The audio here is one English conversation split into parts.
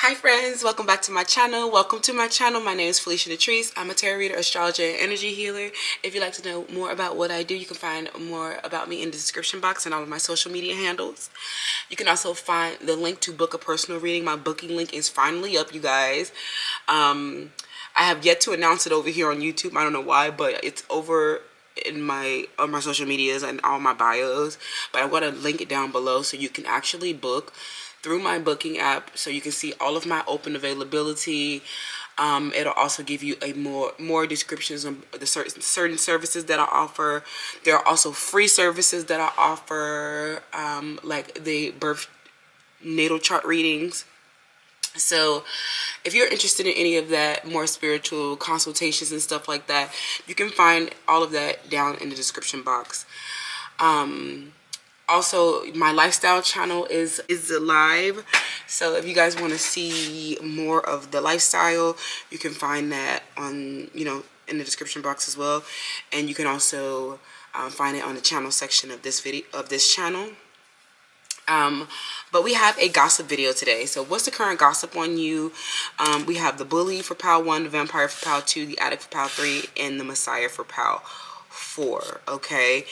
Hi friends, welcome back to my channel. Welcome to my channel. My name is Felicia. I'm a tarot reader, astrologer, and energy healer. If you'd like to know more about what I do, you can find more about me in the description box and all of my social media handles. You can also find the link to book a personal reading. My booking link is finally up, you guys. I have yet to announce it over here on YouTube. I don't know why, but it's over in my social medias and all my bios. But I'm going to link it down below so you can actually book through my booking app, so you can see all of my open availability. It'll also give you a more descriptions of the certain services that I offer. There are also free services that I offer, like the birth natal chart readings. So if you're interested in any of that, more spiritual consultations and stuff like that, you can find all of that down in the description box. Also, my lifestyle channel is live, so if you guys want to see more of the lifestyle, you can find that on, in the description box as well. And you can also find it on the channel section of this channel. But we have a gossip video today. So what's the current gossip on you? We have the bully for pile 1, the vampire for pile 2, the addict for pile 3, and the messiah for pile 4. Okay.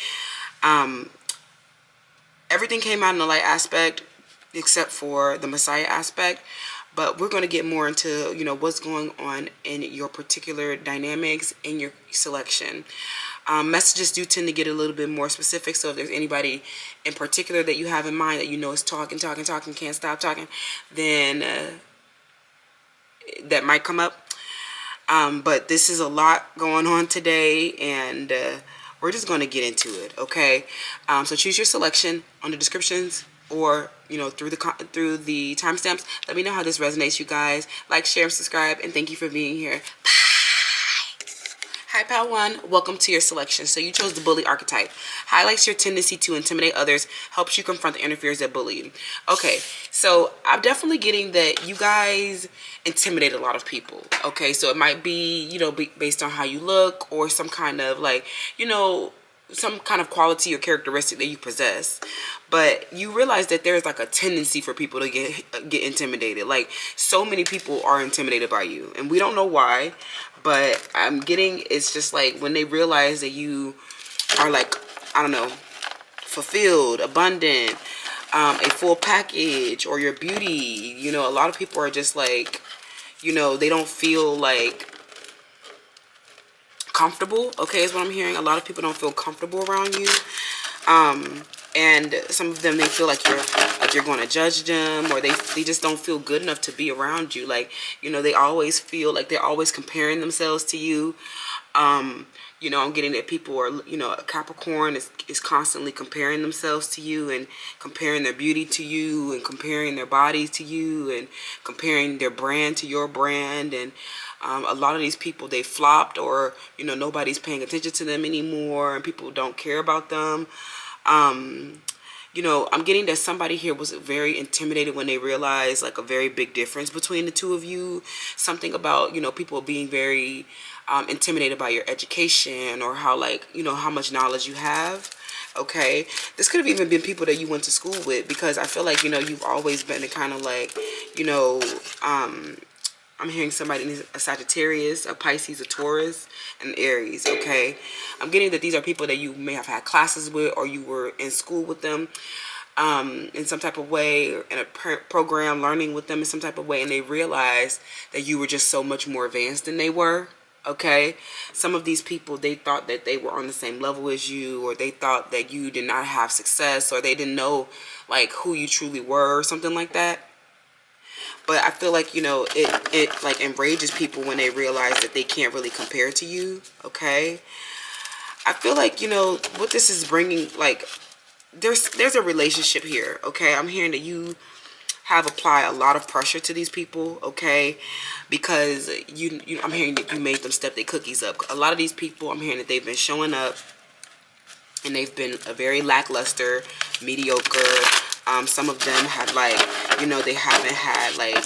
Everything came out in the light aspect except for the messiah aspect, but we're going to get more into, what's going on in your particular dynamics in your selection. Messages do tend to get a little bit more specific, so if there's anybody in particular that you have in mind that is talking, can't stop talking, then that might come up. But this is a lot going on today, and we're just going to get into it, okay? So choose your selection on the descriptions, or through the timestamps. Let me know how this resonates, you guys. Like, share, and subscribe, and thank you for being here. Bye. Hi, pile 1. Welcome to your selection. So you chose the bully archetype. Highlights your tendency to intimidate others, helps you confront the interferers that bully you. Okay, so I'm definitely getting that you guys intimidate a lot of people. Okay, so it might be, based on how you look, or some kind of some kind of quality or characteristic that you possess. But you realize that there's like a tendency for people to get intimidated. Like, so many people are intimidated by you, and we don't know why. But I'm getting, it's just like when they realize that you are, like, I don't know, fulfilled, abundant, a full package, or your beauty, a lot of people are just like, they don't feel like comfortable. Okay, is what I'm hearing. A lot of people don't feel comfortable around you. And some of them, they feel like you're going to judge them, or they just don't feel good enough to be around you. Like, they always feel like they're always comparing themselves to you. I'm getting that people are, a Capricorn is constantly comparing themselves to you, and comparing their beauty to you, and comparing their bodies to you, and comparing their brand to your brand. And a lot of these people, they flopped, or, nobody's paying attention to them anymore, and people don't care about them. I'm getting that somebody here was very intimidated when they realized, like, a very big difference between the two of you. Something about, people being very intimidated by your education, or how, like, how much knowledge you have. Okay, this could have even been people that you went to school with, because I feel like, you've always been the kind of, like, I'm hearing somebody in a Sagittarius, a Pisces, a Taurus, and Aries, okay? I'm getting that these are people that you may have had classes with, or you were in school with them in some type of way, or in a program, learning with them in some type of way, and they realized that you were just so much more advanced than they were, okay? Some of these people, they thought that they were on the same level as you, or they thought that you did not have success, or they didn't know, like, who you truly were, or something like that. But I feel like, it like enrages people when they realize that they can't really compare to you, okay? I feel like, what this is bringing, like, there's a relationship here, okay? I'm hearing that you have applied a lot of pressure to these people, okay? Because I'm hearing that you made them step their cookies up. A lot of these people, I'm hearing that they've been showing up, and they've been a very lackluster, mediocre. Some of them had, like, they haven't had, like,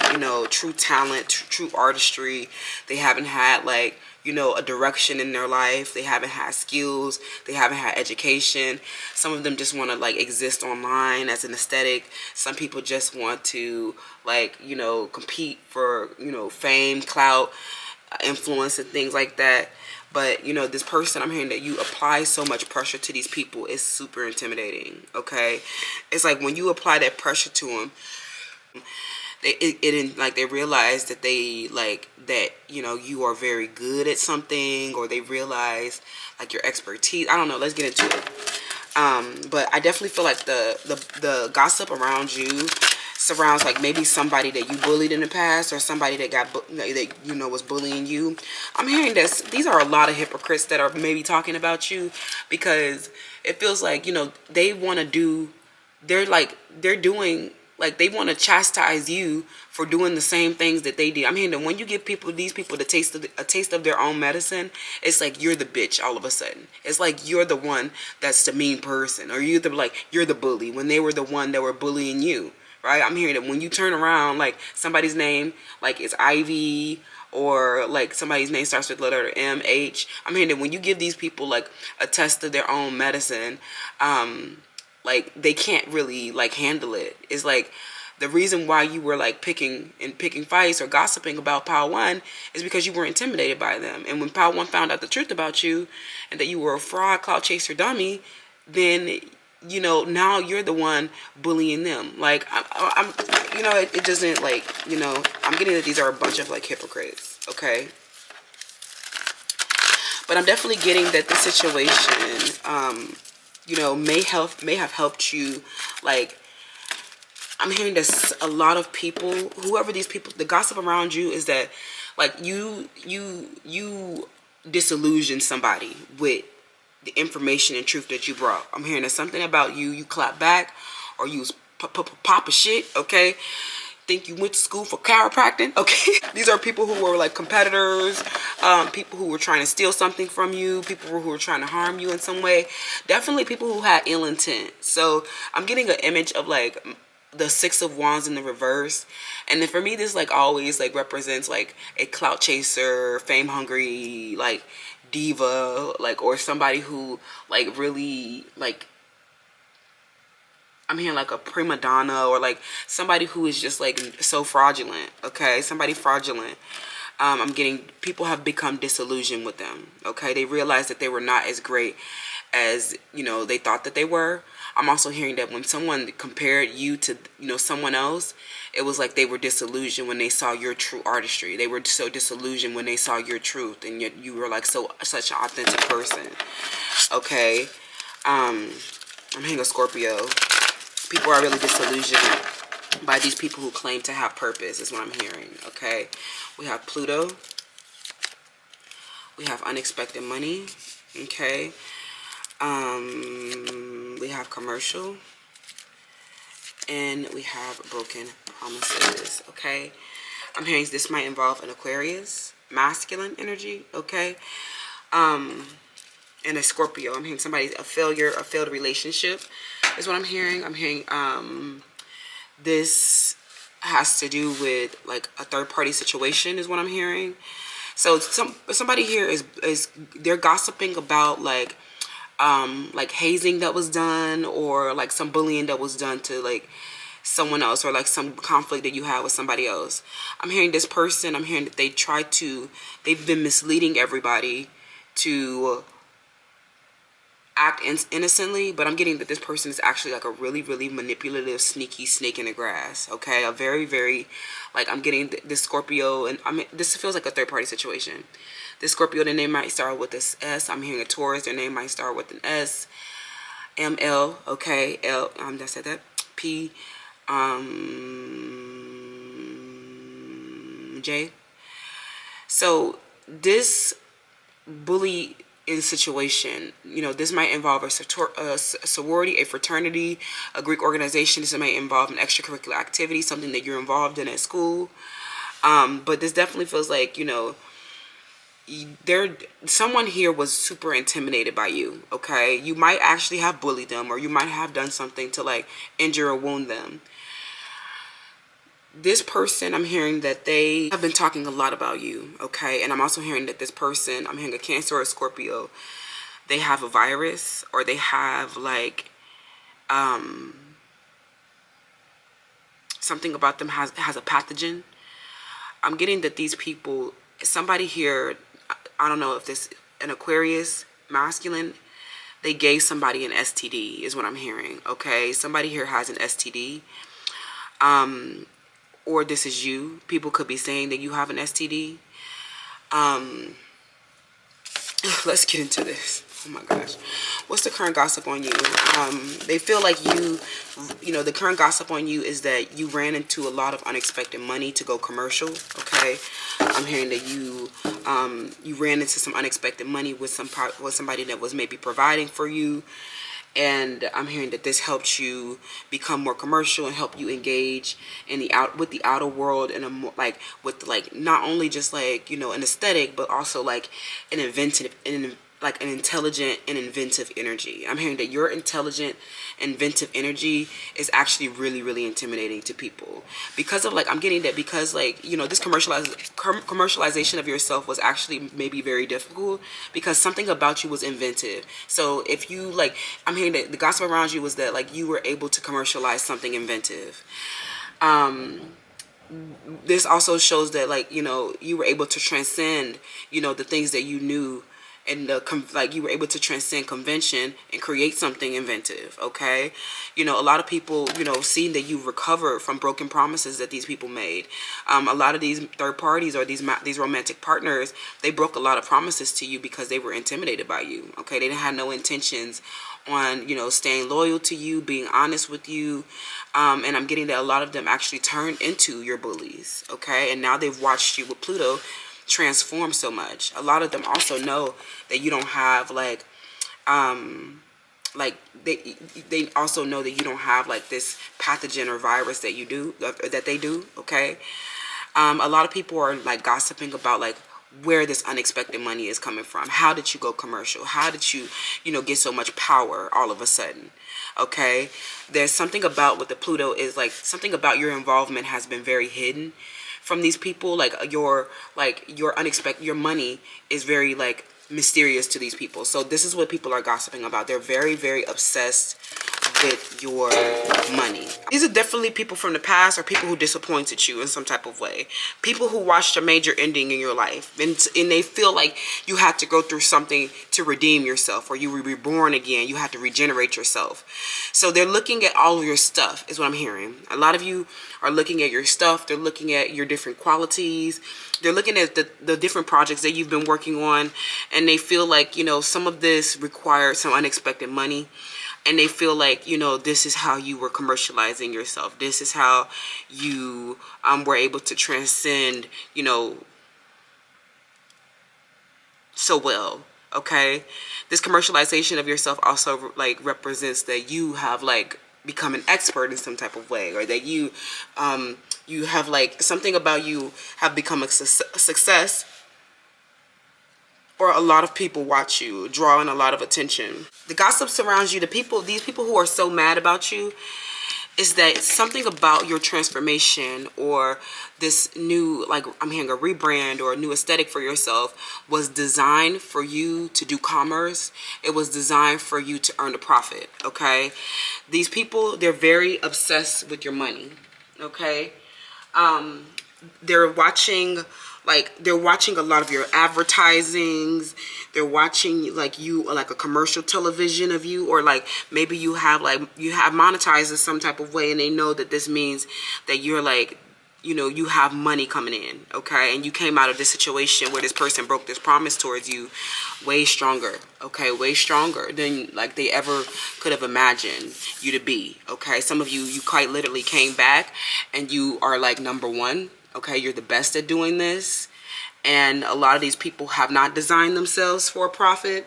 true talent, true artistry. They haven't had, like, you know, a direction in their life. They haven't had skills. They haven't had education. Some of them just want to like exist online as an aesthetic. Some people just want to like, you know, compete for, you know, fame, clout, influence and things like that. But, you know, this person, I'm hearing that you apply so much pressure to these people is super intimidating, okay? It's like when you apply that pressure to them, like they realize that they like that, you know, you are very good at something, or they realize like your expertise. I don't know. Let's get into it. But I definitely feel like the gossip around you surrounds like maybe somebody that you bullied in the past, or somebody that that, you know, was bullying you. I'm hearing this. These are a lot of hypocrites that are maybe talking about you, because it feels like, you know, they want to do. They're doing like they want to chastise you for doing the same things that they did. I'm hearing that when you give these people a taste of their own medicine, it's like you're the bitch all of a sudden. It's like you're the one that's the mean person, or you're the bully when they were the one that were bullying you, right? I'm hearing that when you turn around, like somebody's name, like it's Ivy, or like somebody's name starts with the letter M, H. I'm hearing that when you give these people like a test of their own medicine, like they can't really like handle it. It's like the reason why you were like picking fights or gossiping about Pile 1 is because you were intimidated by them. And when Pile 1 found out the truth about you, and that you were a fraud, clout chaser, dummy, then, you know, now you're the one bullying them. Like I'm you know, it doesn't, like, you know, I'm getting that these are a bunch of like hypocrites, okay? But I'm definitely getting that this situation, you know, may have helped you. Like, I'm hearing this a lot of people, whoever these people, the gossip around you is that like you disillusion somebody with the information and truth that you brought. I'm hearing that something about you clap back, or you pop a shit, okay? Think you went to school for chiropractic, okay? These are people who were like competitors, people who were trying to steal something from you, people who were trying to harm you in some way. Definitely people who had ill intent. So I'm getting an image of like the Six of Wands in the reverse. And then for me, this like always like represents like a clout chaser, fame hungry, like diva, like, or somebody who like really like, I'm hearing like a prima donna, or like somebody who is just like so fraudulent, okay? Somebody fraudulent. I'm getting people have become disillusioned with them, okay? They realize that they were not as great as, you know, they thought that they were. I'm also hearing that when someone compared you to, you know, someone else, it was like they were disillusioned when they saw your true artistry. They were so disillusioned when they saw your truth, and yet you were like such an authentic person, okay? I'm hearing a Scorpio. People are really disillusioned by these people who claim to have purpose, is what I'm hearing, okay? We have Pluto. We have unexpected money, okay? We have commercial. And we have broken promises, okay? I'm hearing this might involve an Aquarius, masculine energy, okay? And a Scorpio. I'm hearing somebody's a failed relationship is what I'm hearing. I'm hearing this has to do with like a third party situation is what I'm hearing. So somebody here is they're gossiping about like hazing that was done, or like some bullying that was done to like someone else, or like some conflict that you had with somebody else. I'm hearing this person, I'm hearing that they've been misleading everybody to act innocently, but I'm getting that this person is actually like a really, really manipulative, sneaky snake in the grass, okay? A very, very, like, I'm getting this Scorpio, and I mean, this feels like a third-party situation. This Scorpio, their name might start with this S. I'm hearing a Taurus, their name might start with an S. ML, okay? L, I said that. P, J. So, this bully in situation, you know, this might involve a sorority, a fraternity, a Greek organization. This might involve an extracurricular activity, something that you're involved in at school. But this definitely feels like, you know, someone here was super intimidated by you, okay? You might actually have bullied them, or you might have done something to like injure or wound them. This person, I'm hearing that they have been talking a lot about you, okay? And I'm also hearing that this person, I'm hearing a Cancer or a Scorpio, they have a virus, or they have like something about them has a pathogen. I'm getting that these people, somebody here, I don't know if this an Aquarius masculine, they gave somebody an STD is what I'm hearing, okay? Somebody here has an STD. Or this is you. People could be saying that you have an STD. Let's get into this. Oh my gosh. What's the current gossip on you? They feel like the current gossip on you is that you ran into a lot of unexpected money to go commercial, okay? I'm hearing that you ran into some unexpected money with somebody that was maybe providing for you. And I'm hearing that this helped you become more commercial and help you engage in with the outer world in a more with not only just an aesthetic, but also like an an intelligent and inventive energy. I'm hearing that your intelligent, inventive energy is actually really, really intimidating to people because of I'm getting that because this commercialization of yourself was actually maybe very difficult because something about you was inventive. So if you I'm hearing that the gossip around you was that you were able to commercialize something inventive. This also shows that you were able to transcend the things that you knew, and you were able to transcend convention and create something inventive, okay? A lot of people seeing that you recovered from broken promises that these people made. A lot of these third parties or these romantic partners, they broke a lot of promises to you because they were intimidated by you, okay? They didn't have no intentions on staying loyal to you, being honest with you, and I'm getting that a lot of them actually turned into your bullies, okay? And now they've watched you with Pluto transform so much. A lot of them also know that you don't have they also know that you don't have this pathogen or virus that you do, that they do, okay? A lot of people are gossiping about where this unexpected money is coming from. How did you go commercial? How did you get so much power all of a sudden? Okay, there's something about what the Pluto is something about your involvement has been very hidden from these people. Your money is very mysterious to these people. So this is what people are gossiping about. They're very, very obsessed with your money. These are definitely people from the past or people who disappointed you in some type of way. People who watched a major ending in your life and they feel like you had to go through something to redeem yourself, or you were reborn again. You had to regenerate yourself. So they're looking at all of your stuff is what I'm hearing. A lot of you are looking at your stuff. They're looking at your different qualities. They're looking at the different projects that you've been working on, and they feel like some of this required some unexpected money. And they feel like, this is how you were commercializing yourself. This is how you were able to transcend, so well, okay? This commercialization of yourself also, represents that you have, become an expert in some type of way, or that you have, something about you have become a success. Or a lot of people watch you, drawing a lot of attention. The gossip surrounds you. These people who are so mad about you, is that something about your transformation or this new, I'm hearing a rebrand or a new aesthetic for yourself was designed for you to do commerce. It was designed for you to earn a profit, okay? These people, they're very obsessed with your money, okay? They're watching a lot of your advertisings. They're watching you a commercial television of you, or maybe you have monetized in some type of way, and they know that this means that you're you have money coming in, okay? And you came out of this situation where this person broke this promise towards you way stronger, okay? Way stronger than they ever could have imagined you to be, okay? Some of you quite literally came back and you are number one. Okay, you're the best at doing this, and a lot of these people have not designed themselves for a profit.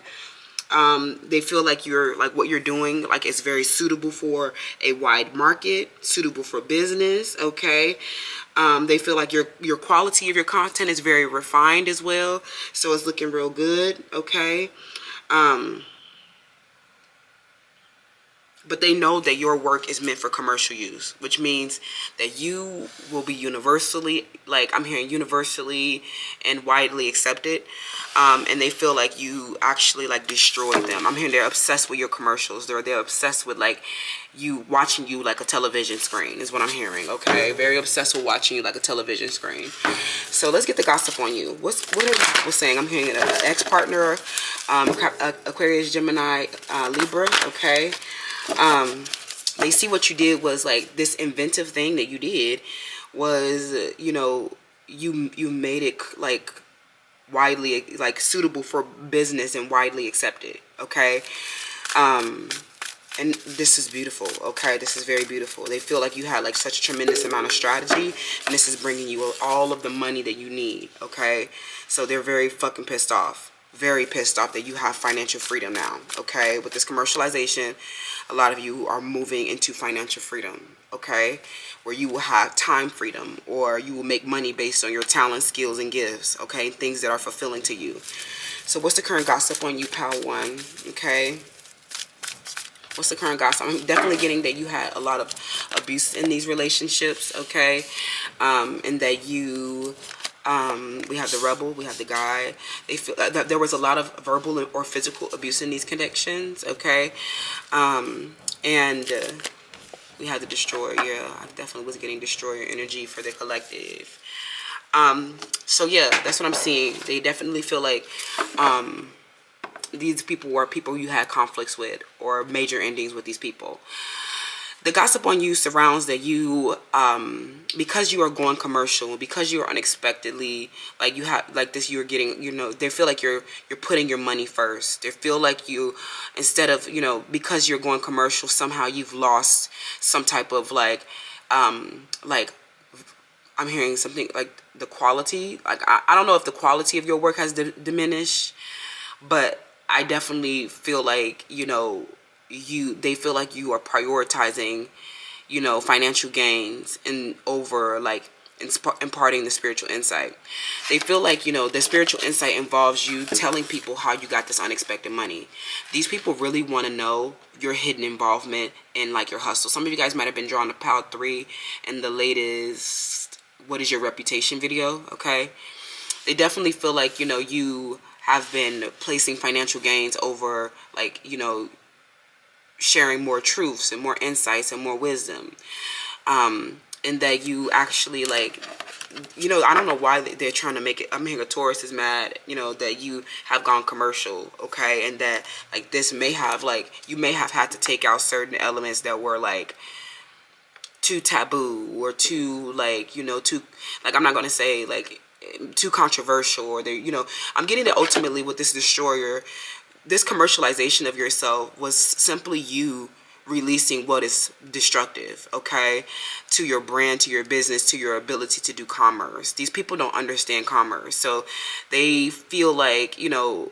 They feel like what you're doing is very suitable for a wide market, suitable for business. Okay, they feel like your quality of your content is very refined as well, so it's looking real good. Okay. But they know that your work is meant for commercial use, which means that you will be universally, like I'm hearing universally and widely accepted. And they feel like you actually like destroyed them. I'm hearing they're obsessed with your commercials. They're obsessed with like you watching you like a television screen is what I'm hearing. Okay, very obsessed with watching you like a television screen. So let's get the gossip on you. What are people saying? I'm hearing an ex-partner, Aquarius, Gemini, Libra. Okay. They see what you did was like this inventive thing that you did was, you know, you made it like widely like suitable for business and widely accepted. Okay. And this is beautiful. Okay, this is very beautiful. They feel like you had like such a tremendous amount of strategy, and this is bringing you all of the money that you need. Okay, so they're very fucking pissed off. Very pissed off that you have financial freedom now. Okay, with this commercialization, a lot of you are moving into financial freedom. Okay, where you will have time freedom, or you will make money based on your talent, skills, and gifts. Okay, things that are fulfilling to you. So what's the current gossip on you, pal one? Okay. What's the current gossip? I'm definitely getting that you had a lot of abuse in these relationships, okay? And that you, we have the rebel, we have the guy. They feel that there was a lot of verbal or physical abuse in these connections, okay? We had the destroyer. Yeah, I definitely was getting destroyer energy for the collective. So yeah, that's what I'm seeing. They definitely feel like, these people were people you had conflicts with or major endings with these people. The gossip on you surrounds that you, because you are going commercial, because you are unexpectedly, like you have, like this, you're getting, you know, they feel like you're putting your money first. They feel like you, instead of, you know, because you're going commercial, somehow you've lost some type of like I'm hearing something like the quality. Like, I don't know if the quality of your work has diminished, but I definitely feel like, you know, they feel like you are prioritizing, you know, financial gains and over like imparting the spiritual insight. They feel like, you know, the spiritual insight involves you telling people how you got this unexpected money. These people really want to know your hidden involvement in like your hustle. Some of you guys might have been drawn to Pal 3 in the latest What Is Your Reputation video, okay? They definitely feel like, you know, you have been placing financial gains over like, you know, sharing more truths and more insights and more wisdom. And that you actually like, you know, I don't know why they're trying to make it. I'm hearing a Taurus is mad, you know, that you have gone commercial, okay? And that like this may have like, you may have had to take out certain elements that were like too taboo or too like, you know, too, like, I'm not going to say like too controversial, or they, you know, I'm getting that ultimately with this destroyer, this commercialization of yourself was simply you releasing what is destructive, okay, to your brand, to your business, to your ability to do commerce. These people don't understand commerce, so they feel like, you know,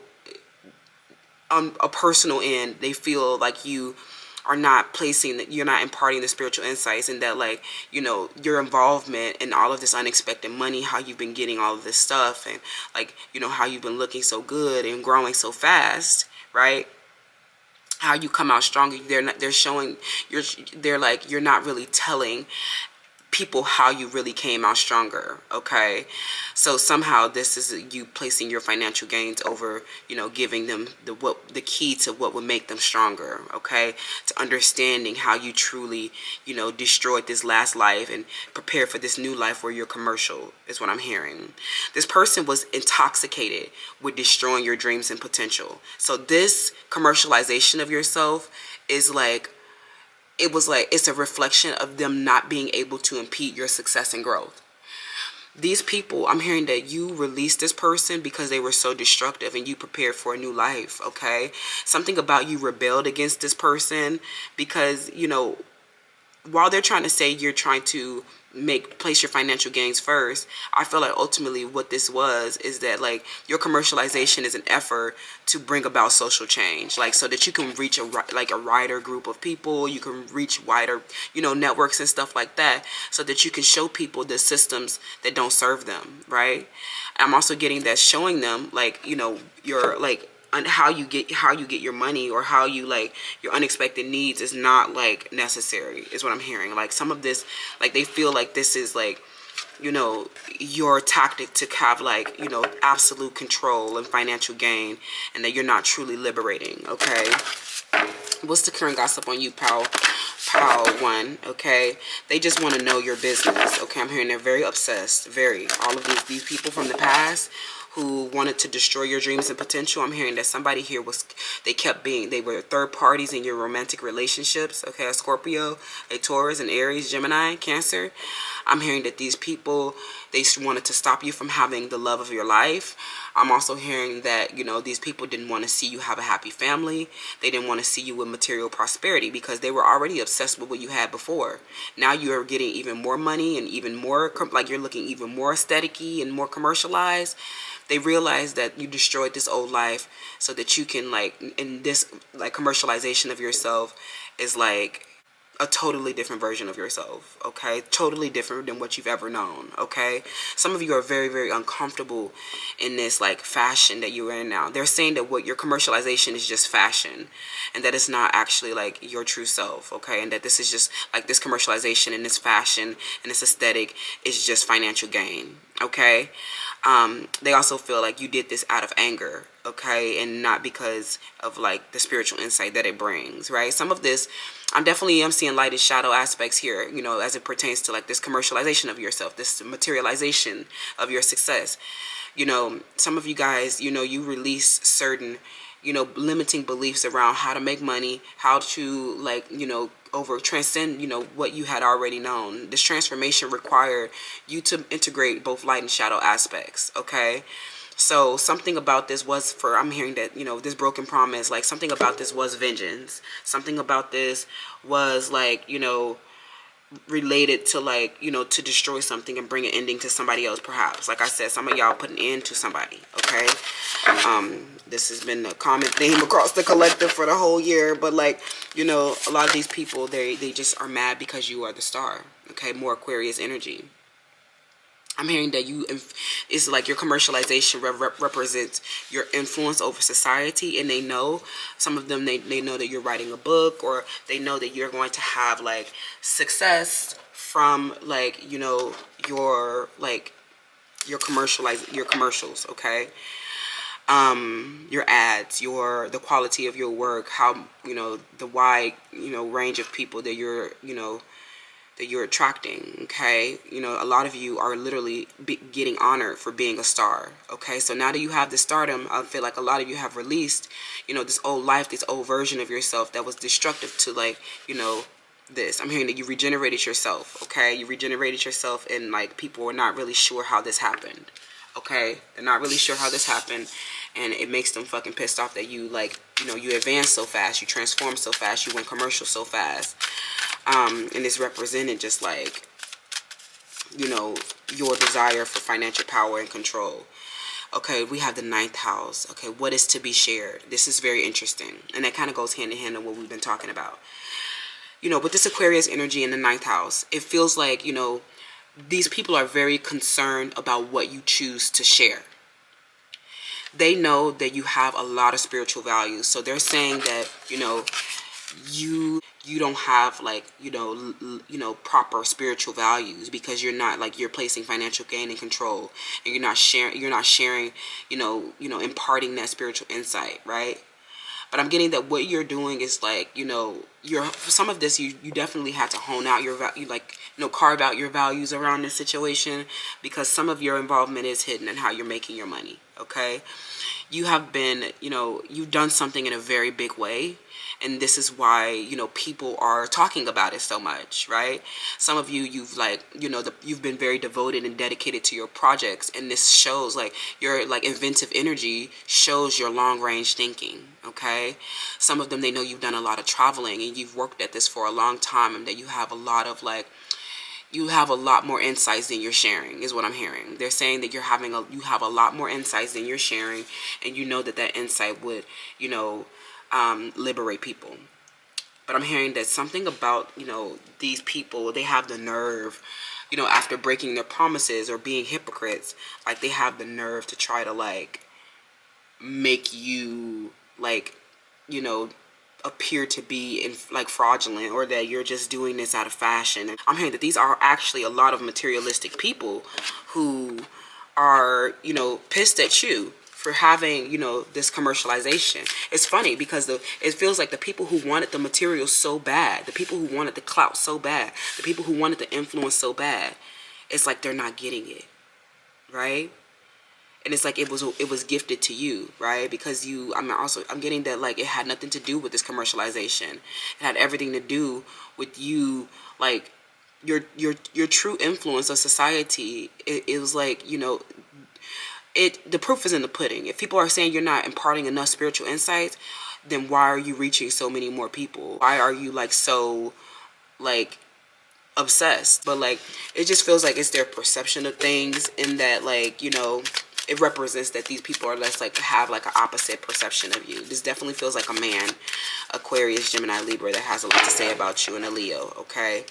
on a personal end, they feel like you are not placing that, you're not imparting the spiritual insights, and that like, you know, your involvement in all of this unexpected money, how you've been getting all of this stuff, and like, you know, how you've been looking so good and growing so fast, right? How you come out stronger. They're showing, they're like, you're not really telling people how you really came out stronger, okay? So somehow this is you placing your financial gains over, you know, giving them the key to what would make them stronger, okay? To understanding how you truly, you know, destroyed this last life and prepare for this new life where you're commercial, is what I'm hearing. This person was intoxicated with destroying your dreams and potential. So this commercialization of yourself is like, it was like, it's a reflection of them not being able to impede your success and growth. These people, I'm hearing that you released this person because they were so destructive and you prepared for a new life, okay? Something about you rebelled against this person because, you know, while they're trying to say you're trying to place your financial gains first, I feel like ultimately what this was is that like your commercialization is an effort to bring about social change, like so that you can reach a wider group of people, you can reach wider, you know, networks and stuff like that, so that you can show people the systems that don't serve them, right? I'm also getting that showing them like, you know, you're like how you get your money, or how you like your unexpected needs is not like necessary, is what I'm hearing. Like some of this, like they feel like this is like, you know, your tactic to have like, you know, absolute control and financial gain, and that you're not truly liberating. Okay, what's the current gossip on you, pal one? Okay, they just want to know your business. Okay, I'm hearing they're very obsessed, very, all of these people from the past who wanted to destroy your dreams and potential. I'm hearing that somebody here was, they were third parties in your romantic relationships. Okay, a Scorpio, a Taurus, an Aries, Gemini, Cancer. I'm hearing that these people, they wanted to stop you from having the love of your life. I'm also hearing that, you know, these people didn't want to see you have a happy family. They didn't want to see you with material prosperity, because they were already obsessed with what you had before. Now you are getting even more money, and even more, like you're looking even more aesthetic-y and more commercialized. They realize that you destroyed this old life so that you can, like, in this like commercialization of yourself is like a totally different version of yourself. Okay, totally different than what you've ever known. Okay, some of you are very, very uncomfortable in this like fashion that you're in now. They're saying that what your commercialization is just fashion, and that it's not actually like your true self. Okay, and that this is just like this commercialization and this fashion and this aesthetic is just financial gain. Okay, they also feel like you did this out of anger. Okay, and not because of like the spiritual insight that it brings. Right, some of this, I'm seeing light and shadow aspects here, you know, as it pertains to like this commercialization of yourself, this materialization of your success. You know, some of you guys, you know, you release certain, you know, limiting beliefs around how to make money, how to like, you know, over transcend, you know, what you had already known. This transformation required you to integrate both light and shadow aspects. Okay, so something about this was for, I'm hearing that, you know, this broken promise, like something about this was vengeance. Something about this was like, you know, related to like, you know, to destroy something and bring an ending to somebody else perhaps. Like I said, some of y'all put an end to somebody. Okay, this has been a common theme across the collective for the whole year. But like, you know, a lot of these people, they just are mad because you are the star. Okay, more Aquarius energy. I'm hearing that it's like your commercialization represents your influence over society, and they know, some of them, they know that you're writing a book, or they know that you're going to have like success from like, you know, your like your commercials. Okay, your ads, the quality of your work, how, you know, the wide, you know, range of people that you're, you know, that you're attracting. Okay, you know, a lot of you are literally getting honored for being a star. Okay, so now that you have the stardom, I feel like a lot of you have released, you know, this old life, this old version of yourself that was destructive to like, you know, this. I'm hearing that you regenerated yourself. Okay, you regenerated yourself, and like people are not really sure how this happened. Okay, they're not really sure how this happened, and it makes them fucking pissed off that you, like, you know, you advanced so fast, you transformed so fast, you went commercial so fast. And it's represented just like, you know, your desire for financial power and control. Okay, we have the 9th house. Okay, what is to be shared? This is very interesting, and that kind of goes hand in hand with what we've been talking about. You know, with this Aquarius energy in the 9th house, it feels like, you know, these people are very concerned about what you choose to share. They know that you have a lot of spiritual values, so they're saying that, you know, you don't have like, you know, proper spiritual values, because you're not like, you're placing financial gain and control, and you're not sharing, you know, imparting that spiritual insight, right? But I'm getting that what you're doing is like, you know, for some of this, you definitely had to hone out like, you know, carve out your values around this situation, because some of your involvement is hidden in how you're making your money. Okay, you have been, you know, you've done something in a very big way, and this is why, you know, people are talking about it so much, right? Some of you, you've like, you know, you've been very devoted and dedicated to your projects, and this shows like your like inventive energy shows your long range thinking. Okay, some of them, they know you've done a lot of traveling and you've worked at this for a long time, and that you have a lot of like, you have a lot more insights than you're sharing, is what I'm hearing. They're saying that you have a lot more insights than you're sharing, and you know that that insight would, you know, liberate people. But I'm hearing that something about, you know, these people, they have the nerve, you know, after breaking their promises or being hypocrites, like they have the nerve to try to like, make you like, you know, appear to be like fraudulent, or that you're just doing this out of fashion. I'm hearing that these are actually a lot of materialistic people who are, you know, pissed at you for having, you know, this commercialization. It's funny because it feels like the people who wanted the material so bad, the people who wanted the clout so bad, the people who wanted the influence so bad, it's like they're not getting it, right? And it's like it was gifted to you, right? Because I'm getting that like it had nothing to do with this commercialization. It had everything to do with you, like your true influence of society. It was like, you know, the proof is in the pudding. If people are saying you're not imparting enough spiritual insights, then why are you reaching so many more people? Why are you like so like obsessed? But like it just feels like it's their perception of things, in that like, you know, it represents that these people are less like have like an opposite perception of you. This definitely feels like a man, Aquarius, Gemini, Libra, that has a lot to say about you, and a Leo. Okay,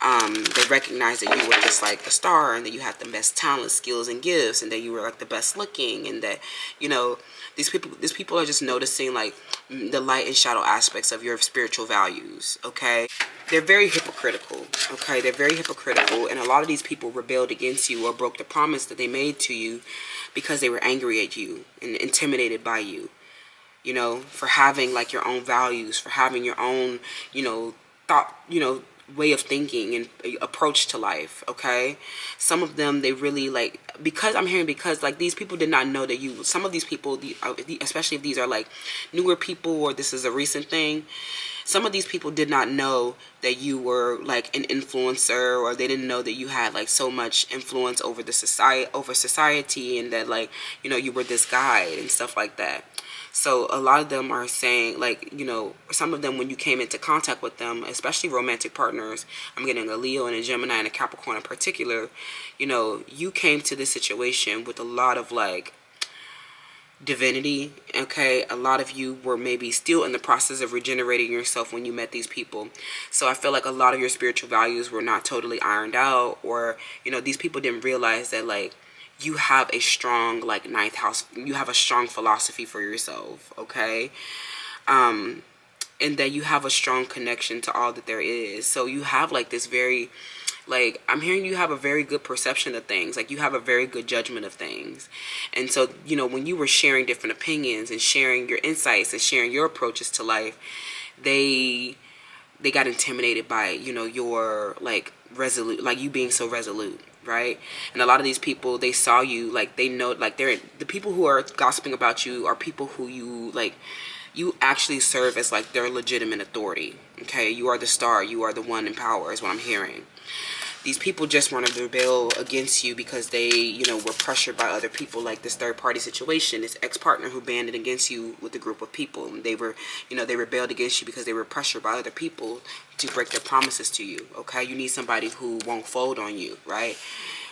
they recognize that you were just like the star, and that you had the best talent, skills, and gifts, and that you were like the best looking, and that, you know, these people are just noticing like the light and shadow aspects of your spiritual values. Okay, they're very hypocritical. Okay, they're very hypocritical, and a lot of these people rebelled against you or broke the promise that they made to you because they were angry at you and intimidated by you, you know, for having like your own values, for having your own, you know, thought, you know, way of thinking and approach to life. Okay, some of them, they really like, because I'm hearing, because like these people did not know that you, some of these people, especially if these are like newer people or this is a recent thing, some of these people did not know that you were like an influencer, or they didn't know that you had like so much influence over the society, and that like, you know, you were this guide and stuff like that. So a lot of them are saying like, you know, some of them, when you came into contact with them, especially romantic partners, I'm getting a Leo and a Gemini and a Capricorn in particular, you know, you came to this situation with a lot of like divinity. Okay, a lot of you were maybe still in the process of regenerating yourself when you met these people. So I feel like a lot of your spiritual values were not totally ironed out, or, you know, these people didn't realize that like you have a strong like ninth house, you have a strong philosophy for yourself. Okay, and that you have a strong connection to all that there is. So you have like this very, like, I'm hearing you have a very good perception of things. Like you have a very good judgment of things. And so, you know, when you were sharing different opinions and sharing your insights and sharing your approaches to life, they got intimidated by, you know, your like resolute, like you being so resolute, right? And a lot of these people, they saw you, like they know, like they're the people who are gossiping about you are people who you like, you actually serve as like their legitimate authority. Okay, you are the star, you are the one in power, is what I'm hearing. These people just want to rebel against you because they, you know, were pressured by other people, like this third party situation, this ex-partner who banded against you with a group of people. And they were, you know, they rebelled against you because they were pressured by other people to break their promises to you. Okay, you need somebody who won't fold on you, right?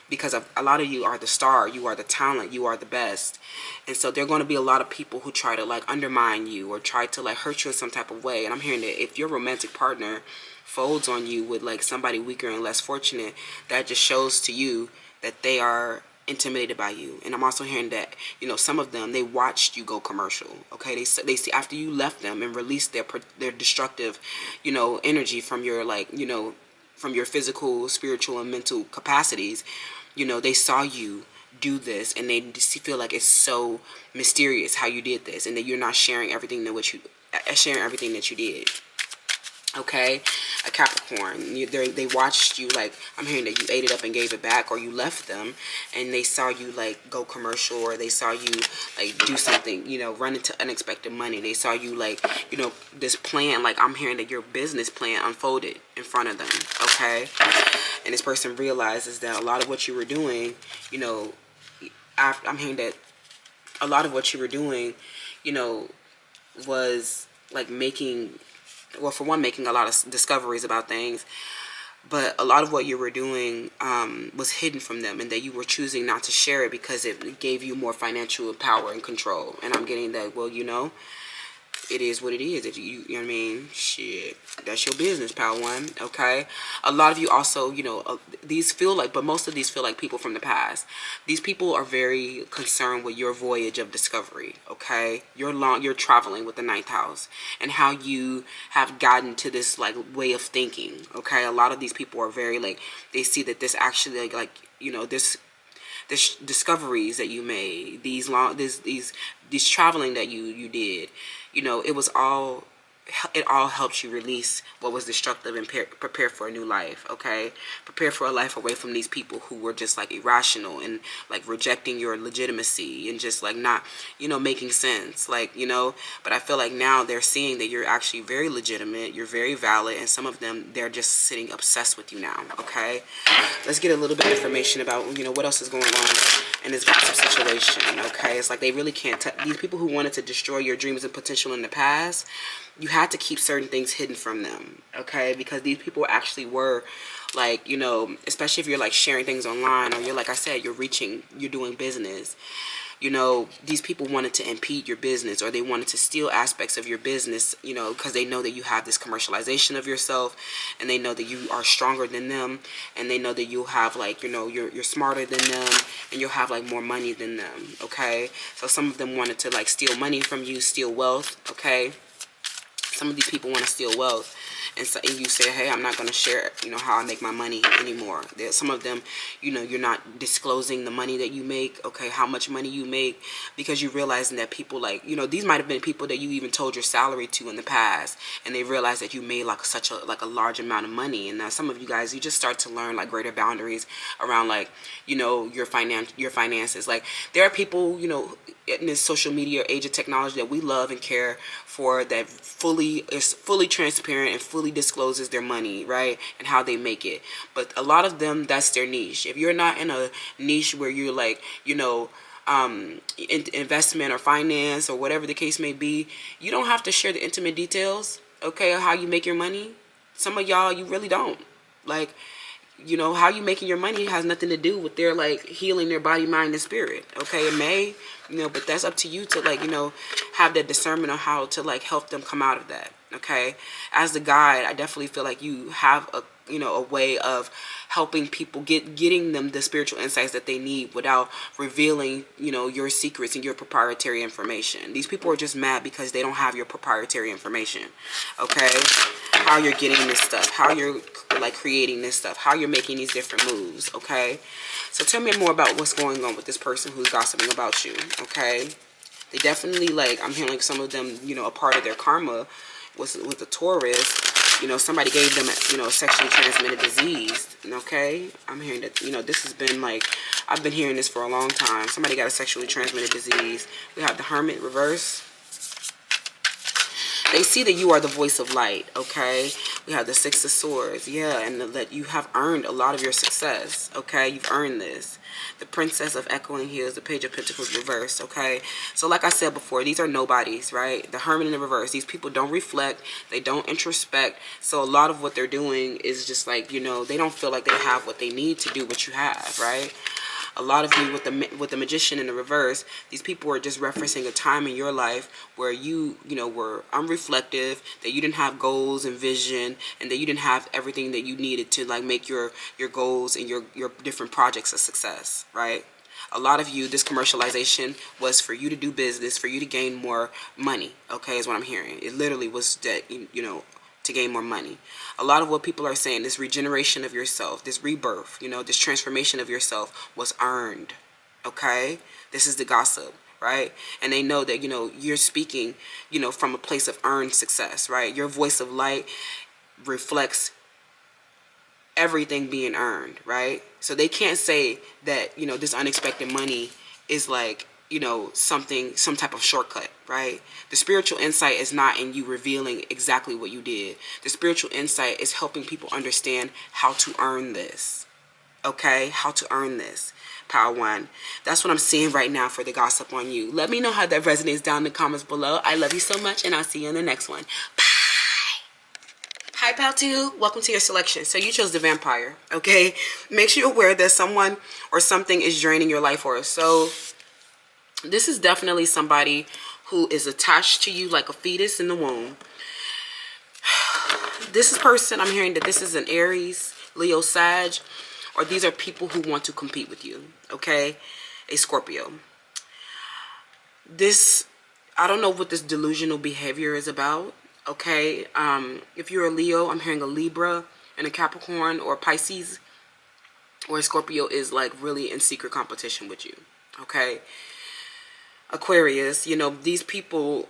Because a lot of you are the star, you are the talent, you are the best. And so there are going to be a lot of people who try to like undermine you or try to like hurt you in some type of way. And I'm hearing that if your romantic partner folds on you with like somebody weaker and less fortunate, that just shows to you that they are intimidated by you. And I'm also hearing that, you know, some of them, they watched you go commercial. Okay, they see after you left them and released their destructive, you know, energy from your like, you know, from your physical, spiritual, and mental capacities. You know, they saw you do this, and they feel like it's so mysterious how you did this, and that you're not sharing everything that you did. Okay, a Capricorn, they watched you, like, I'm hearing that you ate it up and gave it back, or you left them, and they saw you, like, go commercial, or they saw you, like, do something, you know, run into unexpected money. They saw you, like, you know, this plan, like, I'm hearing that your business plan unfolded in front of them, okay? And this person realizes that a lot of what you were doing, you know, I'm hearing that a lot of what you were doing, you know, was, like, making a lot of discoveries about things, but a lot of what you were doing was hidden from them, and that you were choosing not to share it because it gave you more financial power and control. And I'm getting that, well, you know, it is what it is. If you know what I mean, shit, that's your business, pal one. Okay. A lot of you also, these feel like, but most of these feel like people from the past. These people are very concerned with your voyage of discovery. Okay. You're traveling with the ninth house and how you have gotten to this like way of thinking. Okay. A lot of these people are very like, they see that this actually this discoveries that you made, these traveling that you did, it all helps you release what was destructive and prepare for a new life. Okay, prepare for a life away from these people who were just like irrational and like rejecting your legitimacy and just like not making sense, but I feel like now they're seeing that you're actually very legitimate, you're very valid, and some of them, they're just sitting obsessed with you now. Okay, let's get a little bit of information about what else is going on in this gossip situation. Okay, it's like they really can't these people who wanted to destroy your dreams and potential in the past, you had to keep certain things hidden from them. Okay, because these people actually were like, especially if you're like sharing things online, or you're, like I said, you're doing business. These people wanted to impede your business, or they wanted to steal aspects of your business, because they know that you have this commercialization of yourself, and they know that you are stronger than them, and they know that you have like, you're smarter than them, and you'll have like more money than them. Okay, so some of them wanted to like steal money from you, steal wealth. Okay, some of these people want to steal wealth, and so you say, hey, I'm not going to share how I make my money anymore. Some of them, you're not disclosing the money that you make, okay, how much money you make, because you're realizing that people like, these might have been people that you even told your salary to in the past, and they realize that you made like such a large amount of money. And now some of you guys, you just start to learn like greater boundaries around like your finances. Like there are people in this social media age of technology that we love and care for, that is fully transparent and fully discloses their money, right, and how they make it. But a lot of them, that's their niche. If you're not in a niche where you're like investment or finance or whatever the case may be, you don't have to share the intimate details, okay, of how you make your money. Some of y'all, you really don't. Like, how you making your money has nothing to do with their like healing their body, mind, and spirit. Okay, it may, but that's up to you to like, have that discernment on how to like help them come out of that. Okay, as the guide, I definitely feel like you have a way of helping people getting them the spiritual insights that they need without revealing your secrets and your proprietary information. These people are just mad because they don't have your proprietary information. Okay, how you're getting this stuff, how you're like creating this stuff, how you're making these different moves. Okay, so tell me more about what's going on with this person who's gossiping about you. Okay, they definitely, like, I'm hearing like some of them, a part of their karma was with the Taurus. Somebody gave them a sexually transmitted disease. Okay, I'm hearing that this has been like, I've been hearing this for a long time. Somebody got a sexually transmitted disease. We have the Hermit reverse. They see that you are the voice of light. Okay, we have the Six of Swords. Yeah, and that you have earned a lot of your success. Okay, you've earned this. The Princess of Echoing Hills, the Page of Pentacles reversed. Okay, so like I said before, these are nobodies, right? The Hermit in the reverse. These people don't reflect. They don't introspect. So a lot of what they're doing is just like, they don't feel like they have what they need to do what you have, right? A lot of you with the Magician in the reverse, these people are just referencing a time in your life where you were unreflective, that you didn't have goals and vision, and that you didn't have everything that you needed to like make your goals and your different projects a success, right? A lot of you, this commercialization was for you to do business, for you to gain more money, okay, is what I'm hearing. It literally was that, to gain more money. A lot of what people are saying, this regeneration of yourself, this rebirth, this transformation of yourself was earned. Okay, this is the gossip, right? And they know that you're speaking from a place of earned success, right? Your voice of light reflects everything being earned, right? So they can't say that this unexpected money is like some type of shortcut, right? The spiritual insight is not in you revealing exactly what you did. The spiritual insight is helping people understand how to earn this. Okay, how to earn this. Power one. That's what I'm seeing right now for the gossip on you. Let me know how that resonates down in the comments below. I love you so much, and I'll see you in the next one. Bye. Hi, pal two. Welcome to your selection. So you chose the Vampire. Okay, make sure you're aware that someone or something is draining your life force. So this is definitely somebody who is attached to you like a fetus in the womb. This is person, I'm hearing that this is an Aries, Leo, Sag, or these are people who want to compete with you, okay? A Scorpio. This, I don't know what this delusional behavior is about, okay? If you're a Leo, I'm hearing a Libra and a Capricorn or a Pisces, or a Scorpio is like really in secret competition with you, okay? Aquarius, you know, these people,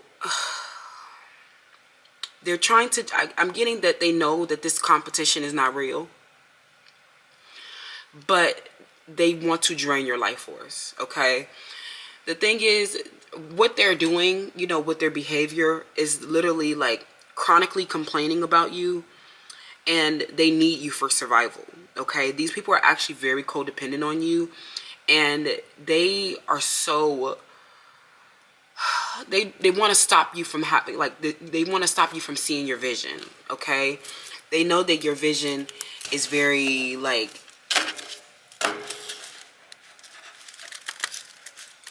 they're trying to, I'm getting that they know that this competition is not real, but they want to drain your life force, okay? The thing is, what they're doing, you know, with their behavior is literally like chronically complaining about you, and they need you for survival, okay? These people are actually very codependent on you, and they are so, they want to stop you from having, like, they want to stop you from seeing your vision, okay? They know that your vision is very, like,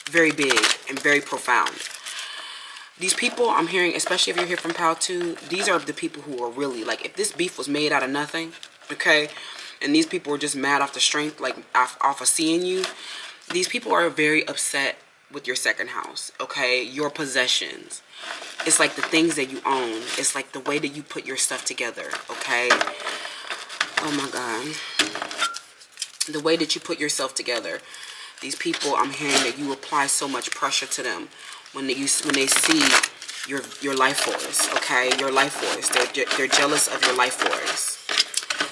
very big and very profound. These people, I'm hearing, especially if you're here from PAL 2, these are the people who are really, like, if this beef was made out of nothing, okay, and these people are just mad off the strength, like, off of seeing you, these people are very upset with your second house, okay, your possessions. It's like the things that you own. It's like the way that you put your stuff together, okay? Oh, my God. The way that you put yourself together. These people, I'm hearing that you apply so much pressure to them when they see your life force, okay? Your life force. They're jealous of your life force.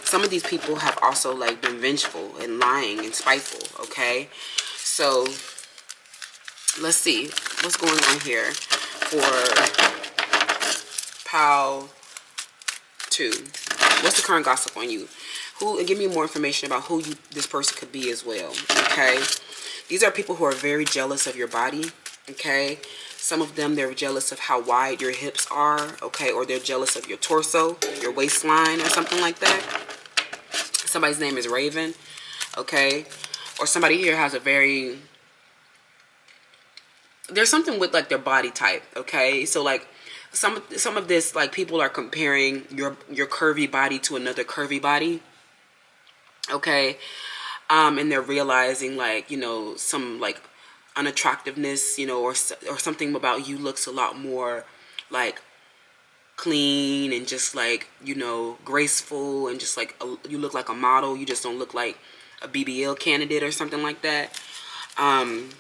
Some of these people have also, like, been vengeful and lying and spiteful, okay? So, let's see what's going on here for PAL 2. What's the current gossip on you? Who, and give me more information about who this person could be as well, okay? These are people who are very jealous of your body, okay? Some of them, they're jealous of how wide your hips are, okay? Or they're jealous of your torso, your waistline, or something like that. Somebody's name is Raven, okay? Or somebody here has a very, there's something with, like, their body type, okay? So, like, some of this, like, people are comparing your curvy body to another curvy body, okay? And they're realizing, like, you know, some, like, unattractiveness, you know, or something about you looks a lot more, like, clean and just, like, you know, graceful and just, like, you look like a model. You just don't look like a BBL candidate or something like that. And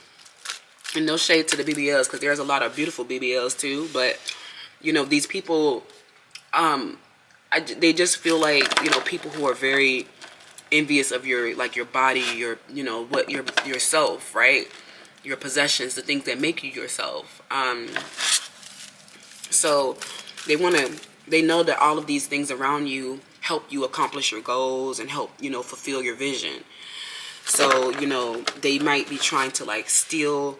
no shade to the BBLs, because there's a lot of beautiful BBLs too, but, you know, these people, they just feel like, you know, people who are very envious of your, like, your body, your, you know, what yourself, right? Your possessions, the things that make you yourself. So they know that all of these things around you help you accomplish your goals and help, you know, fulfill your vision. So, you know, they might be trying to, like, steal,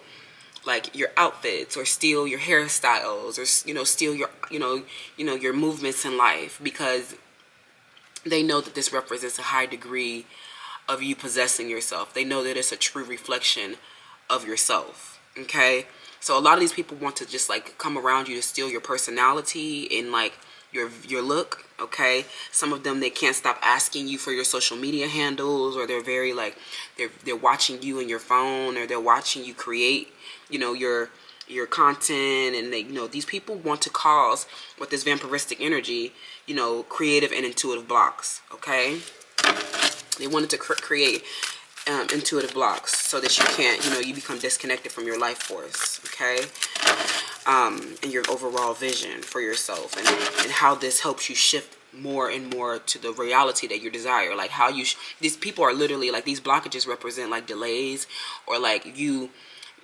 like, your outfits, or steal your hairstyles, or, you know, steal your, you know, your movements in life, because they know that this represents a high degree of you possessing yourself. They know that it's a true reflection of yourself, okay? So a lot of these people want to just, like, come around you to steal your personality and, like, your look, okay? Some of them, they can't stop asking you for your social media handles, or they're very, like, they're watching you in your phone, or they're watching you create, you know, your content, and they, you know, these people want to cause, with this vampiristic energy, you know, creative and intuitive blocks, okay? They wanted to create intuitive blocks so that you can't, you know, you become disconnected from your life force, okay? And your overall vision for yourself, and how this helps you shift more and more to the reality that you desire. Like, how you, these people are literally, like, these blockages represent, like, delays, or, like, you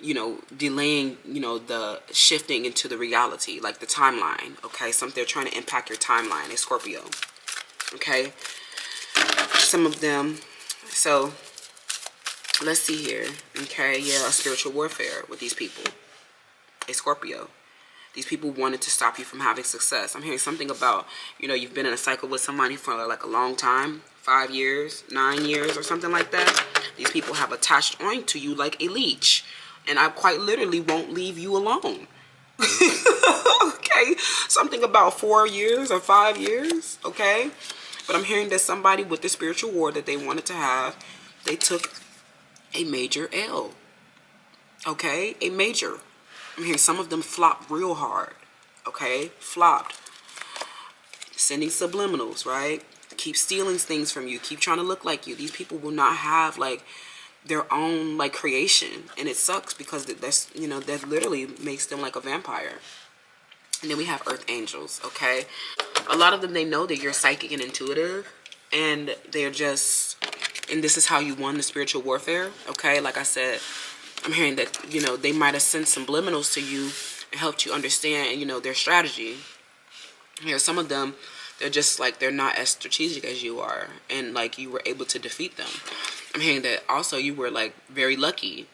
know, delaying, you know, the shifting into the reality, like the timeline, okay? They're trying to impact your timeline, a Scorpio, okay? Some of them, so let's see here, okay? Yeah, a spiritual warfare with these people, a Scorpio. These people wanted to stop you from having success. I'm hearing something about, you know, you've been in a cycle with somebody for, like, a long time, 5 years, 9 years, or something like that. These people have attached on to you like a leech, and I quite literally won't leave you alone. Okay, something about 4 years or 5 years. Okay, but I'm hearing that somebody with the spiritual war that they wanted to have, they took a major L. Okay, a major. I'm hearing some of them flopped real hard. Okay, flopped. Sending subliminals, right? Keep stealing things from you. Keep trying to look like you. These people will not have like their own like creation, and it sucks because that's, you know, that literally makes them like a vampire. And then we have earth angels. Okay, a lot of them, they know that you're psychic and intuitive, and they're just, and this is how you won the spiritual warfare. Okay, like I said, I'm hearing that, you know, they might have sent subliminals to you and helped you understand, you know, their strategy. Here, some of them, they're just like, they're not as strategic as you are, and like you were able to defeat them. I'm hearing that also you were like very lucky,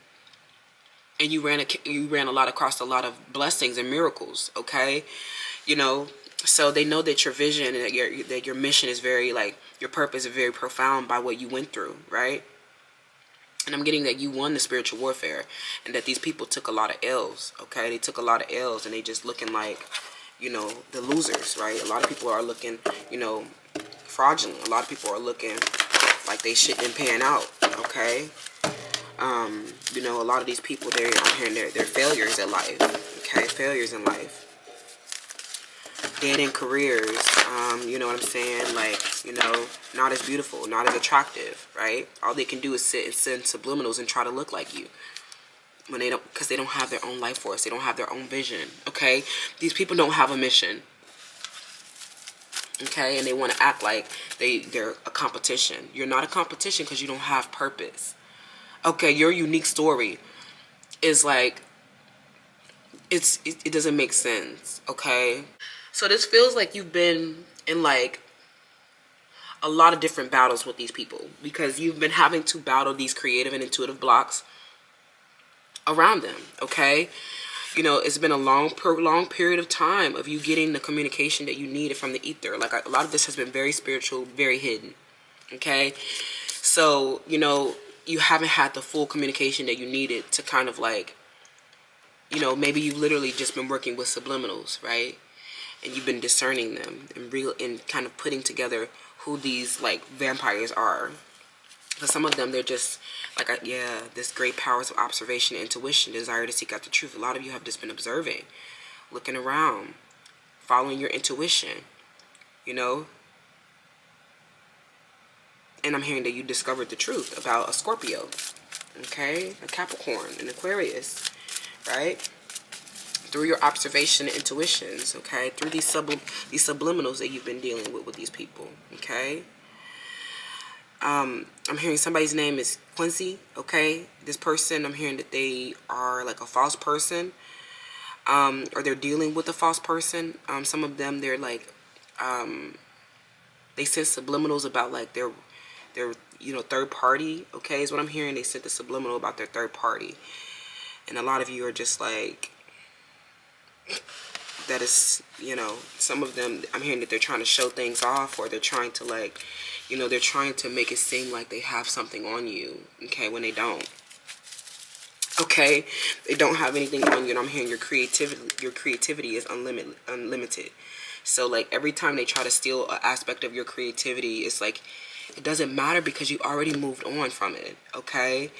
and you ran a lot across a lot of blessings and miracles. Okay, you know, so they know that your vision and that your mission is very, like, your purpose is very profound by what you went through, right? And I'm getting that you won the spiritual warfare, and that these people took a lot of L's. Okay, they took a lot of L's, and they just looking like, you know, the losers, right? A lot of people are looking, you know, fraudulent. A lot of people are looking like they shit been paying out. Okay, you know, a lot of these people, I'm hearing they're failures in life. Okay, failures in life. Dead in careers, you know what I'm saying? Like, you know, not as beautiful, not as attractive, right? All they can do is sit and send subliminals and try to look like you. When they don't, because they don't have their own life force. They don't have their own vision, okay? These people don't have a mission, okay? And they want to act like they're a competition. You're not a competition because you don't have purpose, okay? Your unique story is like, it doesn't make sense, okay? So this feels like you've been in like a lot of different battles with these people, because you've been having to battle these creative and intuitive blocks around them, okay? You know, it's been a long period of time of you getting the communication that you needed from the ether. Like, a lot of this has been very spiritual, very hidden, okay? So, you know, you haven't had the full communication that you needed to kind of like, you know, maybe you've literally just been working with subliminals, right? And you've been discerning them and kind of putting together who these like vampires are. Because some of them, they're just like, yeah, this great powers of observation, intuition, desire to seek out the truth. A lot of you have just been observing, looking around, following your intuition, you know. And I'm hearing that you discovered the truth about a Scorpio, okay, a Capricorn, an Aquarius, right? Through your observation and intuitions, okay? Through these subliminals that you've been dealing with these people, okay? I'm hearing somebody's name is Quincy, okay? This person, I'm hearing that they are like a false person, or they're dealing with a false person. Some of them, they're like, they send subliminals about like their you know, third party, okay, is what I'm hearing. They sent the subliminal about their third party. And a lot of you are just like, that is, you know, some of them, I'm hearing that they're trying to show things off, or they're trying to like, you know, they're trying to make it seem like they have something on you, okay, when they don't. Okay, they don't have anything on you, and I'm hearing your creativity is unlimited. So like every time they try to steal an aspect of your creativity, it's like it doesn't matter because you already moved on from it, okay?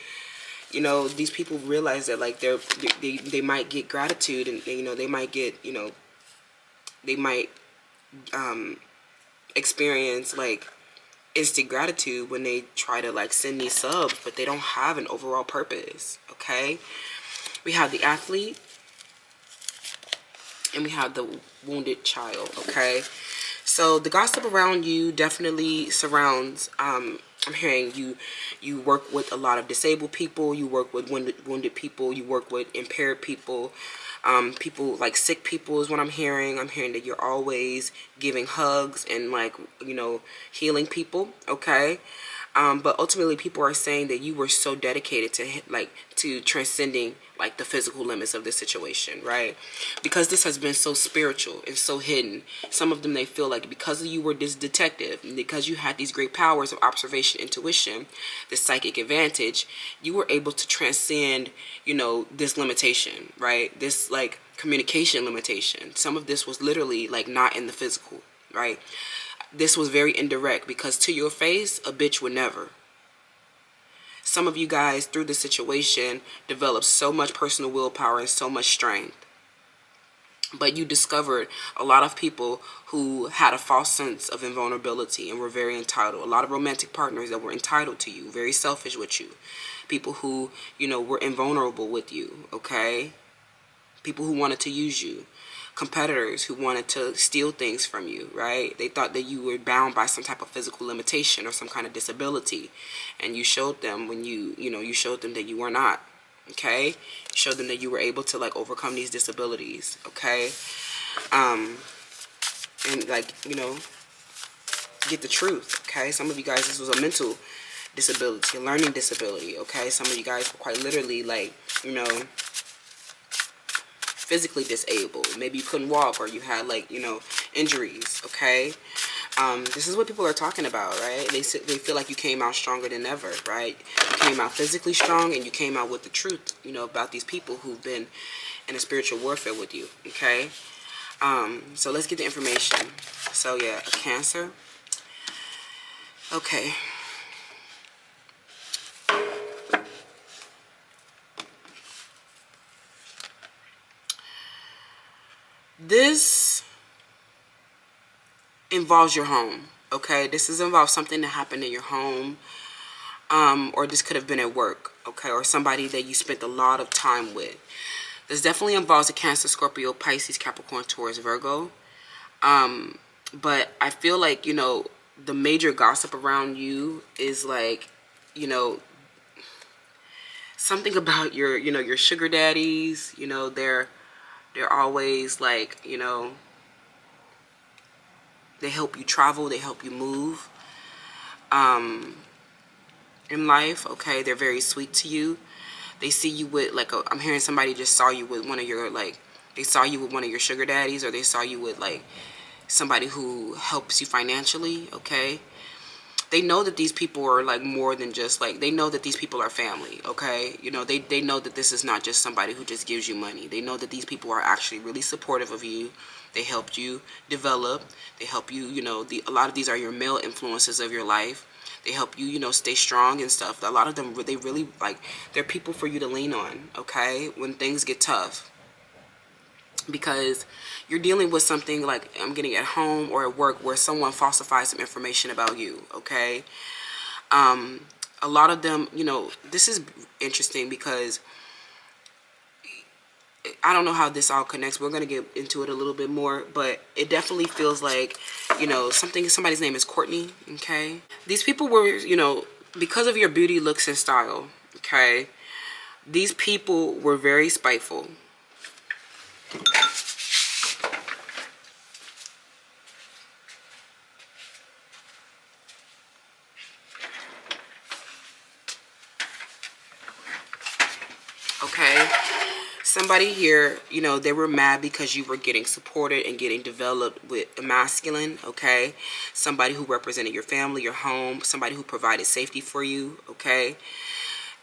You know, these people realize that like they might get gratitude, and you know, they might get, you know, they might experience like instant gratitude when they try to like send these subs, but they don't have an overall purpose, okay? We have the athlete, and we have the wounded child, okay? So the gossip around you definitely surrounds, I'm hearing you work with a lot of disabled people, you work with wounded people, you work with impaired people, people like sick people is what I'm hearing. I'm hearing that you're always giving hugs and like, you know, healing people, okay? But ultimately people are saying that you were so dedicated to transcending like the physical limits of the situation, right? Because this has been so spiritual and so hidden. Some of them, they feel like because you were this detective, and because you had these great powers of observation, intuition, this psychic advantage, you were able to transcend, you know, this limitation, right? This like communication limitation. Some of this was literally like not in the physical, right? This was very indirect, because to your face, a bitch would never. Some of you guys through the situation developed so much personal willpower and so much strength. But you discovered a lot of people who had a false sense of invulnerability and were very entitled. A lot of romantic partners that were entitled to you, very selfish with you. People who, were invulnerable with you, okay? People who wanted to use you. Competitors who wanted to steal things from you, right? They thought that you were bound by some type of physical limitation or some kind of disability. And you showed them when you showed them that you were not. Okay, you showed them that you were able to like overcome these disabilities. Okay, and like get the truth. Okay, some of you guys, this was a mental disability, a learning disability. Okay, some of you guys were quite literally like physically disabled. Maybe you couldn't walk, or you had like injuries. Okay. This is what people are talking about, right? They feel like you came out stronger than ever, right? You came out physically strong, and you came out with the truth, about these people who've been in a spiritual warfare with you, okay? So let's get the information. So yeah, a Cancer. Okay. This involves your home, okay? This involves something that happened in your home, or this could have been at work, okay? Or somebody that you spent a lot of time with. This definitely involves a Cancer, Scorpio, Pisces, Capricorn, Taurus, Virgo. But I feel like, the major gossip around you is like, something about your sugar daddies, they're always like, they help you travel, they help you move in life, okay? They're very sweet to you. They see you with like I'm hearing somebody just saw you with one of your they saw you with one of your sugar daddies, or they saw you with like somebody who helps you financially, okay? They know that these people are like more than just like, they know that these people are family, okay? They know that this is not just somebody who just gives you money. They know that these people are actually really supportive of you. They helped you develop. They help you, a lot of these are your male influences of your life. They help you, stay strong and stuff. A lot of them, they really they're people for you to lean on, okay? When things get tough. Because you're dealing with something like I'm getting at home or at work where someone falsifies some information about you, okay? A lot of them, this is interesting because I don't know how this all connects. We're going to get into it a little bit more, but it definitely feels like, somebody's name is Courtney, okay? These people were, because of your beauty, looks, and style, okay? These people were very spiteful. Okay? Somebody here, they were mad because you were getting supported and getting developed with a masculine, okay? Somebody who represented your family, your home, somebody who provided safety for you, okay?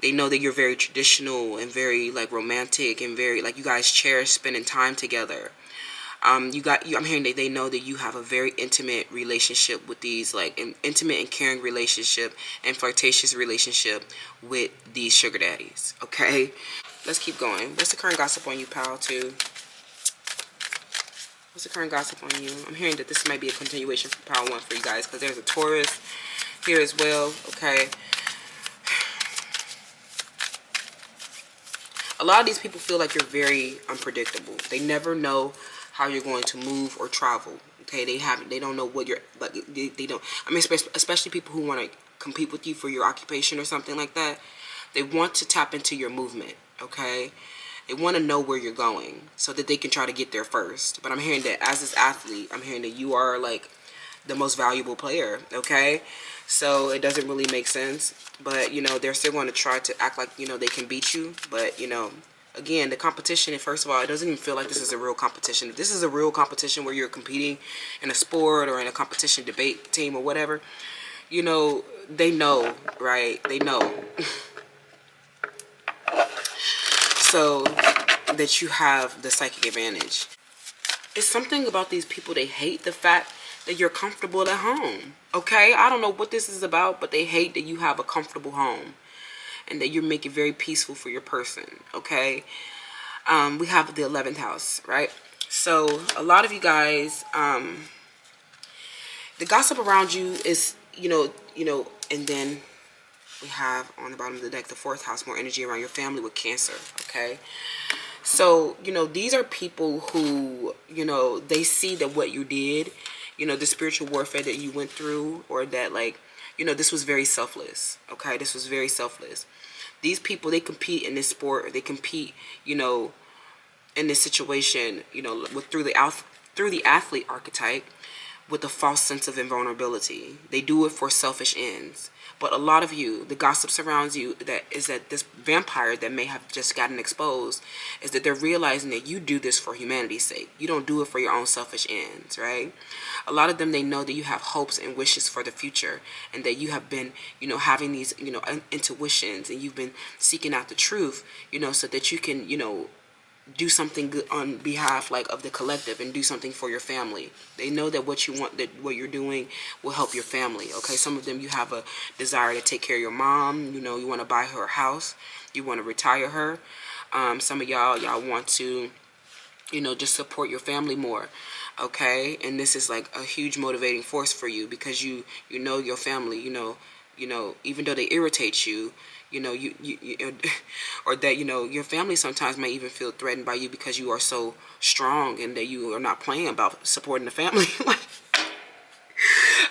They know that you're very traditional and very romantic and very you guys cherish spending time together. I'm hearing that they know that you have a very intimate relationship with these, an intimate and caring relationship and flirtatious relationship with these sugar daddies, okay? Let's keep going. What's the current gossip on you, pal, too? What's the current gossip on you? I'm hearing that this might be a continuation from pile 1 for you guys, because there's a Taurus here as well, okay? A lot of these people feel like you're very unpredictable. They never know how you're going to move or travel, okay? They don't know what you're, they don't, especially people who want to compete with you for your occupation or something like that. They want to tap into your movement, okay? They want to know where you're going so that they can try to get there first. But I'm hearing that as this athlete, I'm hearing that you are the most valuable player, okay? So it doesn't really make sense. But, they're still going to try to act like, they can beat you. But, again, the competition, and first of all, it doesn't even feel like this is a real competition. If this is a real competition where you're competing in a sport or in a competition debate team or whatever, they know, right? They know. So that you have the psychic advantage. It's something about these people, they hate the fact that you're comfortable at home. Okay, I don't know what this is about, but they hate that you have a comfortable home and that you make it very peaceful for your person. Okay, we have the 11th house, right? So a lot of you guys, the gossip around you is, and then we have on the bottom of the deck the 4th house, more energy around your family with Cancer. Okay, so these are people who, they see that what you did, the spiritual warfare that you went through, or that, like, this was very selfless. Okay, this was very selfless. These people, they compete in this sport, or they compete, in this situation, through the athlete archetype, with a false sense of invulnerability. They do it for selfish ends. But a lot of you, the gossip surrounds you, that this vampire that may have just gotten exposed, is that they're realizing that you do this for humanity's sake. You don't do it for your own selfish ends, right? A lot of them, they know that you have hopes and wishes for the future, and that you have been, having these, intuitions, and you've been seeking out the truth, so that you can, do something good on behalf, like, of the collective, and do something for your family. They know that what you want, that what you're doing will help your family. Okay, some of them, you have a desire to take care of your mom. You want to buy her a house, you want to retire her. Some of y'all want to, just support your family more. Okay, and this is like a huge motivating force for you, because you know your family, even though they irritate you, you or that, your family sometimes may even feel threatened by you, because you are so strong, and that you are not playing about supporting the family. Like,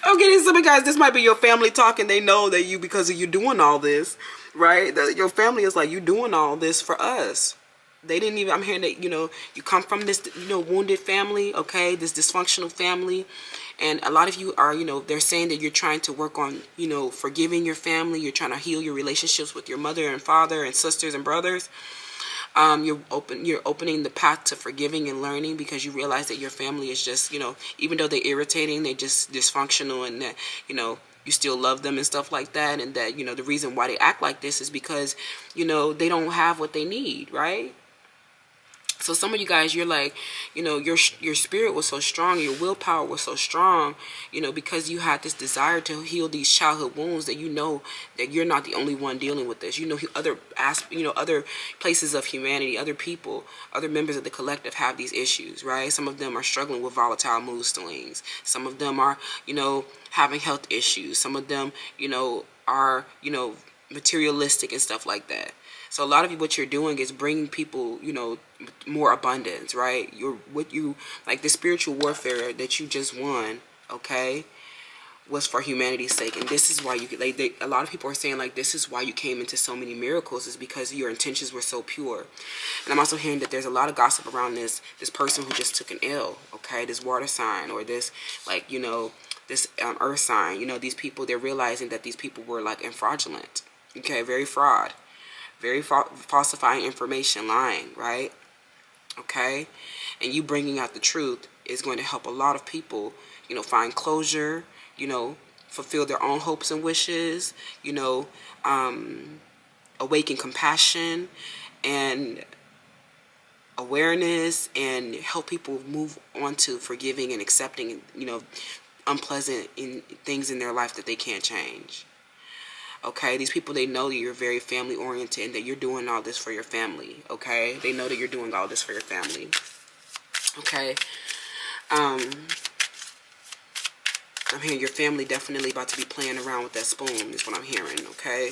I'm getting some of you guys, this might be your family talking. They know that you, because of you doing all this, right? That your family is like, you doing all this for us. They didn't even, I'm hearing that, you come from this, wounded family, okay, this dysfunctional family. And a lot of you are, they're saying that you're trying to work on, forgiving your family. You're trying to heal your relationships with your mother and father and sisters and brothers. You're opening the path to forgiving and learning, because you realize that your family is just, even though they're irritating, they're just dysfunctional, and that, you still love them and stuff like that. And that, the reason why they act like this is because, they don't have what they need, right? So some of you guys, you're like, your spirit was so strong, your willpower was so strong, because you had this desire to heal these childhood wounds, that that you're not the only one dealing with this. Other other places of humanity, other people, other members of the collective have these issues, right? Some of them are struggling with volatile mood swings. Some of them are, having health issues. Some of them, are, materialistic and stuff like that. So a lot of you, what you're doing is bringing people, more abundance, right? Like the spiritual warfare that you just won, okay, was for humanity's sake. And this is why a lot of people are saying, like, this is why you came into so many miracles, is because your intentions were so pure. And I'm also hearing that there's a lot of gossip around this person who just took an L, okay, this water sign, or this, like, this earth sign. These people, they're realizing that these people were, like, fraudulent, okay, very falsifying information, lying, right? Okay, and you bringing out the truth is going to help a lot of people, find closure, fulfill their own hopes and wishes, awaken compassion and awareness, and help people move on to forgiving and accepting, unpleasant things in their life that they can't change. Okay, these people, they know that you're very family oriented, and that you're doing all this for your family. Okay, they know that you're doing all this for your family. Okay, I'm hearing your family definitely about to be playing around with that spoon, is what I'm hearing. Okay,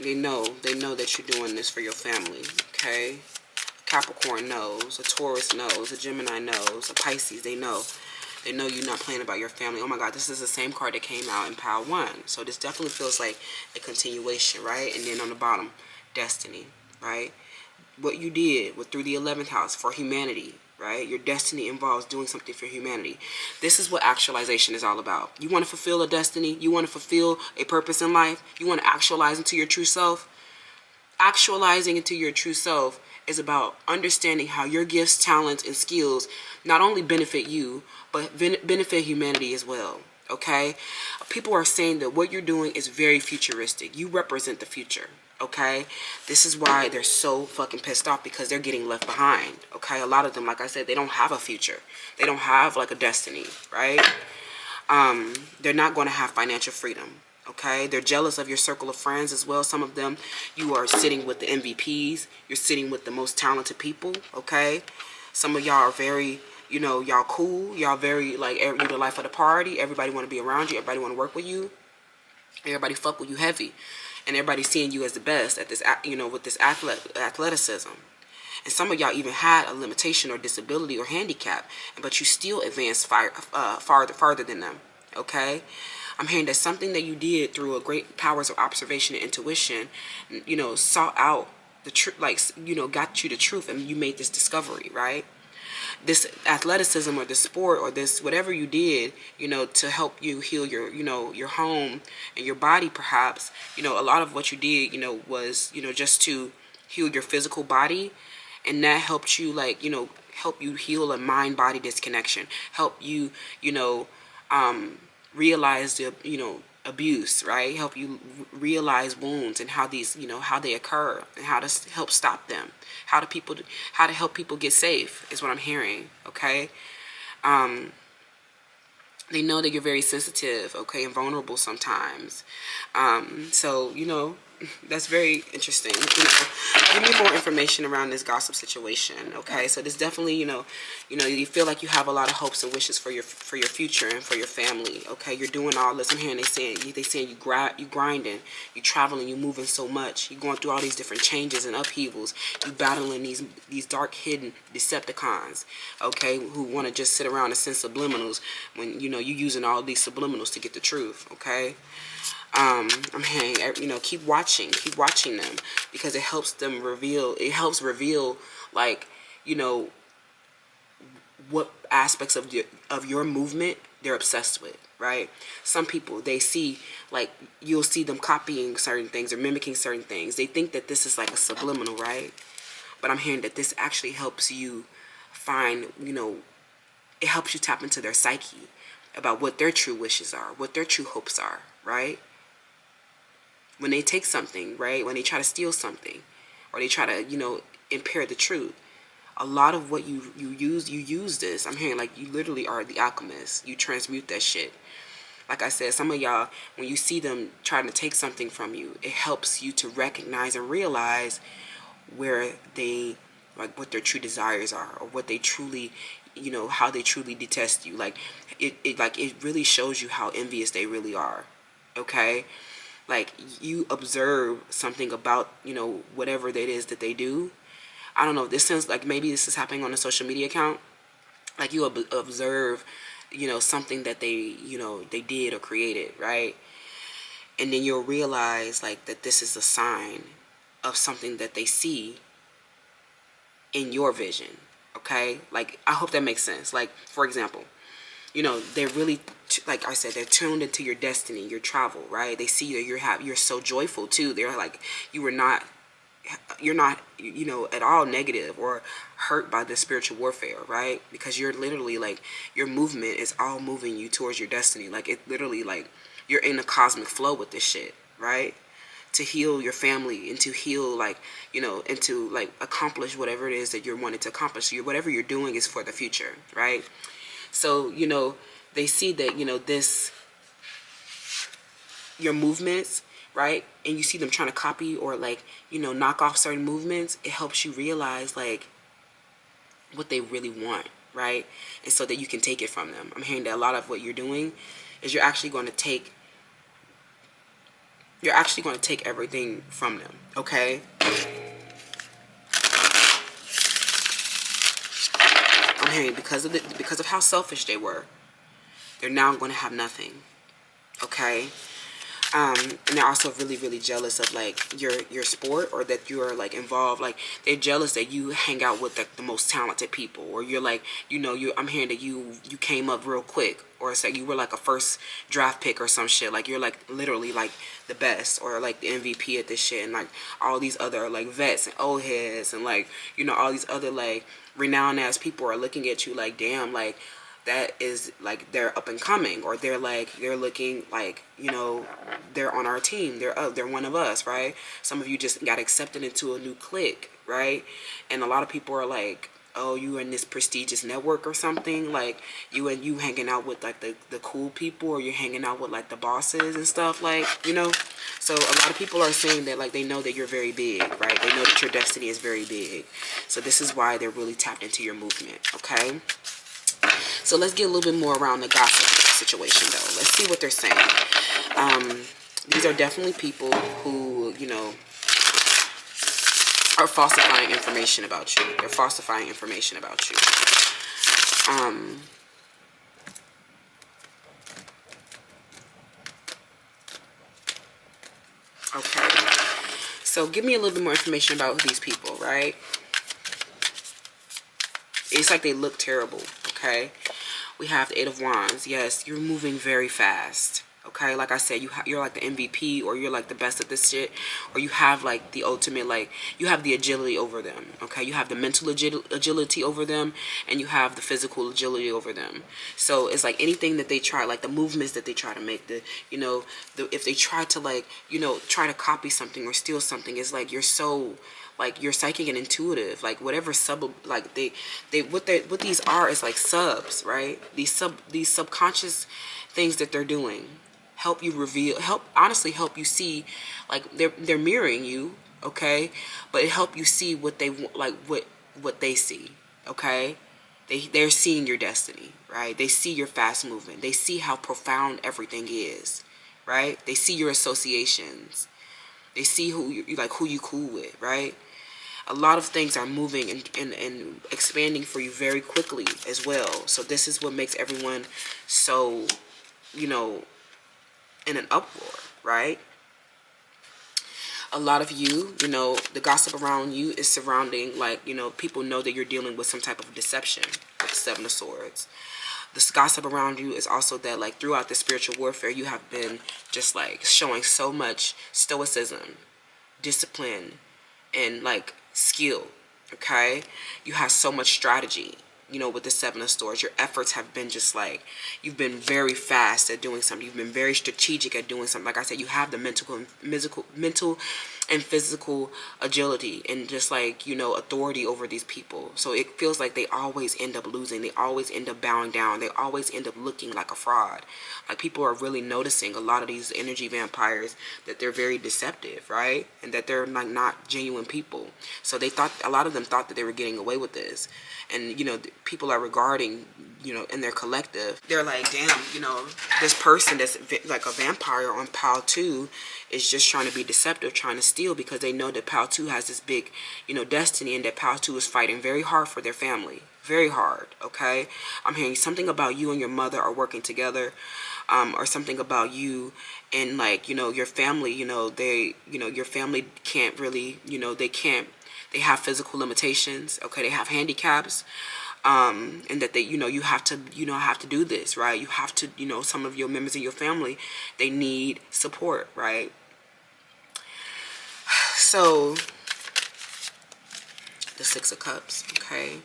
they know that you're doing this for your family. Okay, Capricorn knows, a Taurus knows, a Gemini knows, a Pisces, they know. They know you're not playing about your family. Oh my God, this is the same card that came out in Pile 1. So this definitely feels like a continuation, right? And then on the bottom, destiny, right? What you did through the 11th house for humanity, right? Your destiny involves doing something for humanity. This is what actualization is all about. You want to fulfill a destiny? You want to fulfill a purpose in life? You want to actualize into your true self? Actualizing into your true self is about understanding how your gifts, talents, and skills not only benefit you, but benefit humanity as well. Okay? People are saying that what you're doing is very futuristic. You represent the future. Okay, this is why they're so fucking pissed off, because they're getting left behind. Okay, a lot of them, like I said, they don't have a future. They don't have like a destiny, right? They're not going to have financial freedom. Okay, they're jealous of your circle of friends as well. Some of them, you are sitting with the MVPs. You're sitting with the most talented people. Okay, some of y'all are very, y'all cool. Y'all very like, you're the life of the party. Everybody want to be around you. Everybody want to work with you. Everybody fuck with you heavy, and everybody's seeing you as the best at this, with this athleticism. And some of y'all even had a limitation or disability or handicap, but you still advanced farther than them. Okay, I'm hearing that something that you did through a great powers of observation and intuition, sought out the truth, like, got you the truth, and you made this discovery, right? This athleticism or this sport or this whatever you did, to help you heal your, your home and your body, perhaps, a lot of what you did, was, just to heal your physical body. And that helped you, like, help you heal a mind-body disconnection, help you, realize the, abuse, right? Help you realize wounds and how these, how they occur, and how to help stop them, how to help people get safe is what I'm hearing. Okay. They know that you're very sensitive, okay, and vulnerable sometimes. So, that's very interesting. Give me more information around this gossip situation, okay? So this definitely, you feel like you have a lot of hopes and wishes for your future and for your family, okay? You're doing all this. I'm hearing they saying you grinding, you traveling, you moving so much, you going through all these different changes and upheavals, you battling these dark hidden Decepticons, okay, who want to just sit around and send subliminals when you're using all these subliminals to get the truth, okay? I'm hearing, keep watching them, because it helps reveal, like, what aspects of your movement they're obsessed with, right? Some people, they see, like, you'll see them copying certain things or mimicking certain things. They think that this is like a subliminal, right? But I'm hearing that this actually helps you find, it helps you tap into their psyche about what their true wishes are, what their true hopes are, right? When they take something, right, when they try to steal something, or they try to, impair the truth, a lot of what you use this. I'm hearing like you literally are the alchemist. You transmute that shit. Like I said, some of y'all, when you see them trying to take something from you, it helps you to recognize and realize where they, like, what their true desires are, or what they truly, how they truly detest you. Like, it really shows you how envious they really are, okay? Like, you observe something about, whatever that is that they do. I don't know, this sounds like maybe this is happening on a social media account. Like, you observe, something that they, they did or created, right? And then you'll realize, like, that this is a sign of something that they see in your vision, okay? Like, I hope that makes sense. Like, for example, they're really, like I said, they're tuned into your destiny, your travel, right? They see that you're so joyful too. They're like, you're not, at all negative or hurt by the spiritual warfare, right? Because you're literally, like, your movement is all moving you towards your destiny. Like, it literally, like, you're in a cosmic flow with this shit, right? To heal your family and to heal, like, and to, like, accomplish whatever it is that you're wanting to accomplish. Whatever you're doing is for the future, right? So, they see that, this, your movements, right? And you see them trying to copy or, like, knock off certain movements. It helps you realize, like, what they really want, right? And so that you can take it from them. I'm hearing that a lot of what you're doing is you're actually going to take everything from them, okay? I'm hearing because of how selfish they were, they're now going to have nothing, okay? And they're also really, really jealous of, like, your sport, or that you're, like, involved. Like, they're jealous that you hang out with, like, the most talented people, or you're, like, I'm hearing that you came up real quick, or it's like you were, like, a first draft pick or some shit. Like, you're, like, literally, like, the best, or, like, the MVP at this shit, and, like, all these other, like, vets and old heads, and, like, all these other, like, renowned ass people are looking at you like, damn, like, that is like they're up and coming, or they're looking like, you know, they're on our team, they're one of us, right? Some of you just got accepted into a new clique, right? And a lot of people are like, oh, you in this prestigious network or something, like you hanging out with like the cool people, or you're hanging out with like the bosses and stuff, like, you know. So a lot of people are saying that like they know that you're very big, right? They know that your destiny is very big. So this is why they're really tapped into your movement, okay? So let's get a little bit more around the gossip situation though. Let's see what they're saying. These are definitely people who, you know, are falsifying information about you. They're falsifying information about you. Okay. So give me a little bit more information about these people, right? It's like they look terrible, okay? We have the Eight of Wands. Yes, you're moving very fast. Okay, like I said, you're like the MVP, or you're like the best at this shit, or you have like the ultimate, like you have the agility over them. Okay, you have the mental agility over them, and you have the physical agility over them. So it's like anything that they try, like the movements that they try to make, the, you know, if they try to, like, you know, try to copy something or steal something, it's like you're so, like, you're psychic and intuitive, like whatever like what these are is like subs, right? These subconscious things that they're doing help you reveal, honestly help you see, like they're mirroring you, okay? But it help you see what they like, what they see, okay? They're seeing your destiny, right? They see your fast movement. They see how profound everything is, right? They see your associations. They see who you cool with, right? A lot of things are moving and expanding for you very quickly as well. So this is what makes everyone so, you know, in an uproar, right? A lot of you, you know, the gossip around you is surrounding, like, you know, people know that you're dealing with some type of deception with the Seven of Swords. This gossip around you is also that, like, throughout the spiritual warfare, you have been just, like, showing so much stoicism, discipline, and, like, skill, okay? You have so much strategy, you know, with the Seven of Swords. Your efforts have been just like, you've been very fast at doing something. You've been very strategic at doing something. Like I said, you have the mental and physical agility and just, like, you know, authority over these people. So it feels like they always end up losing. They always end up bowing down. They always end up looking like a fraud. Like, people are really noticing, a lot of these energy vampires, that they're very deceptive, right? And that they're like not genuine people. So they thought, a lot of them thought that they were getting away with this. And, you know, people are regarding, you know, in their collective, they're like, damn, you know, this person that's like a vampire on pile 2 is just trying to be deceptive, trying to steal, because they know that pile 2 has this big, you know, destiny, and that pile 2 is fighting very hard for their family. Very hard, okay? I'm hearing something about you and your mother are working together, or something about you and, like, you know, your family, you know, your family can't really, you know, they have physical limitations, okay? They have handicaps, and that they, you know, you have to do this, right? You have to, you know, some of your members of your family, they need support, right? So the Six of Cups, okay?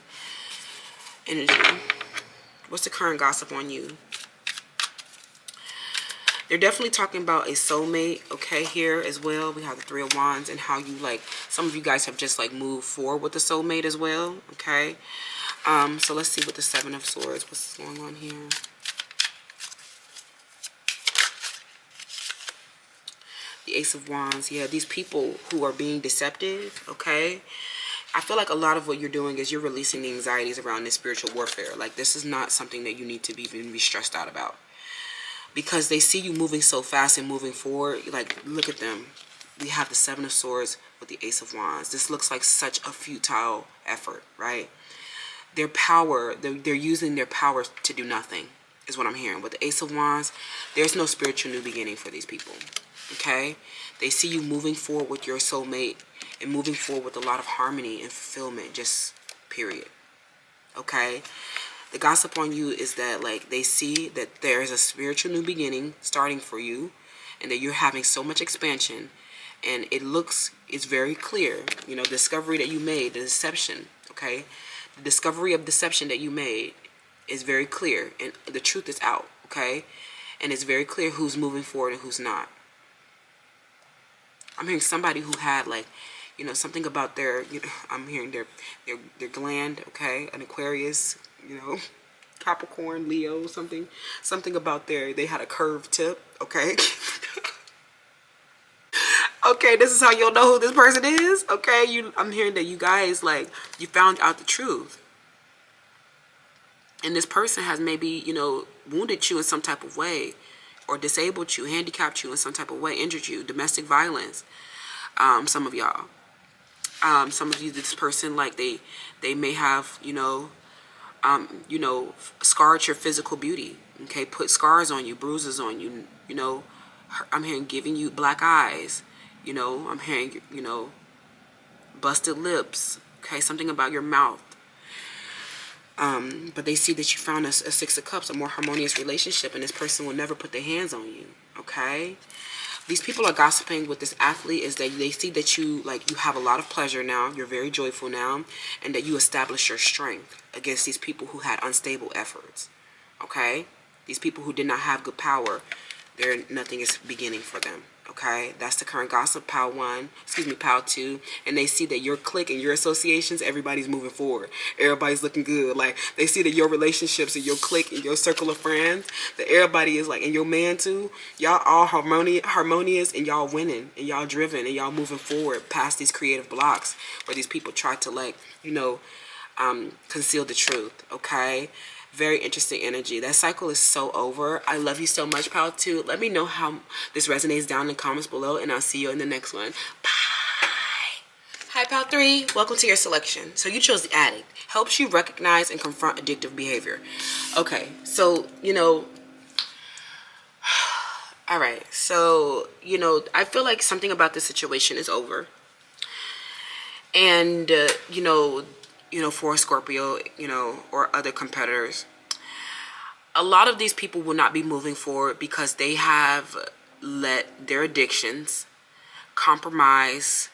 Energy. What's the current gossip on you? They're definitely talking about a soulmate, okay, here as well. We have the Three of Wands, and how you, like, some of you guys have just, like, moved forward with the soulmate as well, okay? So let's see what the Seven of Swords, what's going on here. The Ace of Wands, yeah, these people who are being deceptive, okay? I feel like a lot of what you're doing is you're releasing the anxieties around this spiritual warfare. Like, this is not something that you need to be stressed out about. Because they see you moving so fast and moving forward. Like, look at them. We have the Seven of Swords with the Ace of Wands. This looks like such a futile effort, right? Their power, they're using their power to do nothing, is what I'm hearing. With the Ace of Wands, there's no spiritual new beginning for these people, okay? They see you moving forward with your soulmate and moving forward with a lot of harmony and fulfillment, just period, okay? The gossip on you is that, like, they see that there is a spiritual new beginning starting for you, and that you're having so much expansion, and it's very clear, you know, discovery that you made, the deception, okay? The discovery of deception that you made is very clear, and the truth is out, okay? And it's very clear who's moving forward and who's not. I'm hearing somebody who had, like, you know, something about their, you know, I'm hearing their gland, okay? An Aquarius, you know, Capricorn, Leo, something about they had a curved tip, okay? Okay, this is how you'll know who this person is, okay? I'm hearing that you guys, like, you found out the truth. And this person has maybe, you know, wounded you in some type of way, or disabled you, handicapped you in some type of way, injured you, domestic violence. Some of y'all. Some of you, this person, like, they may have, you know, scarred your physical beauty, okay? Put scars on you, bruises on you, you know. I'm hearing giving you black eyes, you know. I'm hearing, you know, busted lips, okay? Something about your mouth. But they see that you found a Six of Cups, a more harmonious relationship, and this person will never put their hands on you, okay? These people are gossiping with this athlete is that they see that you, like, you have a lot of pleasure now, you're very joyful now, and that you establish your strength against these people who had unstable efforts, okay? These people who did not have good power, nothing is beginning for them, okay? That's the current gossip, pile 2, and they see that your clique and your associations, everybody's moving forward. Everybody's looking good. Like, they see that your relationships and your clique and your circle of friends, that everybody is, like, and your man too, y'all all harmonious, and y'all winning, and y'all driven, and y'all moving forward past these creative blocks where these people try to, like, you know, conceal the truth, okay? Very interesting energy. That cycle is so over. I love you so much, pal 2. Let me know how this resonates down in the comments below, and I'll see you in the next one. Bye. Hi, pal 3. Welcome to your selection. So you chose the addict. Helps you recognize and confront addictive behavior. Okay, so, you know, all right. So, you know, I feel like something about this situation is over. And, you know, for Scorpio, you know, or other competitors, a lot of these people will not be moving forward because they have let their addictions compromise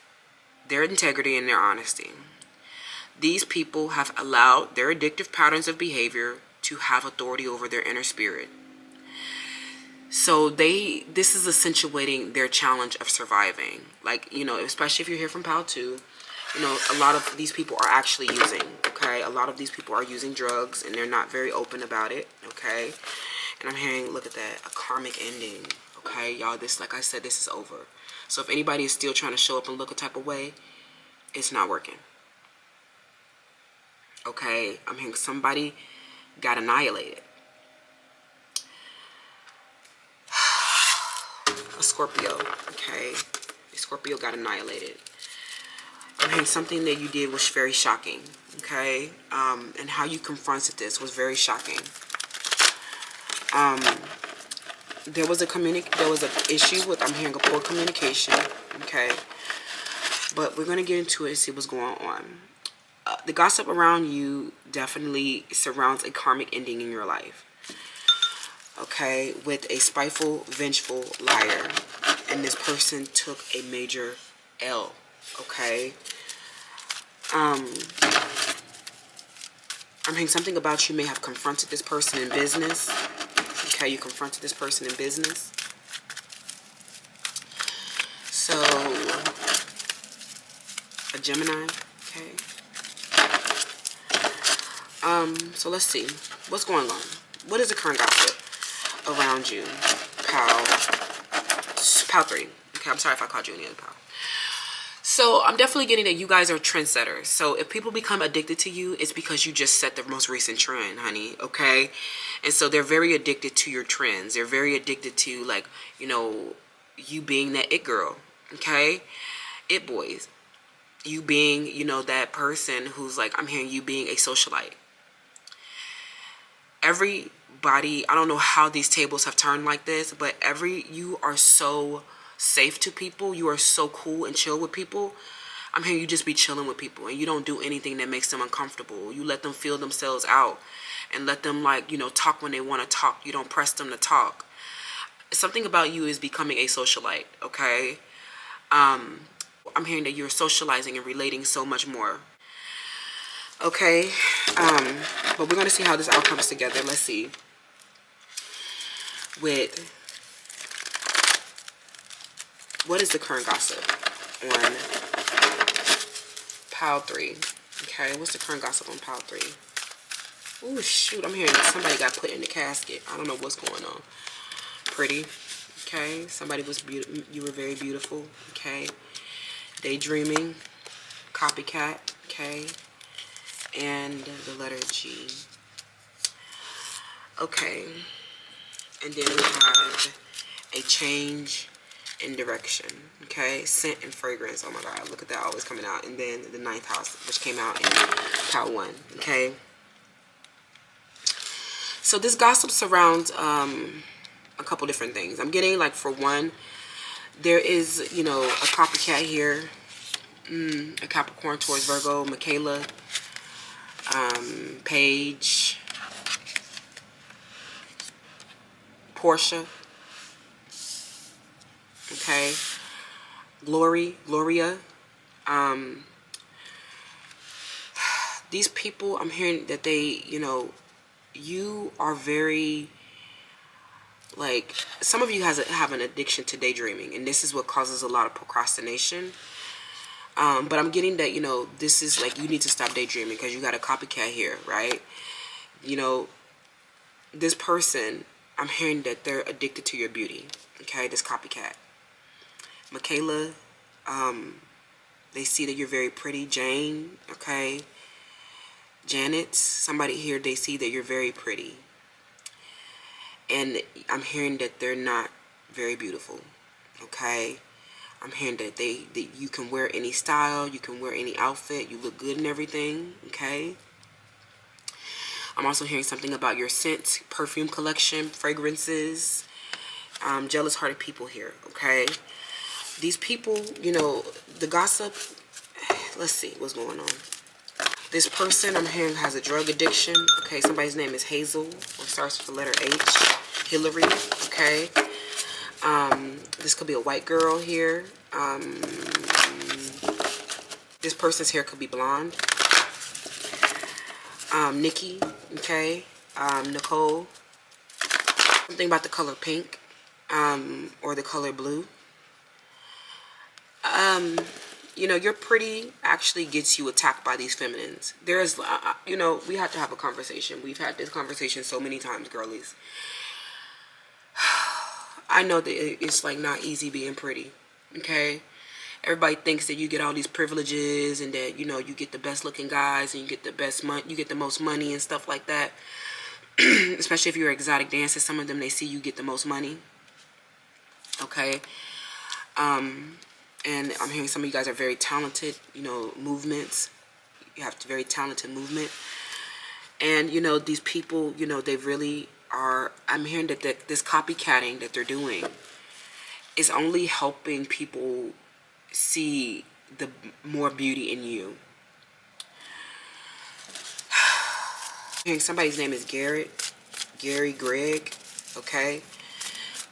their integrity and their honesty. These people have allowed their addictive patterns of behavior to have authority over their inner spirit. So this is accentuating their challenge of surviving. Like, you know, especially if you're here from Pal 2, you know, a lot of these people are actually using, okay? A lot of these people are using drugs, and they're not very open about it, okay? And I'm hearing, look at that, a karmic ending, okay? Y'all, this, like I said, this is over. So if anybody is still trying to show up and look a type of way, it's not working, okay? I'm hearing somebody got annihilated. A Scorpio, okay? A Scorpio got annihilated. I'm hearing something that you did was very shocking, okay? And how you confronted this was very shocking. There was an issue with, I'm hearing a poor communication, okay? But we're going to get into it and see what's going on. The gossip around you definitely surrounds a karmic ending in your life, okay? With a spiteful, vengeful liar. And this person took a major L, okay? I'm hearing something about you may have confronted this person in business. Okay, you confronted this person in business. So, a Gemini, okay. So let's see. What's going on? What is the current gossip around you? Pal 3. Okay, I'm sorry if I called you any other pal. So I'm definitely getting that you guys are trendsetters. So if people become addicted to you, it's because you just set the most recent trend, honey, okay? And so they're very addicted to your trends. They're very addicted to, like, you know, you being that it girl, okay? It boys. You being, you know, that person who's like, I'm hearing you being a socialite. Everybody, I don't know how these tables have turned like this, but you are so safe to people. You are so cool and chill with people. I'm hearing you just be chilling with people, and you don't do anything that makes them uncomfortable. You let them feel themselves out and let them, like, you know, talk when they want to talk. You don't press them to talk. Something about you is becoming a socialite, okay? I'm hearing that you're socializing and relating so much more. Okay, but we're gonna see how this all comes together. Let's see. With what is the current gossip on pile 3? Okay, what's the current gossip on pile 3? Oh shoot, I'm hearing somebody got put in the casket. I don't know what's going on. Pretty. Okay, somebody was beautiful. You were very beautiful. Okay, daydreaming, copycat. Okay, and the letter G. Okay, and then we have a change in direction. Okay, scent and fragrance. Oh my God, look at that, always coming out. And then the 9th house, which came out in pile 1. Okay, so this gossip surrounds a couple different things. I'm getting, like, for one, there is, you know, a copycat here. A Capricorn, Taurus, Virgo, Michaela, Paige, Portia, okay, Gloria. These people, I'm hearing that they, you know, you are very, like, some of you have an addiction to daydreaming, and this is what causes a lot of procrastination. But I'm getting that, you know, this is like, you need to stop daydreaming because you got a copycat here, right? You know, this person, I'm hearing that they're addicted to your beauty, okay? This copycat. Michaela, they see that you're very pretty. Jane, okay? Janet, somebody here, they see that you're very pretty. And I'm hearing that they're not very beautiful, okay? I'm hearing that that you can wear any style, you can wear any outfit, you look good and everything, okay? I'm also hearing something about your scent, perfume collection, fragrances. Jealous-hearted people here, okay? These people, you know, the gossip, let's see what's going on. This person, I'm hearing, has a drug addiction. Okay, somebody's name is Hazel, or starts with the letter H. Hillary, okay? This could be a white girl here. This person's hair could be blonde. Nikki, okay? Nicole. Something about the color pink, or the color blue. You know, you're pretty actually gets you attacked by these feminines. There's, you know, we have to have a conversation. We've had this conversation so many times, girlies. I know that it's, like, not easy being pretty, okay? Everybody thinks that you get all these privileges and that, you know, you get the best looking guys and you get the best you get the most money and stuff like that. Especially if you're exotic dancers, some of them, they see you get the most money, okay? And I'm hearing some of you guys are very talented, you know, movements. You have very talented movement. And, you know, these people, you know, they really are, I'm hearing that this copycatting that they're doing is only helping people see the more beauty in you. I'm hearing somebody's name is Gary, Greg, okay?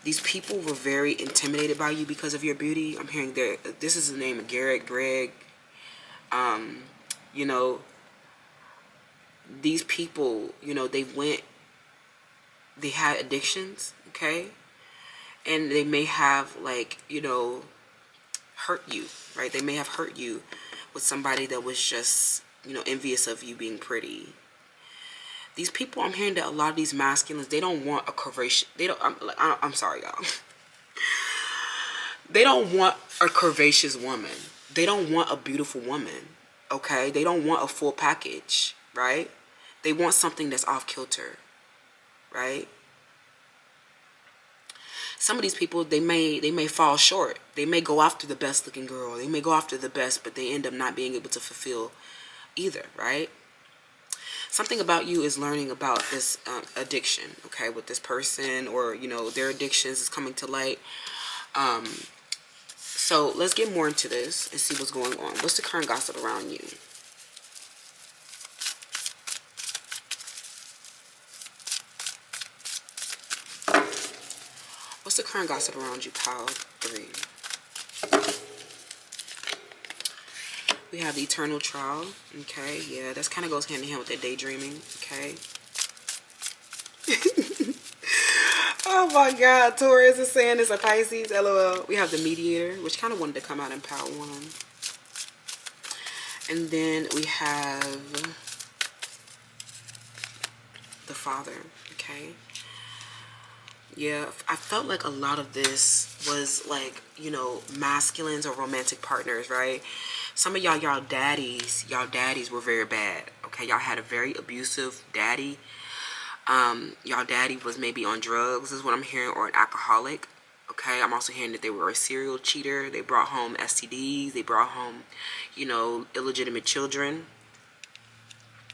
These people were very intimidated by you because of your beauty. I'm hearing that this is the name of Garrett, Greg. You know, these people, you know, they had addictions, okay? And they may have, like, you know, hurt you, right? They may have hurt you with somebody that was just, you know, envious of you being pretty. These people, I'm hearing that a lot of these masculines, they don't want a curvaceous, I'm sorry, y'all. They don't want a curvaceous woman. They don't want a beautiful woman, okay? They don't want a full package, right? They want something that's off kilter, right? Some of these people, they may fall short. They may go after the best looking girl. They may go after the best, but they end up not being able to fulfill either, right? Something about you is learning about this addiction, okay, with this person, or, you know, their addictions is coming to light. So let's get more into this and see what's going on. What's the current gossip around you? What's the current gossip around you, pile 3? We have the eternal trial. Okay, yeah, that's kind of goes hand in hand with that daydreaming. Okay. Oh my God, Taurus is saying it's a Pisces, LOL. We have the mediator, which kind of wanted to come out in power one. And then we have the father, okay? Yeah, I felt like a lot of this was like, you know, masculines or romantic partners, right? Some of y'all daddies were very bad, okay? Y'all had a very abusive daddy. Y'all daddy was maybe on drugs, is what I'm hearing, or an alcoholic. Okay, I'm also hearing that they were a serial cheater. They brought home STDs. They brought home, you know, illegitimate children.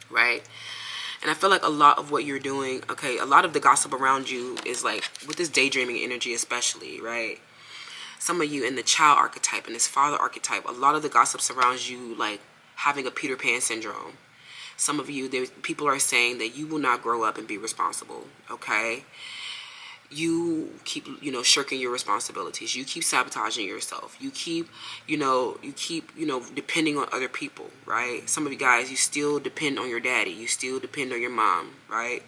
Right? And I feel like a lot of what you're doing, okay, a lot of the gossip around you is like, with this daydreaming energy especially, right? Some of you in the child archetype and this father archetype, a lot of the gossip surrounds you like having a Peter Pan syndrome. Some of you, people are saying that you will not grow up and be responsible, okay? You keep, you know, shirking your responsibilities. You keep sabotaging yourself. You keep, you know, depending on other people, right? Some of you guys, you still depend on your daddy. You still depend on your mom, right?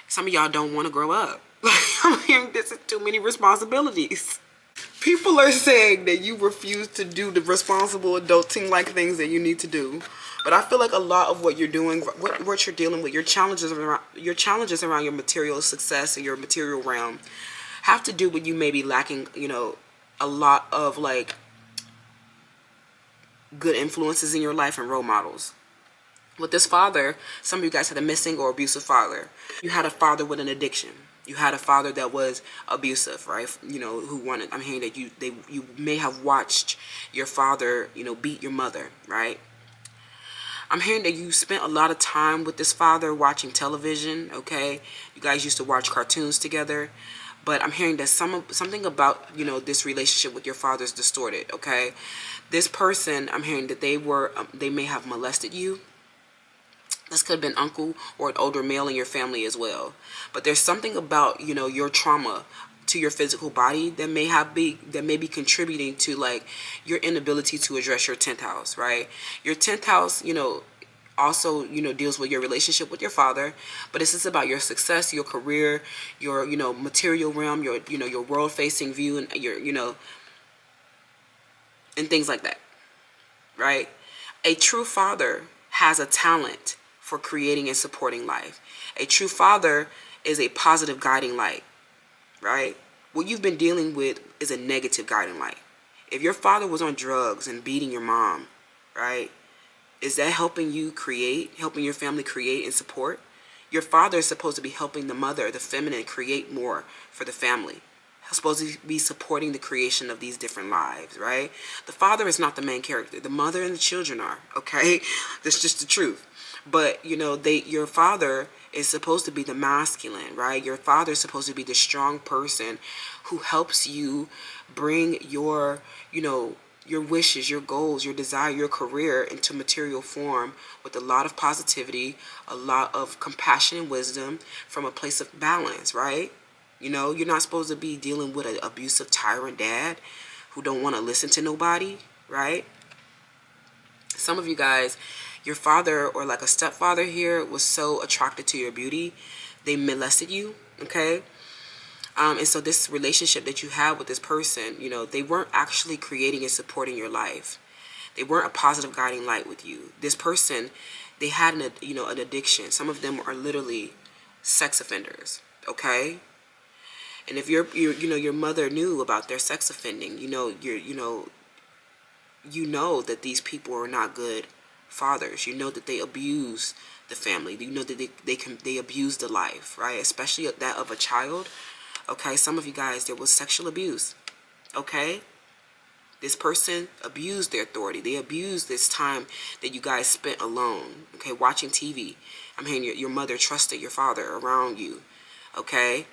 Some of y'all don't want to grow up. I'm hearing this is too many responsibilities. People are saying that you refuse to do the responsible adulting-like things that you need to do. But I feel like a lot of what you're doing, what you're dealing with, your challenges around your material success and your material realm have to do with you maybe lacking, you know, a lot of like good influences in your life and role models. With this father, some of you guys had a missing or abusive father. You had a father with an addiction. You had a father that was abusive, right? You know, who wanted, I'm hearing that you may have watched your father, you know, beat your mother, right? I'm hearing that you spent a lot of time with this father watching television, okay? You guys used to watch cartoons together. But I'm hearing that something about, you know, this relationship with your father is distorted, okay? This person, I'm hearing that they may have molested you. This could have been uncle or an older male in your family as well. But there's something about, you know, your trauma to your physical body that may be contributing to like your inability to address your 10th house, right? Your 10th house, you know, also, you know, deals with your relationship with your father, but this is about your success, your career, your, you know, material realm, your, you know, your world facing view, and your, you know, and things like that, right? A true father has a talent for creating and supporting life. A true father is a positive guiding light, right? What you've been dealing with is a negative guiding light. If your father was on drugs and beating your mom, right? Is that helping your family create and support? Your father is supposed to be helping the mother, the feminine, create more for the family. He's supposed to be supporting the creation of these different lives, right? The father is not the main character. The mother and the children are, okay? That's just the truth. But, you know, your father is supposed to be the masculine, right? Your father is supposed to be the strong person who helps you bring your, you know, your wishes, your goals, your desire, your career into material form with a lot of positivity, a lot of compassion and wisdom from a place of balance, right? You know, you're not supposed to be dealing with an abusive tyrant dad who don't want to listen to nobody, right? Some of you guys, your father or like a stepfather here was so attracted to your beauty, they molested you, okay? And so this relationship that you have with this person, you know, they weren't actually creating and supporting your life. They weren't a positive guiding light with you. This person, they had an addiction. Some of them are literally sex offenders, okay? And if your mother knew about their sex offending, you know that these people are not good fathers. You know that they abuse the family. You know that they abuse the life, right? Especially that of a child. Okay, some of you guys, there was sexual abuse. Okay, this person abused their authority. They abused this time that you guys spent alone. Okay, watching TV. I'm hearing your mother trusted your father around you. Okay,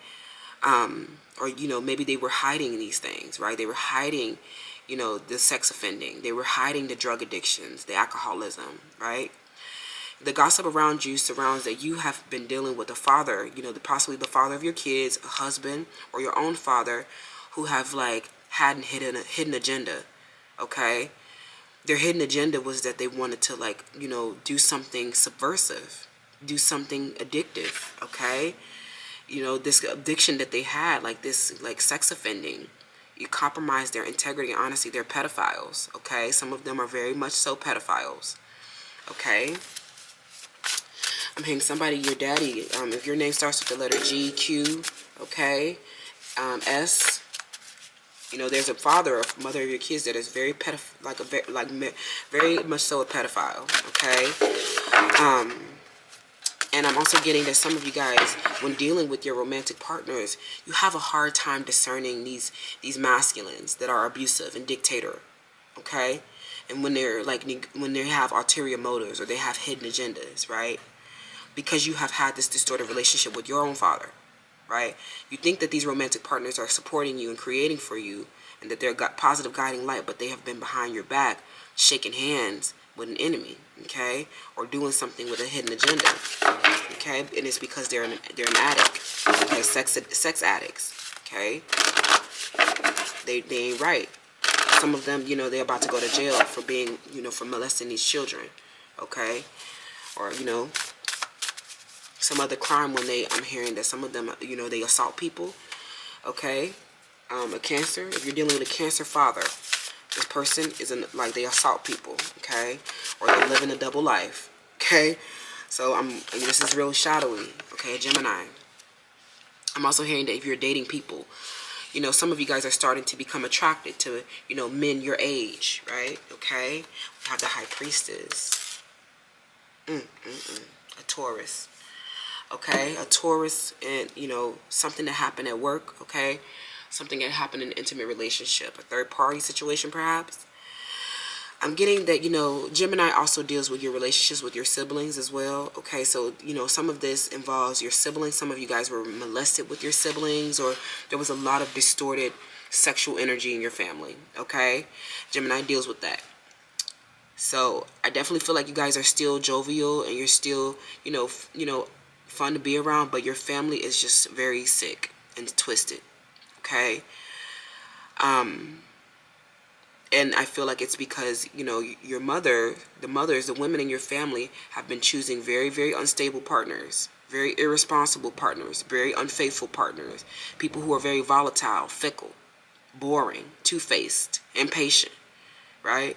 or you know, maybe they were hiding these things, right? They were hiding, you know, the sex offending. They were hiding the drug addictions, the alcoholism, right? The gossip around you surrounds that you have been dealing with a father, you know, possibly the father of your kids, a husband, or your own father, who have like had a hidden agenda, okay? their hidden agenda was that they wanted to, like, do something subversive, do something addictive, okay? This addiction that they had, like this, like sex offending, you compromise their integrity and honesty. They're pedophiles, okay? Some of them are very much so pedophiles, okay? I'm hearing somebody, your daddy, if your name starts with the letter G, Q, okay, S, there's a father or mother of your kids that is very very much so a pedophile, okay? And I'm also getting that some of you guys, when dealing with your romantic partners, you have a hard time discerning these masculines that are abusive and dictator, okay? And when when they have ulterior motives or they have hidden agendas, right? Because you have had this distorted relationship with your own father, right? You think that these romantic partners are supporting you and creating for you, and that they're positive guiding light, but they have been behind your back, shaking hands with an enemy, okay, or doing something with a hidden agenda, okay, and it's because they're an addict, okay, sex addicts, okay, they ain't right. Some of them, they're about to go to jail for being, for molesting these children, okay, or some other crime when I'm hearing that some of them, they assault people, okay, a cancer, if you're dealing with a cancer father, this person isn't, like, they assault people, okay, or they're living a double life, okay, so this is real shadowy, okay, Gemini. I'm also hearing that if you're dating people, some of you guys are starting to become attracted to, men your age, right, okay, we have the High Priestess, a Taurus, okay, a Taurus, and, something that happened at work, okay, something that happened in an intimate relationship, a third party situation perhaps. I'm getting that, Gemini also deals with your relationships with your siblings as well, okay, so, some of this involves your siblings. Some of you guys were molested with your siblings, or there was a lot of distorted sexual energy in your family, okay, Gemini deals with that. So I definitely feel like you guys are still jovial and you're still, fun to be around, but your family is just very sick and twisted, okay? And I feel like it's because, your mother, the women in your family have been choosing very, very unstable partners, very irresponsible partners, very unfaithful partners, people who are very volatile, fickle, boring, two-faced, impatient, right?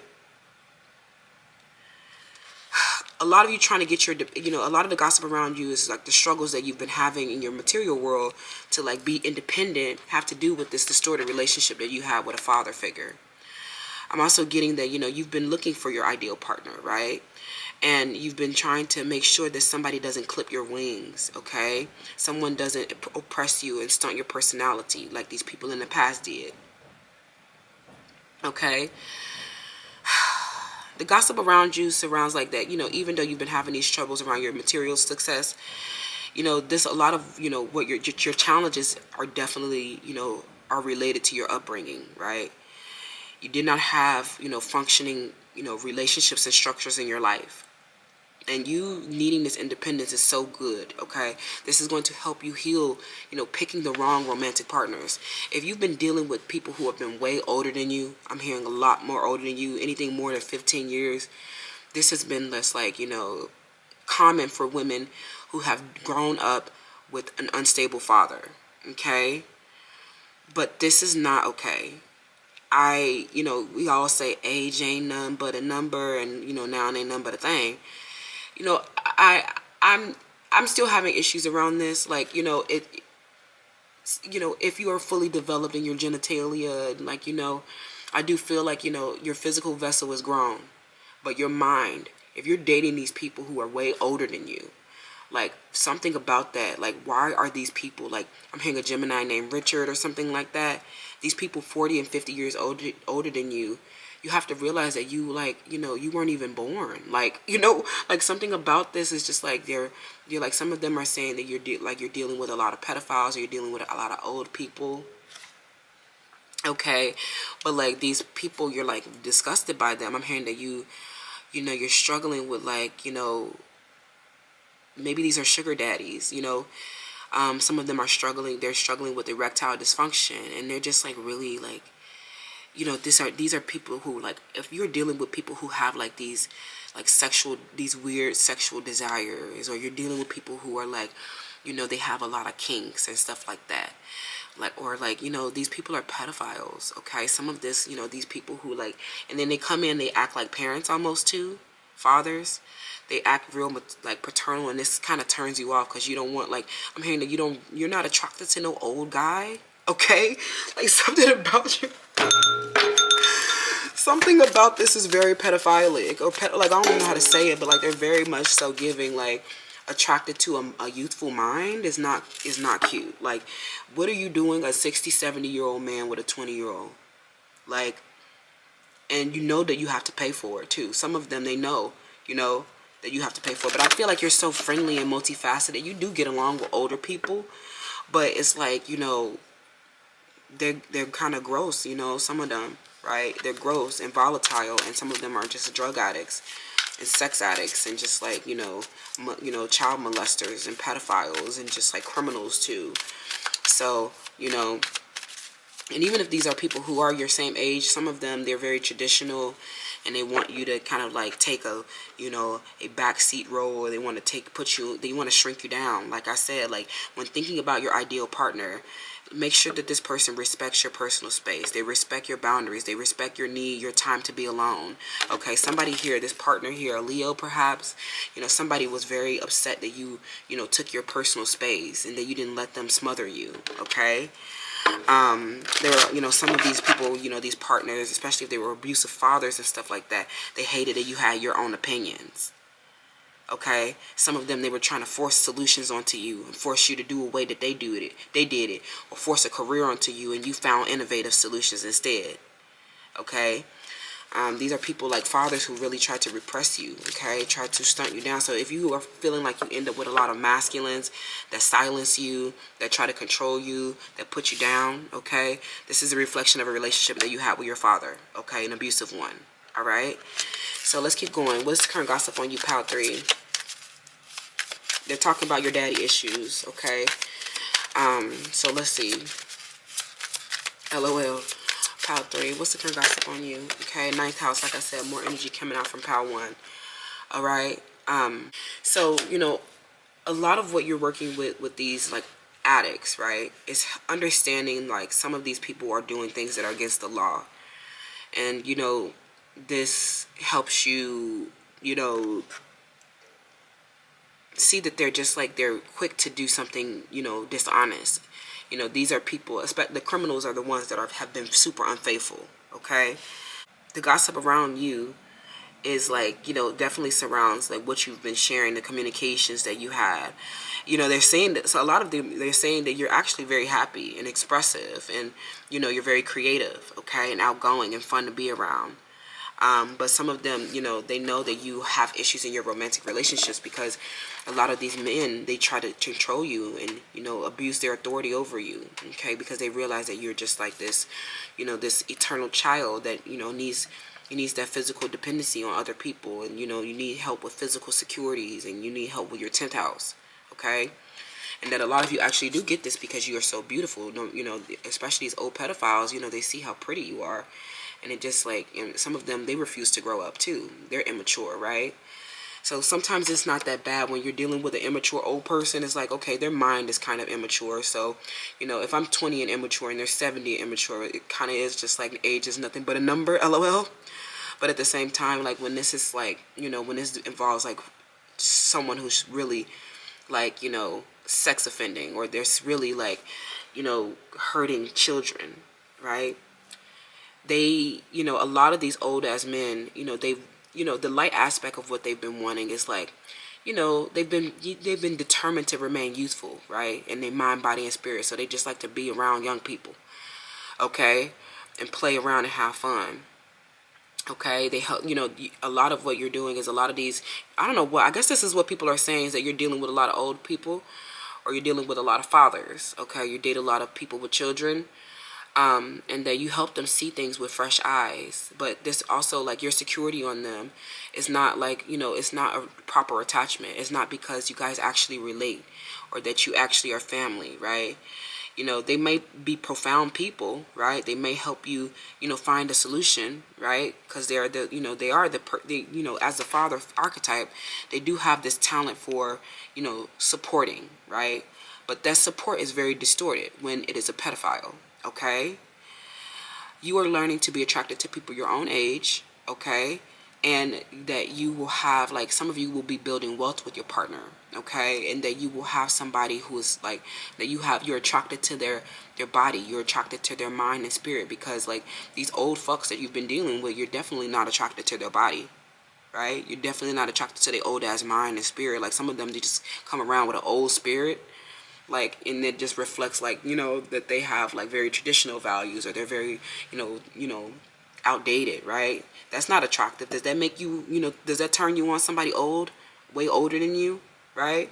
A lot of you trying to get a lot of the gossip around you is like the struggles that you've been having in your material world to, like, be independent have to do with this distorted relationship that you have with a father figure. I'm also getting that, you've been looking for your ideal partner, right? And you've been trying to make sure that somebody doesn't clip your wings, okay? Someone doesn't oppress you and stunt your personality like these people in the past did, okay? The gossip around you surrounds like that, even though you've been having these troubles around your material success, this, a lot of, what your challenges are definitely, are related to your upbringing, right? You did not have, functioning, relationships and structures in your life. And you needing this independence is so good, okay? This is going to help you heal, picking the wrong romantic partners. If you've been dealing with people who have been way older than you, I'm hearing a lot more older than you, anything more than 15 years, this has been less, like, common for women who have grown up with an unstable father, okay? But this is not okay. We all say age ain't none but a number, and, now it ain't none but a thing. I'm still having issues around this. Like, if you are fully developed in your genitalia, like, I do feel like, your physical vessel is grown, but your mind, if you're dating these people who are way older than you, like, something about that, like, why are these people, like, I'm hearing a Gemini named Richard or something like that. These people 40 and 50 years older than you, you have to realize that you, like, you weren't even born. Like, like, something about this is just like you're like, some of them are saying that you're dealing with a lot of pedophiles, or you're dealing with a lot of old people. Okay, but, like, these people, you're, like, disgusted by them. I'm hearing that you're struggling with, like, maybe these are sugar daddies, some of them are struggling. They're struggling with erectile dysfunction, and they're just, like, really, like, you know, these are people who, like, if you're dealing with people who have like these like these weird sexual desires, or you're dealing with people who are like, you know, they have a lot of kinks and stuff like that, like, or like, you know, these people are pedophiles. Okay, some of this, you know, these people who like, and then they come in, they act like parents almost too, fathers. They act real like paternal, and this kind of turns you off because you don't want, like, I'm hearing that you're not attracted to no old guy. Okay, like something about you, something about this is very pedophilic, or like, I don't even know how to say it, but like they're very much so giving like attracted to a youthful mind is not cute. Like, what are you doing, a 60-70-year-old man with a 20-year-old? Like, and you know that you have to pay for it too. Some of them, they know, you know, that you have to pay for it. But I feel like you're so friendly and multifaceted. You do get along with older people, but it's like, you know, they're kind of gross, you know, some of them, right? They're gross and volatile, and some of them are just drug addicts and sex addicts, and just like, you know, child molesters and pedophiles, and just like criminals too. So, you know, and even if these are people who are your same age, some of them, they're very traditional, and they want you to kind of like take a, you know, a backseat role, or they want to they want to shrink you down. Like I said, like, when thinking about your ideal partner, make sure that this person respects your personal space. They respect your boundaries. They respect your need, your time to be alone. Okay, somebody here, this partner here, a Leo perhaps, you know, somebody was very upset that you know, took your personal space and that you didn't let them smother you. Okay. There were, you know, some of these people, you know, these partners, especially if they were abusive fathers and stuff like that, they hated that you had your own opinions. Okay, some of them, they were trying to force solutions onto you and force you to do a way that they did it, or force a career onto you, and you found innovative solutions instead. Okay, these are people like fathers who really try to repress you. Okay, try to stunt you down. So if you are feeling like you end up with a lot of masculines that silence you, that try to control you, that put you down, okay, this is a reflection of a relationship that you had with your father. Okay, an abusive one. All right. So let's keep going. What's the current gossip on you, Pile 3? They're talking about your daddy issues, okay? So let's see. LOL. Pile 3. What's the current gossip on you? Okay, 9th house, like I said, more energy coming out from Pile 1. All right? So, you know, a lot of what you're working with these, like, addicts, right, is understanding, like, some of these people are doing things that are against the law. And, you know, this helps you, you know, see that they're just like, they're quick to do something, you know, dishonest. You know, these are people, the criminals are the ones that have been super unfaithful. Okay, the gossip around you is like, you know, definitely surrounds like what you've been sharing, the communications that you had. You know, they're saying that, so a lot of them, they're saying that you're actually very happy and expressive, and, you know, you're very creative, okay, and outgoing and fun to be around. But some of them, you know, they know that you have issues in your romantic relationships, because a lot of these men, they try to control you and, you know, abuse their authority over you, okay, because they realize that you're just like this, you know, this eternal child that, you know, needs that physical dependency on other people, and, you know, you need help with physical securities, and you need help with your 10th house, okay? And that a lot of you actually do get this because you are so beautiful. You know, especially these old pedophiles, you know, they see how pretty you are. And it just like, and some of them, they refuse to grow up too. They're immature, right? So sometimes it's not that bad when you're dealing with an immature old person. It's like, okay, their mind is kind of immature. So, you know, if I'm 20 and immature and they're 70 and immature, it kind of is just like age is nothing but a number, LOL. But at the same time, like when this is like, you know, when this involves like someone who's really like, you know, sex offending, or there's really like, you know, hurting children, right? They, you know, a lot of these old ass men, you know, they, you know, the light aspect of what they've been wanting is like, you know, they've been determined to remain youthful, right? In their mind, body, and spirit. So they just like to be around young people, okay, and play around and have fun. Okay, they help, you know, a lot of what you're doing is a lot of these, I don't know what, I guess this is what people are saying, is that you're dealing with a lot of old people, or you're dealing with a lot of fathers, okay? You date a lot of people with children, and that you help them see things with fresh eyes. But this also, like, your security on them is not like, you know, it's not a proper attachment. It's not because you guys actually relate, or that you actually are family, right? You know, they may be profound people, right? They may help you, you know, find a solution, right? Because they are the, you know, you know, as the father archetype, they do have this talent for, you know, supporting, right? But that support is very distorted when it is a pedophile, okay? You are learning to be attracted to people your own age, okay? And that you will have, like, some of you will be building wealth with your partner, okay? And that you will have somebody who is like, that you're attracted to their body, you're attracted to their mind and spirit, because like these old fucks that you've been dealing with, you're definitely not attracted to their body, right? You're definitely not attracted to their old ass mind and spirit. Like, some of them, they just come around with an old spirit, like, and it just reflects, like, you know, that they have like very traditional values, or they're very, you know, outdated, right? That's not attractive. Does that make you, you know, does that turn you on somebody old, way older than you, right?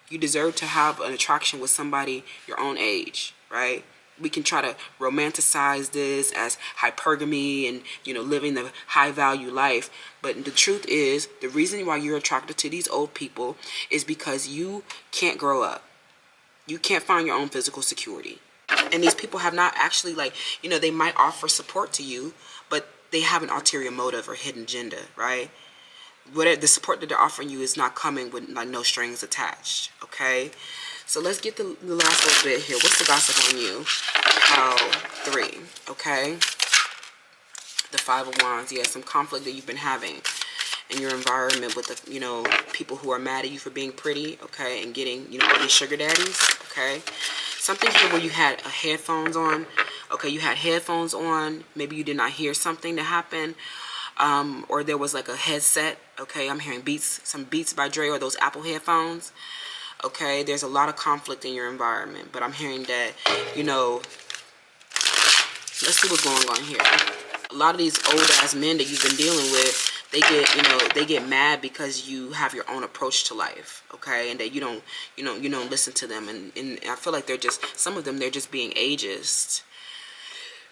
You deserve to have an attraction with somebody your own age, right? We can try to romanticize this as hypergamy and, you know, living the high value life. But the truth is, the reason why you're attracted to these old people is because you can't grow up. You can't find your own physical security. And these people have not actually, like, you know, they might offer support to you, but they have an ulterior motive or hidden agenda, right? Whatever the support that they're offering you is not coming with, like, no strings attached, okay? So let's get the last little bit here. What's the gossip on you? 3, okay? The 5 of Wands. Yeah, some conflict that you've been having in your environment with the, you know, people who are mad at you for being pretty, okay, and getting, you know, all these sugar daddies, okay? Something here where you had headphones on, okay, you had headphones on, maybe you did not hear something that happened, or there was like a headset, okay, I'm hearing Beats, some Beats by Dre, or those Apple headphones, okay? There's a lot of conflict in your environment, but I'm hearing that, you know, let's see what's going on here. A lot of these old ass men that you've been dealing with, they get, you know, they get mad because you have your own approach to life, okay? And that you don't, you don't listen to them. And I feel like they're just, some of them, they're just being ageist.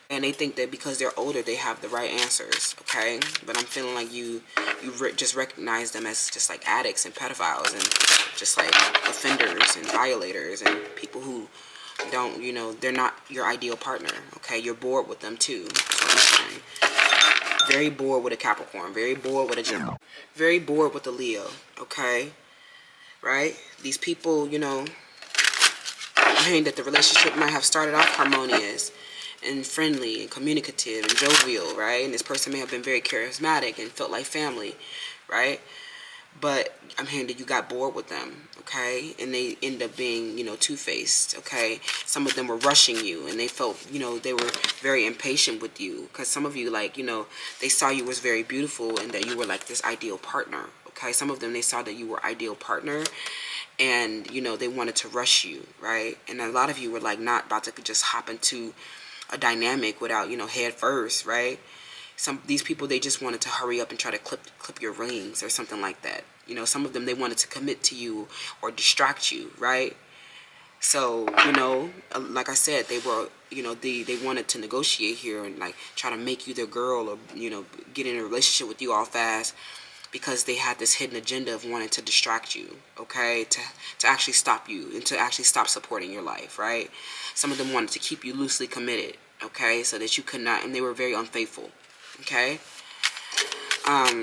And they think that because they're older, they have the right answers, okay? But I'm feeling like you just recognize them as just like addicts and pedophiles and just like offenders and violators and people who don't, you know, they're not your ideal partner, okay? You're bored with them too. That's what I'm saying. Very bored with a Capricorn. Very bored with a Gemini. Very bored with a Leo, okay? Right? These people, you know, I'm hearing that the relationship might have started off harmonious and friendly and communicative and jovial, right? And this person may have been very charismatic and felt like family, right? But I'm hearing that you got bored with them, okay? And they end up being, you know, two-faced, okay? Some of them were rushing you, and they felt, you know, they were very impatient with you. Because some of you, like, you know, they saw you was very beautiful and that you were, like, this ideal partner, okay? Some of them, they saw that you were ideal partner, and, you know, they wanted to rush you, right? And a lot of you were, like, not about to just hop into a dynamic without, you know, head first, right? These people, they just wanted to hurry up and try to clip your rings or something like that. You know, some of them, they wanted to commit to you or distract you, right? So, you know, like I said, they were, you know, they wanted to negotiate here and like try to make you their girl, or, you know, get in a relationship with you all fast, because they had this hidden agenda of wanting to distract you, okay, to actually stop you and to actually stop supporting your life, right? Some of them wanted to keep you loosely committed, okay, so that you could not, and they were very unfaithful. Okay. I'm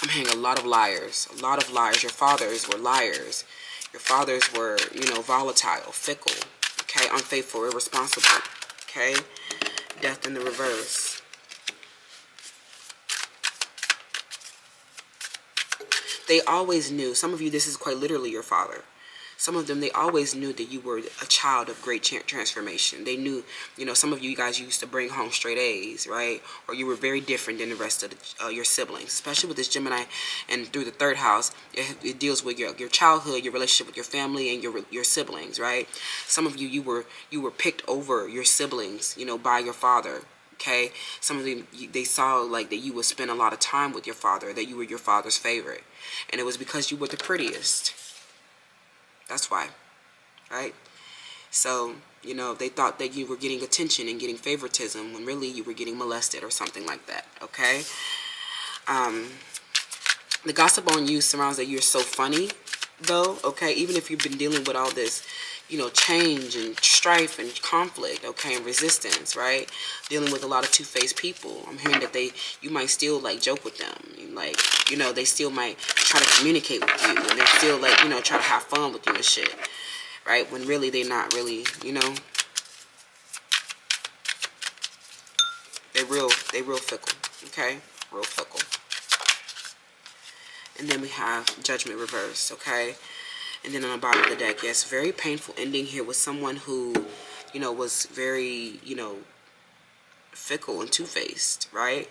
hearing a lot of liars. A lot of liars. Your fathers were liars. Your fathers were, you know, volatile, fickle. Okay. Unfaithful, irresponsible. Okay. Death in the reverse. They always knew. Some of you, this is quite literally your father. Some of them, they always knew that you were a child of great transformation. They knew, you know, some of you guys used to bring home straight A's, right? Or you were very different than the rest of your siblings, especially with this Gemini and through the 3rd house. It deals with your childhood, your relationship with your family and your siblings, right? Some of you, you were picked over your siblings, you know, by your father. Okay, some of them, they saw like that you would spend a lot of time with your father, that you were your father's favorite, and it was because you were the prettiest. That's why, right? So, you know, they thought that you were getting attention and getting favoritism when really you were getting molested or something like that, okay? The gossip on you surrounds that you're so funny, though, okay? Even if you've been dealing with all this, change and strife and conflict, okay, and resistance, right? Dealing with a lot of two-faced people. I'm hearing that you might still like joke with them, like, they still might try to communicate with you, and they're still like, try to have fun with you and shit, right? When really they're not really, they real fickle, okay? Real fickle. And then we have Judgment reversed, okay? And then on the bottom of the deck, yes, very painful ending here with someone who, was very, fickle and two-faced, right?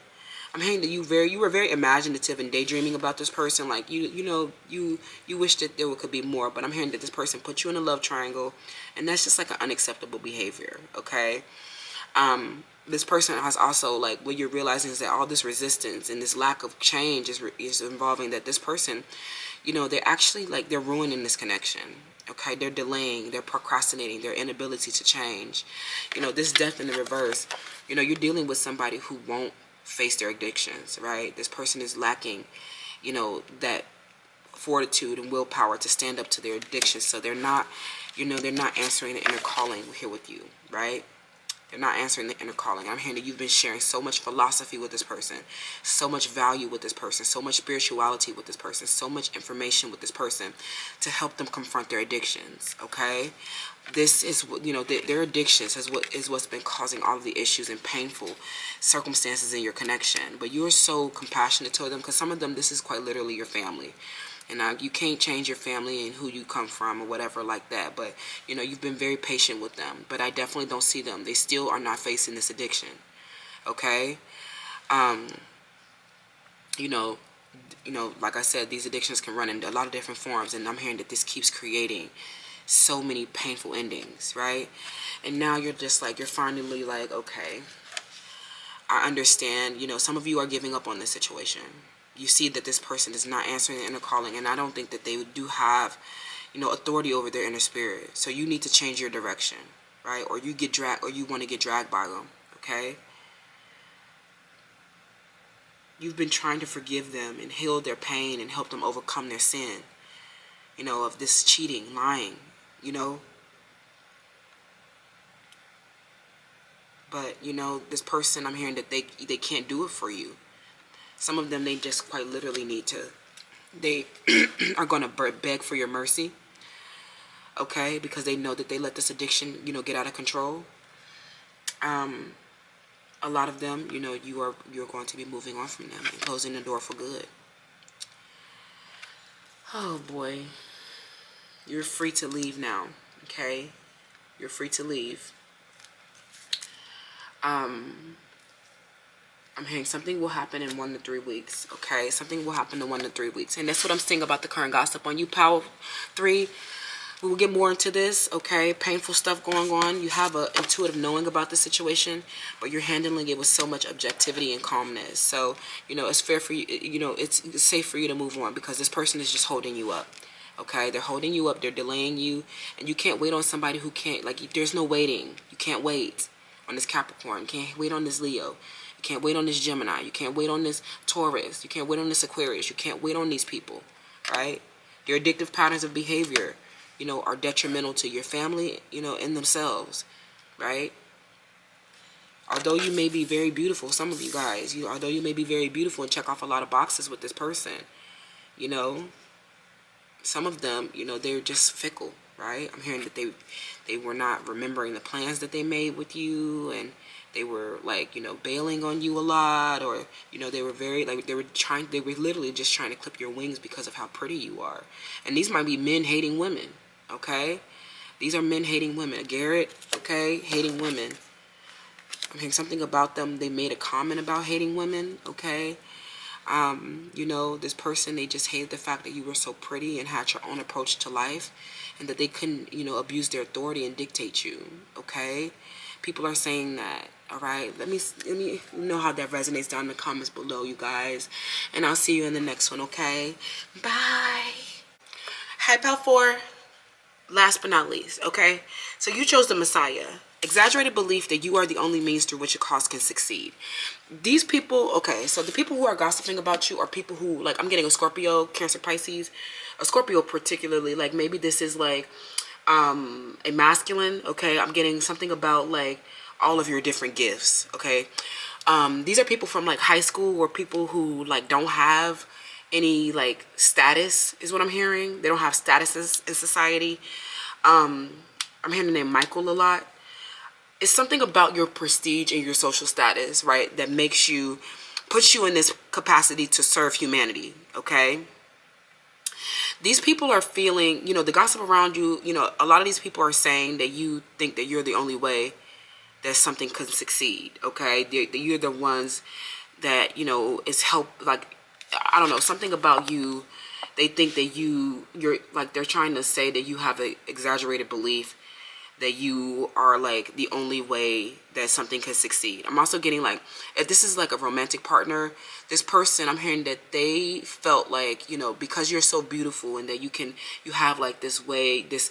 I'm hearing that you were very imaginative and daydreaming about this person. Like, you wish that there could be more, but I'm hearing that this person put you in a love triangle, and that's just like an unacceptable behavior, okay? This person has also, like, what you're realizing is that all this resistance and this lack of change is involving that this person, they're actually, like, they're ruining this connection, okay? They're delaying, they're procrastinating their inability to change. This death in the reverse, you're dealing with somebody who won't face their addictions, right? This person is lacking, that fortitude and willpower to stand up to their addictions. So they're not, they're not answering the inner calling here with you, right? They're not answering the inner calling. I'm hearing that you've been sharing so much philosophy with this person, so much value with this person, so much spirituality with this person, so much information with this person to help them confront their addictions, okay? This is, their addictions is what's been causing all of the issues and painful circumstances in your connection. But you're so compassionate toward them, because some of them, this is quite literally your family. And you can't change your family and who you come from or whatever like that. But, you've been very patient with them. But I definitely don't see them. They still are not facing this addiction. Okay? Like I said, these addictions can run in a lot of different forms. And I'm hearing that this keeps creating so many painful endings, right? And now you're just like, you're finally like, okay, I understand. Some of you are giving up on this situation. You see that this person is not answering the inner calling, and I don't think that they do have, authority over their inner spirit. So you need to change your direction, right? Or you get dragged, or you want to get dragged by them, okay? You've been trying to forgive them and heal their pain and help them overcome their sin, of this cheating, lying, But, this person, I'm hearing that they can't do it for you. Some of them, they just quite literally need to, they are going to beg for your mercy, okay? Because they know that they let this addiction, get out of control. A lot of them, you're going to be moving on from them and closing the door for good. Oh, boy. You're free to leave now, okay? You're free to leave. I'm hearing something will happen in 1 to 3 weeks, okay? Something will happen in 1 to 3 weeks. And that's what I'm saying about the current gossip on you, Power 3. We will get more into this, okay? Painful stuff going on. You have an intuitive knowing about the situation, but you're handling it with so much objectivity and calmness. So, it's fair for you, it's safe for you to move on, because this person is just holding you up, okay? They're holding you up. They're delaying you. And you can't wait on somebody who can't, like, there's no waiting. You can't wait on this Capricorn. You can't wait on this Leo. You can't wait on this Gemini. You can't wait on this Taurus. You can't wait on this Aquarius. You can't wait on these people, right? Their addictive patterns of behavior, are detrimental to your family, in themselves, right? Although you may be very beautiful, some of you guys, although you may be very beautiful and check off a lot of boxes with this person, some of them, they're just fickle, right? I'm hearing that they were not remembering the plans that they made with you, and they were like, bailing on you a lot, or, they were very, like, they were literally just trying to clip your wings because of how pretty you are. And these might be men hating women, okay? These are men hating women. Garrett, okay, hating women. I'm hearing something about them. They made a comment about hating women, okay? This person, they just hated the fact that you were so pretty and had your own approach to life, and that they couldn't, abuse their authority and dictate you, okay? People are saying that, all right? Let me know how that resonates down in the comments below, you guys. And I'll see you in the next one, okay? Bye. Hi, Pal 4. Last but not least, okay? So you chose the Messiah. Exaggerated belief that you are the only means through which a cause can succeed. These people, okay, so the people who are gossiping about you are people who, like, I'm getting a Scorpio, Cancer, Pisces, a Scorpio particularly, like, maybe this is like a masculine, okay? I'm getting something about like all of your different gifts, okay? These are people from like high school or people who like don't have any like status is what I'm hearing. They don't have statuses in society. I'm hearing the name Michael a lot. It's something about your prestige and your social status, right? That makes you, puts you in this capacity to serve humanity, okay? These people are feeling, the gossip around you, a lot of these people are saying that you think that you're the only way that something could succeed, okay? That you're the ones that, is help, like, I don't know, something about you. They think that you're like, they're trying to say that you have an exaggerated belief that you are like the only way that something can succeed. I'm also getting like, if this is like a romantic partner, this person, I'm hearing that they felt like, because you're so beautiful and that you have like this way, this,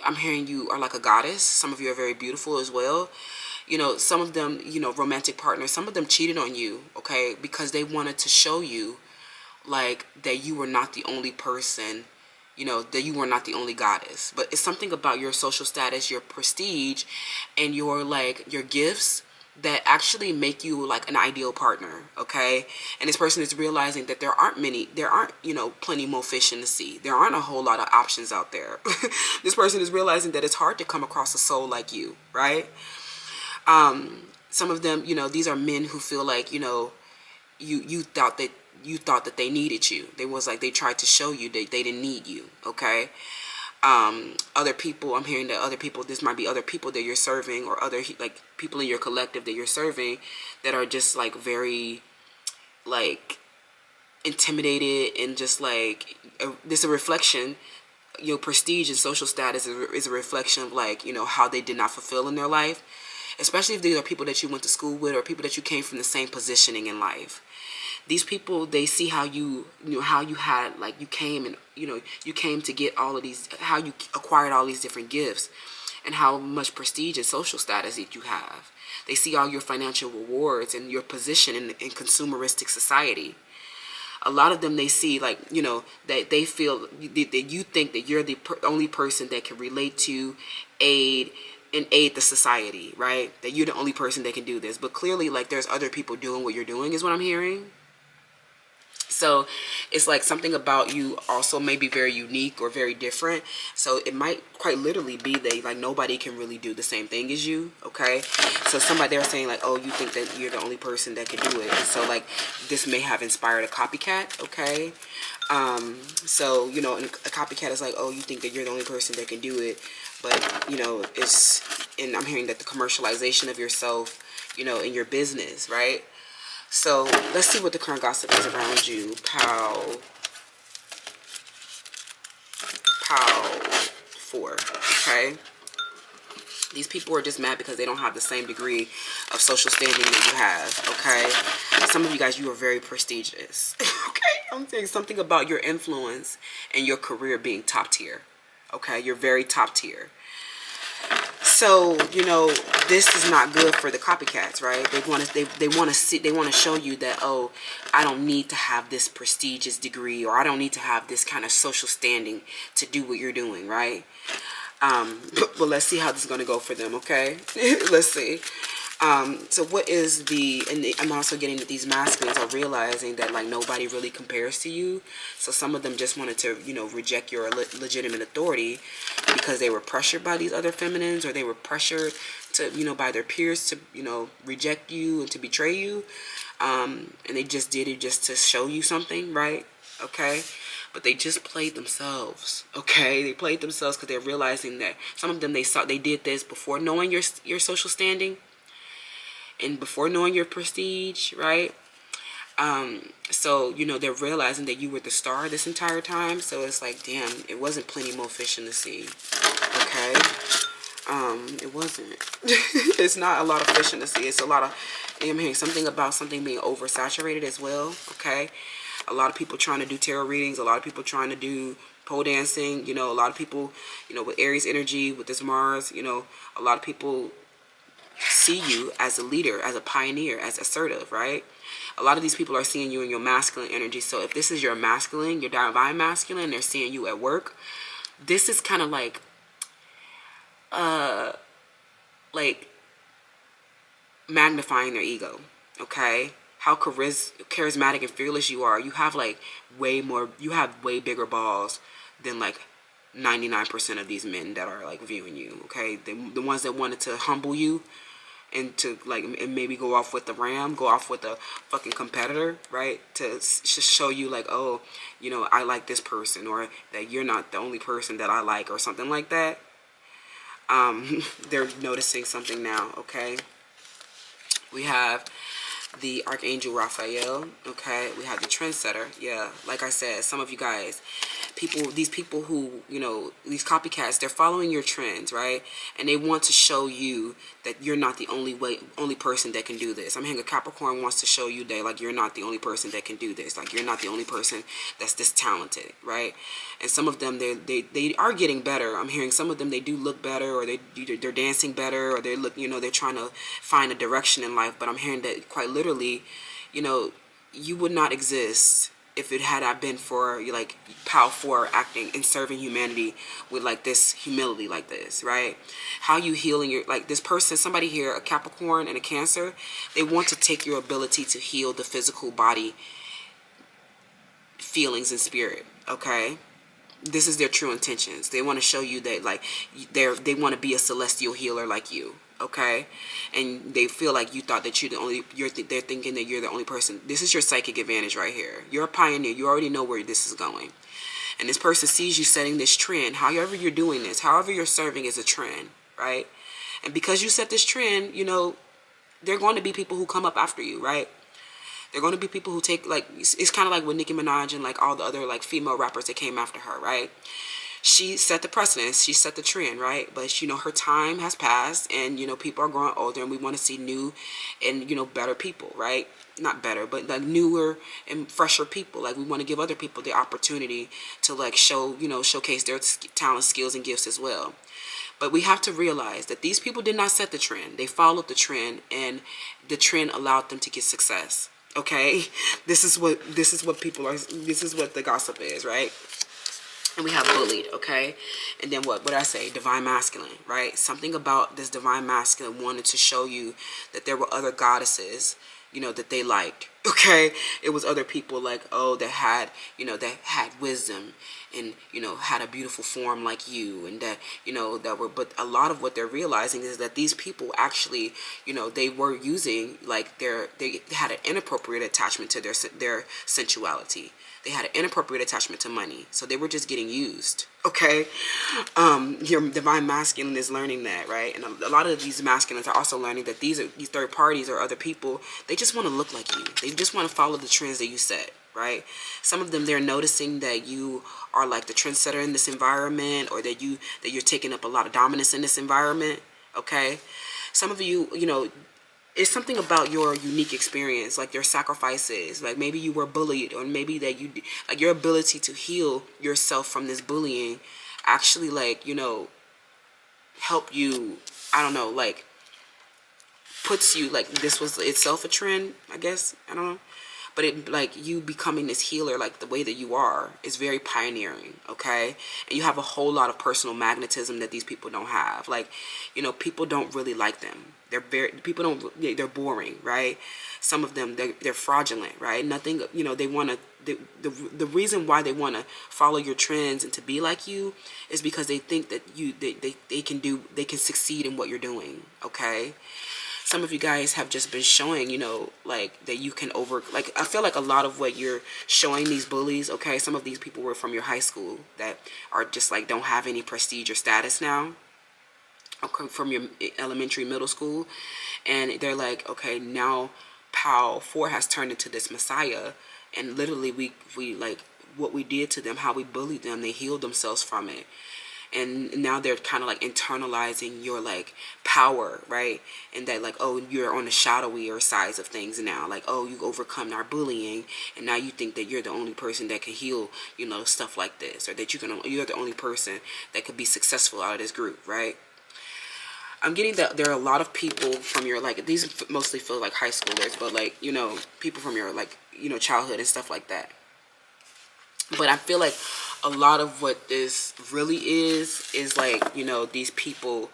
I'm hearing you are like a goddess. Some of you are very beautiful as well. Some of them, romantic partners, some of them cheated on you, okay, because they wanted to show you like that you were not the only person, that you were not the only goddess. But it's something about your social status, your prestige, and your gifts that actually make you like an ideal partner, okay? And this person is realizing that there aren't plenty more fish in the sea. There aren't a whole lot of options out there. This person is realizing that it's hard to come across a soul like you, right? Some of them, these are men who feel like, you thought that they needed you. They tried to show you that they didn't need you, okay? Other people, I'm hearing that other people, this might be other people that you're serving, or other like people in your collective that you're serving that are just like very like intimidated, and just like this is a reflection. Your prestige and social status is a reflection of like, how they did not fulfill in their life, especially if these are people that you went to school with or people that you came from the same positioning in life. These people, they see how how you had, like, you came and, you came to get all of these, how you acquired all these different gifts and how much prestige and social status that you have. They see all your financial rewards and your position in consumeristic society. A lot of them, they see like, that they feel that you think that you're the only person that can relate to, aid the society, right? That you're the only person that can do this. But clearly, like, there's other people doing what you're doing is what I'm hearing. So it's like something about you also may be very unique or very different. So it might quite literally be that like nobody can really do the same thing as you, okay? So somebody, they're saying like, oh, you think that you're the only person that can do it. And so like this may have inspired a copycat, okay? So, and a copycat is like, oh, you think that you're the only person that can do it. But, and I'm hearing that the commercialization of yourself, in your business, right? So let's see what the current gossip is around you. Pow 4, okay? These people are just mad because they don't have the same degree of social standing that you have, okay? Some of you guys, you are very prestigious, okay? I'm saying something about your influence and your career being top tier, okay? You're very top tier. So, this is not good for the copycats, right? They want to show you that, oh, I don't need to have this prestigious degree, or I don't need to have this kind of social standing to do what you're doing, right? But let's see how this is going to go for them, okay? Let's see. So what is I'm also getting that these masculines are realizing that like nobody really compares to you. So some of them just wanted to, reject your legitimate authority because they were pressured by these other feminines, or they were pressured to, by their peers to, reject you and to betray you. And they just did it just to show you something, right? Okay. But they just played themselves, okay? They played themselves because they're realizing that some of them, they did this before knowing your social standing and before knowing your prestige, right? So, they're realizing that you were the star this entire time. So it's like, damn, it wasn't plenty more fish in the sea, okay? It wasn't. It's not a lot of fish in the sea. It's a lot of, I'm hearing something about something being oversaturated as well, okay? A lot of people trying to do tarot readings, a lot of people trying to do pole dancing, a lot of people, with Aries energy, with this Mars, a lot of people see you as a leader, as a pioneer, as assertive, right? A lot of these people are seeing you in your masculine energy. So if this is your masculine, your divine masculine, they're seeing you at work, this is kind of like magnifying their ego, okay? How charismatic and fearless you are. You have like you have way bigger balls than like 99% of these men that are like viewing you, okay? The ones that wanted to humble you and to like, and maybe go off with a fucking competitor, right? To just show you like, oh, you know, I like this person, or that you're not the only person that I like, or something like that. They're noticing something now, okay? We have the Archangel Raphael, okay? We have the trendsetter. Yeah, like I said, some of you guys, these people who, you know, these copycats, they're following your trends, right? And they want to show you that you're not the only person that can do this. I'm hearing a Capricorn wants to show you that like you're not the only person that can do this. Like you're not the only person that's this talented, right? And some of them, they are getting better. I'm hearing some of them, they do look better, or they're dancing better, or they look, you know, they're trying to find a direction in life. But I'm hearing that quite literally, you know, you would not exist if it had not been for like POW 4 acting and serving humanity with like this humility like this, right? How you healing your, like this person, somebody here, a Capricorn and a Cancer, they want to take your ability to heal the physical body, feelings, and spirit, okay? This is their true intentions. They want to show you that like they want to be a celestial healer like you, okay? And they feel like you thought that they're thinking that you're the only person. This is your psychic advantage right here. You're a pioneer. You already know where this is going. And this person sees you setting this trend. However you're doing this, however you're serving is a trend, right? And because you set this trend, you know, there are going to be people who come up after you, right? They're going to be people who take, like, it's kind of like with Nicki Minaj and like all the other like female rappers that came after her, right? She set the precedence, she set the trend, right? But, you know, her time has passed, and, you know, people are growing older, and we want to see new and, you know, better people, right? Not better, but like newer and fresher people. Like we want to give other people the opportunity to like showcase their talent, skills, and gifts as well. But we have to realize that these people did not set the trend. They followed the trend, and the trend allowed them to get success. Okay, this is what people are. This is what the gossip is, right? And we have bullied, okay? And then what I say? Divine masculine, right? Something about this divine masculine wanted to show you that there were other goddesses, you know, that they liked, okay? It was other people like, oh, that had wisdom and, you know, had a beautiful form like you, and that, you know, but a lot of what they're realizing is that these people actually, you know, they were using like they had an inappropriate attachment to their sensuality. They had an inappropriate attachment to money. So they were just getting used. Okay? Your divine masculine is learning that, right? And a lot of these masculines are also learning that these third parties or other people, they just want to look like you. They just want to follow the trends that you set, right? Some of them, they're noticing that you are like the trendsetter in this environment, or that you're taking up a lot of dominance in this environment, okay? Some of you, you know, it's something about your unique experience, like your sacrifices, like maybe you were bullied, or maybe that you, like your ability to heal yourself from this bullying actually, like, you know, help you, I don't know, like puts you, like this was itself a trend, I guess, I don't know. But it, like, you becoming this healer, like the way that you are, is very pioneering, okay? And you have a whole lot of personal magnetism that these people don't have. Like, you know, people don't really like them. They're boring, right? Some of them, they're fraudulent, right? Nothing, you know, they want to, the reason why they want to follow your trends and to be like you is because they think that they can succeed in what you're doing, okay? Some of you guys have just been showing, you know, like that you can like, I feel like a lot of what you're showing these bullies, okay, some of these people were from your high school that are just like, don't have any prestige or status now, okay, from your elementary, middle school. And they're like, okay, now POW 4 has turned into this messiah. And literally we like what we did to them, how we bullied them, they healed themselves from it. And now they're kind of like internalizing your like power, right? And that like, oh, you're on the shadowier sides of things now. Like, oh, you overcome our bullying, and now you think that you're the only person that can heal, you know, stuff like this, or that you're the only person that could be successful out of this group, right? I'm getting that there are a lot of people from your, like, these mostly feel like high schoolers, but like, you know, people from your, like, you know, childhood and stuff like that. But I feel like a lot of what this really is like, you know, these people,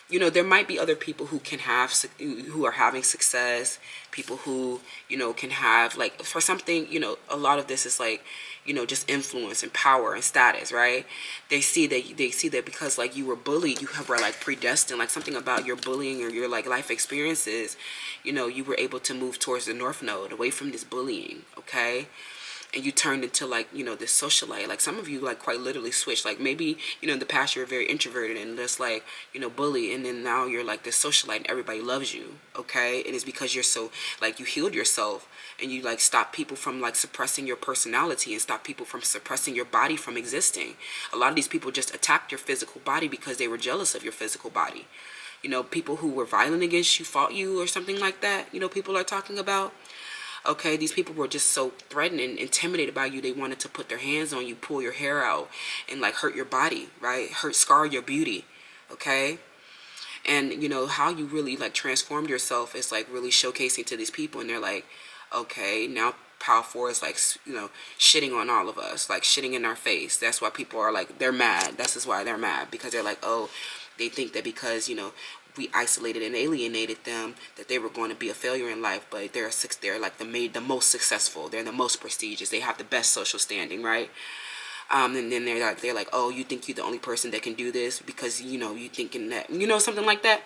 you know, there might be other people who can have, who are having success, people who, you know, can have, like, for something, you know, a lot of this is like, you know, just influence and power and status, right? They see that because, like, you were bullied, you were like predestined, like something about your bullying or your like life experiences, you know, you were able to move towards the North Node, away from this bullying, okay? And you turned into, like, you know, this socialite. Like, some of you, like, quite literally switched. Like, maybe, you know, in the past you were very introverted and just, like, you know, bully, and then now you're like this socialite and everybody loves you, okay? And it's because you're so, like, you healed yourself, and you, like, stop people from, like, suppressing your personality, and stop people from suppressing your body from existing. A lot of these people just attacked your physical body because they were jealous of your physical body. You know, people who were violent against you, fought you, or something like that, you know, people are talking about. Okay, these people were just so threatened and intimidated by you. They wanted to put their hands on you, pull your hair out, and, like, hurt your body, right? Scar your beauty, okay? And, you know, how you really, like, transformed yourself is, like, really showcasing to these people. And they're like, okay, now Power 4 is, like, you know, shitting on all of us, like, shitting in our face. That's why people are, like, they're mad. That's why they're mad, because they're like, oh, they think that because, you know, we isolated and alienated them, that they were going to be a failure in life. But they're like the most successful. They're the most prestigious. They have the best social standing, right? And then they're like, oh, you think you're the only person that can do this because, you know, you thinking that, you know, something like that.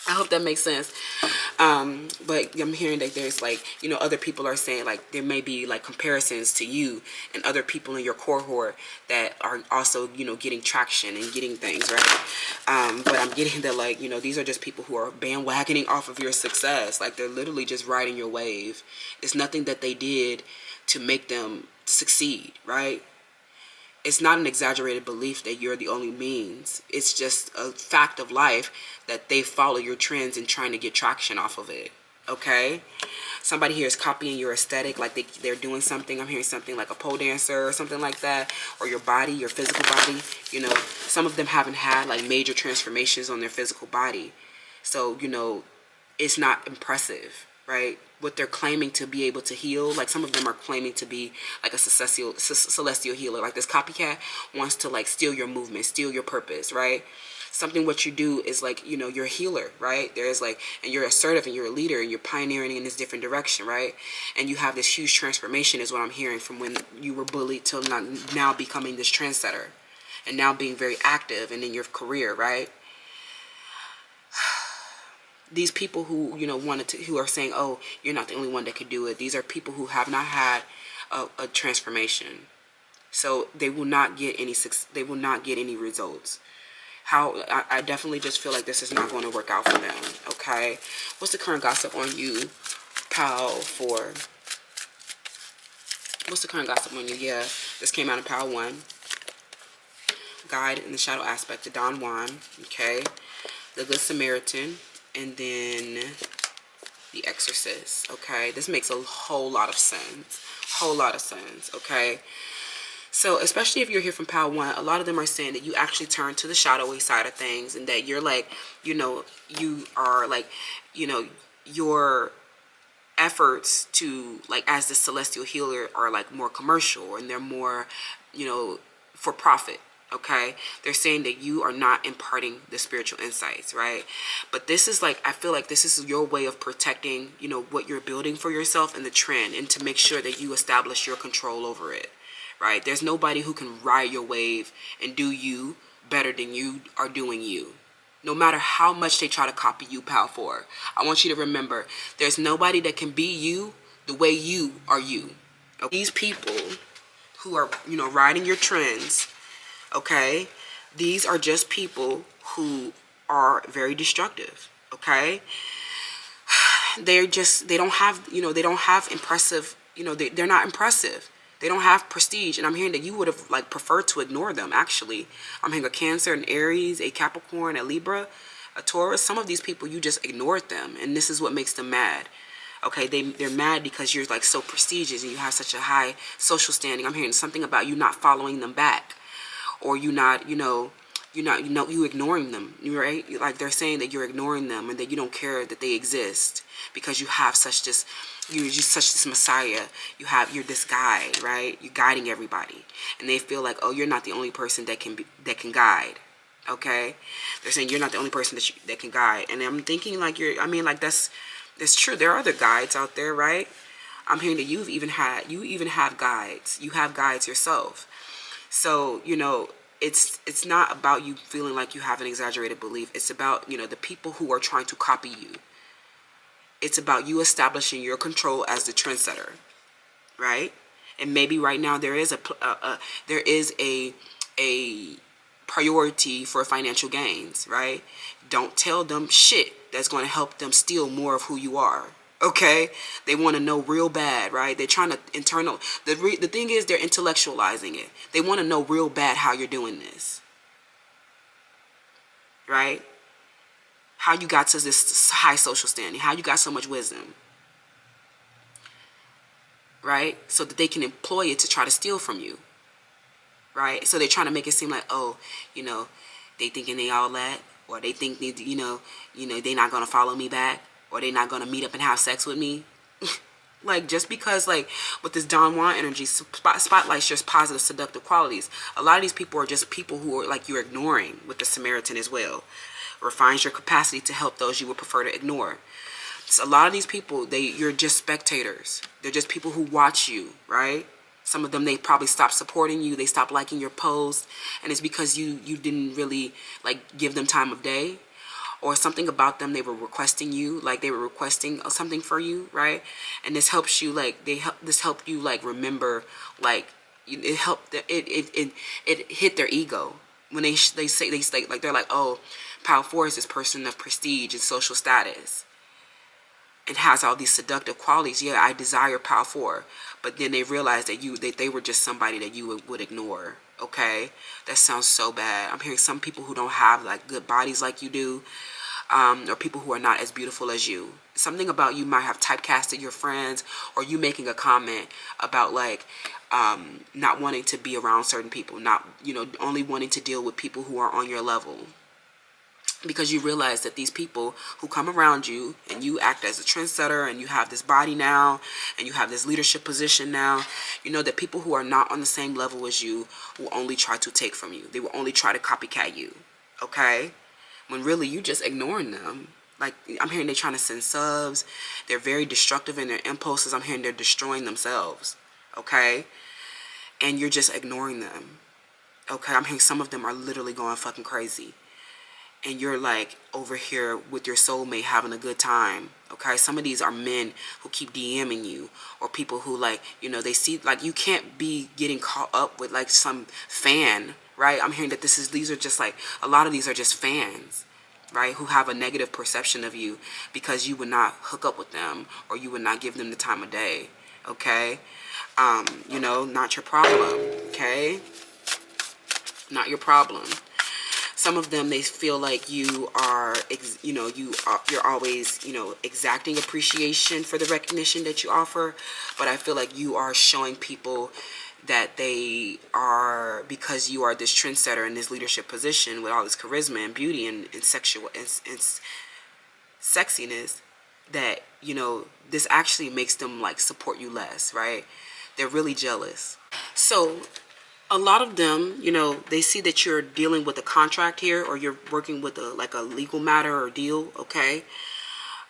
I hope that makes sense. But I'm hearing that there's, like, you know, other people are saying, like, there may be, like, comparisons to you and other people in your cohort that are also, you know, getting traction and getting things, right? But I'm getting that, like, you know, these are just people who are bandwagoning off of your success. Like, they're literally just riding your wave. It's nothing that they did to make them succeed, right? It's not an exaggerated belief that you're the only means. It's just a fact of life that they follow your trends and trying to get traction off of it. Okay? Somebody here is copying your aesthetic, like they're doing something. I'm hearing something like a pole dancer or something like that. Or your body, your physical body. You know, some of them haven't had, like, major transformations on their physical body. So, you know, it's not impressive, right? What they're claiming to be able to heal, like, some of them are claiming to be like a celestial healer. Like, this copycat wants to, like, steal your movement, steal your purpose, right? Something what you do is, like, you know, you're a healer, right? There's, like, and you're assertive and you're a leader and you're pioneering in this different direction, right? And you have this huge transformation is what I'm hearing, from when you were bullied till now becoming this trendsetter and now being very active and in your career, right? These people who, you know, who are saying, oh, you're not the only one that could do it. These are people who have not had a transformation. So they will not get any results. I definitely just feel like this is not going to work out for them. Okay. What's the current gossip on you, Pal 4? What's the current gossip on you? Yeah. This came out in Pal 1. Guide in the shadow aspect, the Don Juan. Okay. The Good Samaritan. And then the Exorcist, okay? This makes a whole lot of sense. Whole lot of sense, okay? So, especially if you're here from Pal 1, a lot of them are saying that you actually turn to the shadowy side of things, and that you're, like, you know, you are, like, you know, your efforts to, like, as the celestial healer are, like, more commercial, and they're more, you know, for profit. Okay, they're saying that you are not imparting the spiritual insights, right? But this is, like, I feel like this is your way of protecting, you know, what you're building for yourself and the trend, and to make sure that you establish your control over it, right? There's nobody who can ride your wave and do you better than you are doing you. No matter how much they try to copy you, Pal 4. I want you to remember, there's nobody that can be you the way you are you. Okay? These people who are, you know, riding your trends, okay, these are just people who are very destructive, okay? They don't have, you know, they don't have impressive, you know, they're not impressive. They don't have prestige. And I'm hearing that you would have, like, preferred to ignore them, actually. I'm hearing a Cancer, an Aries, a Capricorn, a Libra, a Taurus. Some of these people, you just ignored them. And this is what makes them mad. Okay, they're mad because you're, like, so prestigious and you have such a high social standing. I'm hearing something about you not following them back. Or you ignoring them, right? Like, they're saying that you're ignoring them and that you don't care that they exist because you have such this you're just such this messiah. You're this guide, right? You're guiding everybody, and they feel like, oh, you're not the only person that can guide. Okay, they're saying you're not the only person that can guide, and I'm thinking like that's true. There are other guides out there, right? I'm hearing that you even have guides. You have guides yourself. So it's not about you feeling like you have an exaggerated belief. It's about the people who are trying to copy you. It's about you establishing your control as the trendsetter, right? And maybe right now there is a priority for financial gains, right? Don't tell them shit that's going to help them steal more of who you are. Okay, they want to know real bad, right? They're trying to the thing is they're intellectualizing it. They want to know real bad how you're doing this, right? How you got to this high social standing, how you got so much wisdom, right? So that they can employ it to try to steal from you, right? So they're trying to make it seem like, oh, they thinking they all that, or they think they, they not gonna follow me back, or they not gonna meet up and have sex with me. Like, just because, like, with this Don Juan energy, spotlights just positive, seductive qualities. A lot of these people are just people who are, like, you're ignoring with the Samaritan as well. Refines your capacity to help those you would prefer to ignore. So a lot of these people, you're just spectators. They're just people who watch you, right? Some of them, they probably stopped supporting you. They stopped liking your posts. And it's because you didn't really, like, give them time of day. Or something about them, they were requesting you, like they were requesting something for you, right? And this helps you, like, this helped you, like, remember, like, it helped, it hit their ego. When they say, like, they're like, oh, Power 4 is this person of prestige and social status. It has all these seductive qualities. Yeah, I desire Power 4. But then they realize that they were just somebody that you would ignore. Okay, that sounds so bad. I'm hearing some people who don't have, like, good bodies like you do, or people who are not as beautiful as you. Something about you might have typecasted your friends, or you making a comment about, like, not wanting to be around certain people, not only wanting to deal with people who are on your level. Because you realize that these people who come around you, and you act as a trendsetter, and you have this body now, and you have this leadership position now, that people who are not on the same level as you will only try to take from you. They will only try to copycat you, okay? When really you just ignoring them. Like, I'm hearing they're trying to send subs. They're very destructive in their impulses. I'm hearing they're destroying themselves, okay? And you're just ignoring them, okay? I'm hearing some of them are literally going fucking crazy. And you're, like, over here with your soulmate having a good time, okay? Some of these are men who keep DMing you, or people who, like, they see, like, you can't be getting caught up with, like, some fan, right? I'm hearing that these are just, like, a lot of these are just fans, right? Who have a negative perception of you because you would not hook up with them, or you would not give them the time of day, okay? Not your problem, okay? Not your problem. Some of them, they feel like you are, you're always, exacting appreciation for the recognition that you offer. But I feel like you are showing people that they are, because you are this trendsetter in this leadership position with all this charisma and beauty and sexual and sexiness, that, this actually makes them, like, support you less, right? They're really jealous. So a lot of them, they see that you're dealing with a contract here, or you're working with a legal matter or deal, okay?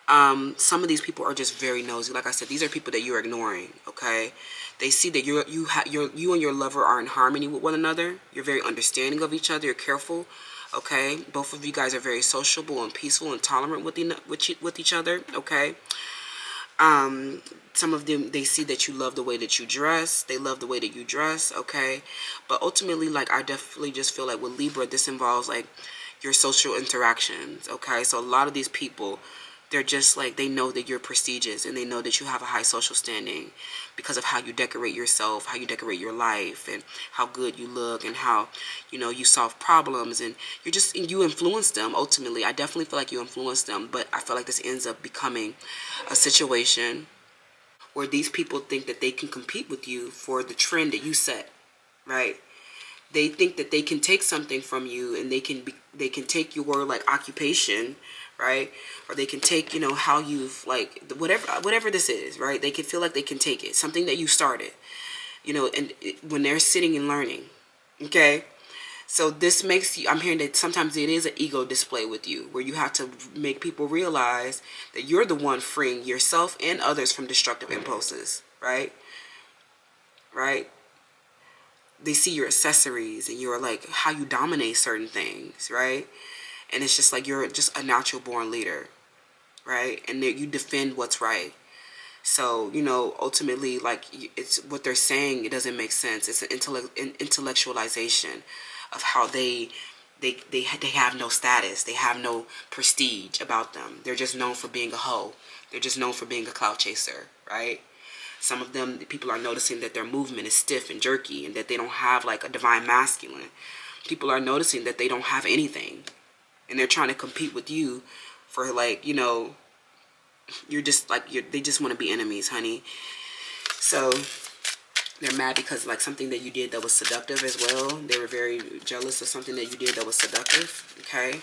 Some of these people are just very nosy. Like I said, these are people that you're ignoring, okay? They see that you and your lover are in harmony with one another. You're very understanding of each other. You're careful, okay? Both of you guys are very sociable and peaceful and tolerant with each other, okay? Some of them, they see that you love the way that you dress. They love the way that you dress, okay? But ultimately, like, I definitely just feel like with Libra, this involves, like, your social interactions, okay? So a lot of these people, they're just, like, they know that you're prestigious, and they know that you have a high social standing because of how you decorate yourself, how you decorate your life, and how good you look, and how, you solve problems, and you influence them. Ultimately, I definitely feel like you influence them, but I feel like this ends up becoming a situation where these people think that they can compete with you for the trend that you set, right? They think that they can take something from you, and they can take your, like, occupation, right? Or they can take, you know, how you've, like, whatever this is, right? They can feel like they can take it, something that you started, you know, and when they're sitting and learning, okay? So this makes you, I'm hearing that sometimes it is an ego display with you, where you have to make people realize that you're the one freeing yourself and others from destructive impulses, right? Right? They see your accessories and you're like how you dominate certain things, right? And it's just like you're just a natural born leader, right? And that you defend what's right. So, you know, ultimately, like, it's what they're saying, it doesn't make sense. It's an intellectualization of how they have no status. They have no prestige about them. They're just known for being a hoe. They're just known for being a clout chaser, right? Some of them, people are noticing that their movement is stiff and jerky and that they don't have like a divine masculine. People are noticing that they don't have anything. And they're trying to compete with you for, like, you know, you're just like, they just want to be enemies, honey. So they're mad because, like, something that you did that was seductive as well. They were very jealous of something that you did that was seductive, okay?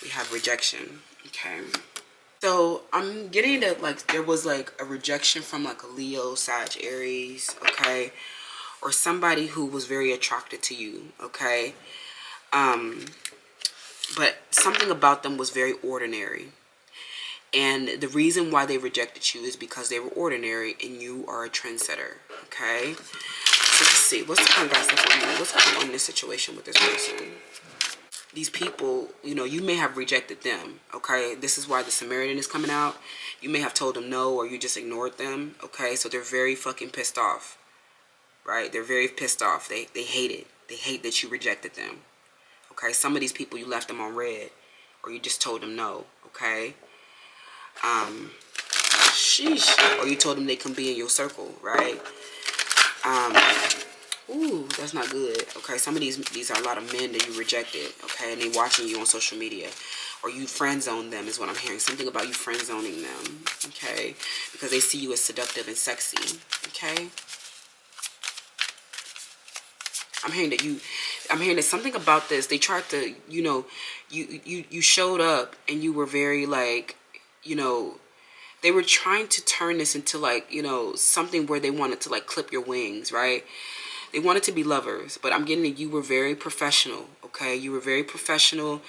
We have rejection, okay? So I'm getting that, like, there was like a rejection from like a Leo, Sag, Aries, okay? Or somebody who was very attracted to you, okay? But something about them was very ordinary. And the reason why they rejected you is because they were ordinary and you are a trendsetter, okay? So let's see, what's the congrats for you? What's going on in this situation with this person? These people, you know, you may have rejected them, okay? This is why the Samaritan is coming out. You may have told them no, or you just ignored them, okay? So they're very fucking pissed off, right? They're very pissed off. They hate it. They hate that you rejected them, okay? Some of these people, you left them on red, or you just told them no, okay? Sheesh. Or you told them they can be in your circle, right? Ooh, that's not good. Okay, some of these are a lot of men that you rejected, okay, and they watching you on social media. Or you friend zone them is what I'm hearing. Something about you friend zoning them, okay? Because they see you as seductive and sexy, okay? I'm hearing that something about this, they tried to, you know, you showed up and you were very, like, you know, they were trying to turn this into, like, you know, something where they wanted to, like, clip your wings, right? They wanted to be lovers, but I'm getting that you were very professional, okay? You were very professional,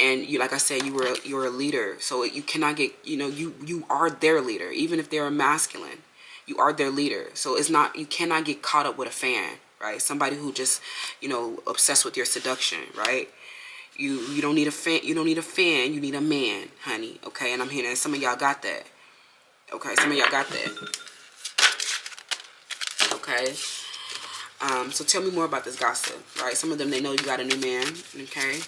and you, like I said, you're a leader. So you cannot get, you know, you are their leader, even if they're a masculine. You are their leader. So it's not, you cannot get caught up with a fan, right? Somebody who just, you know, obsessed with your seduction, right? You don't need a fan. You don't need a fan. You need a man, honey. Okay, and I'm hearing that some of y'all got that. Okay, some of y'all got that. Okay. So tell me more about this gossip, right? Some of them, they know you got a new man, okay?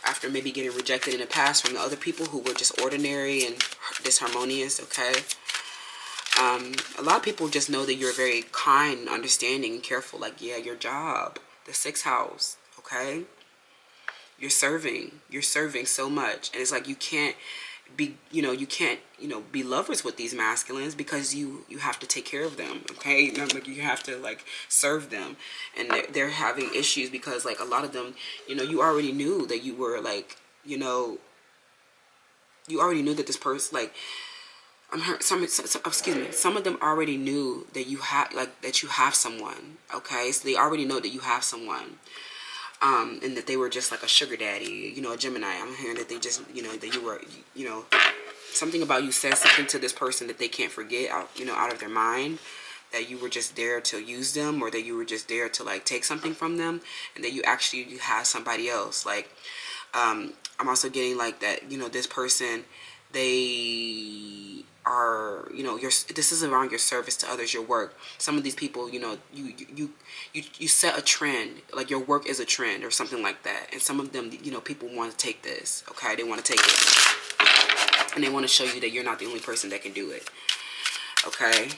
After maybe getting rejected in the past from the other people who were just ordinary and disharmonious, okay? A lot of people just know that you're very kind, understanding, and careful. Like, yeah, your job, the 6th house, okay? You're serving so much. And it's like you can't be, you know, you can't, you know, be lovers with these masculines because you have to take care of them, okay? Like, you have to, like, serve them. And they're having issues because, like, a lot of them, you know, you already knew that you were, like, you know, you already knew that this person, like, excuse me, some of them already knew that you have, like, that you have someone, okay? So they already know that you have someone. And that they were just like a sugar daddy, you know, a Gemini. I'm hearing that they just, you know, that you were, you know, something about you said something to this person that they can't forget, out, you know, out of their mind, that you were just there to use them, or that you were just there to, like, take something from them, and that you have somebody else. Like, I'm also getting, like, that, you know, this person, they are, you know, this is around your service to others, your work. Some of these people, you know, you set a trend, like your work is a trend or something like that. And some of them, you know, people want to take this, okay? They want to take it, and they want to show you that you're not the only person that can do it, okay?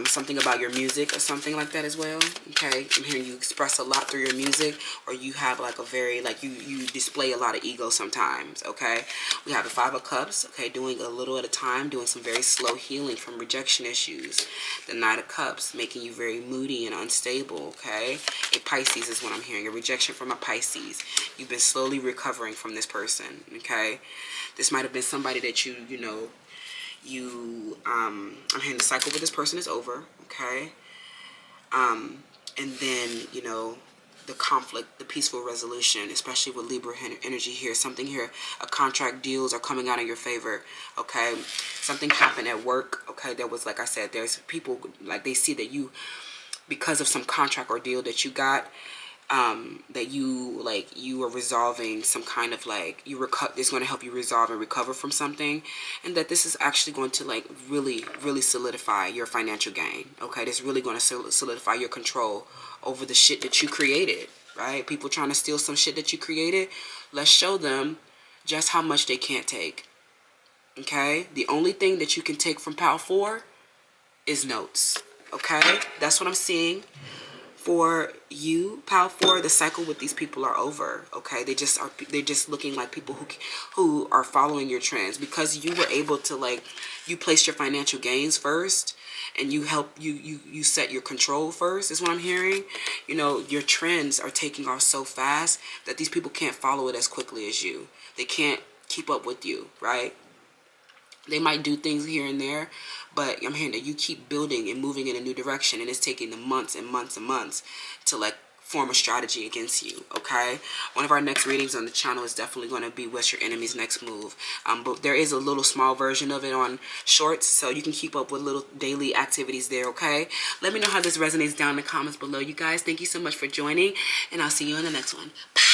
Something about your music or something like that as well. Okay, I'm hearing you express a lot through your music, or you have like a very, like you display a lot of ego sometimes. Okay, we have the Five of Cups. Okay, doing a little at a time, doing some very slow healing from rejection issues. The Knight of Cups, making you very moody and unstable. Okay, a Pisces is what I'm hearing. A rejection from a Pisces. You've been slowly recovering from this person. Okay, this might have been somebody that I'm hearing the cycle with this person is over. Okay, and then the conflict, the peaceful resolution, especially with Libra energy here. Something here, a contract, deals are coming out in your favor. Okay, something happened at work. Okay, there was, like I said, there's people, like, they see that you, because of some contract or deal that you got, that you are resolving some kind of, like, it's going to help you resolve and recover from something, and that this is actually going to, like, really really solidify your financial gain. Okay, this is really going to solidify your control over the shit that you created. Right, people trying to steal some shit that you created, let's show them just how much they can't take. Okay, the only thing that you can take from Pal 4 is notes. Okay, that's what I'm seeing for you, Pal 4. The cycle with these people are over. Okay, they're just looking like people who are following your trends, because you were able to, like, you placed your financial gains first, and you set your control first, is what I'm hearing. Your trends are taking off so fast that these people can't follow it as quickly as you. They can't keep up with you, right? They might do things here and there, but I'm hearing that you keep building and moving in a new direction, and it's taking them months and months and months to, like, form a strategy against you. Okay, one of our next readings on the channel is definitely going to be what's your enemy's next move. But there is a little small version of it on Shorts, so you can keep up with little daily activities there. Okay, let me know how this resonates down in the comments below, you guys. Thank you so much for joining, and I'll see you in the next one. Bye.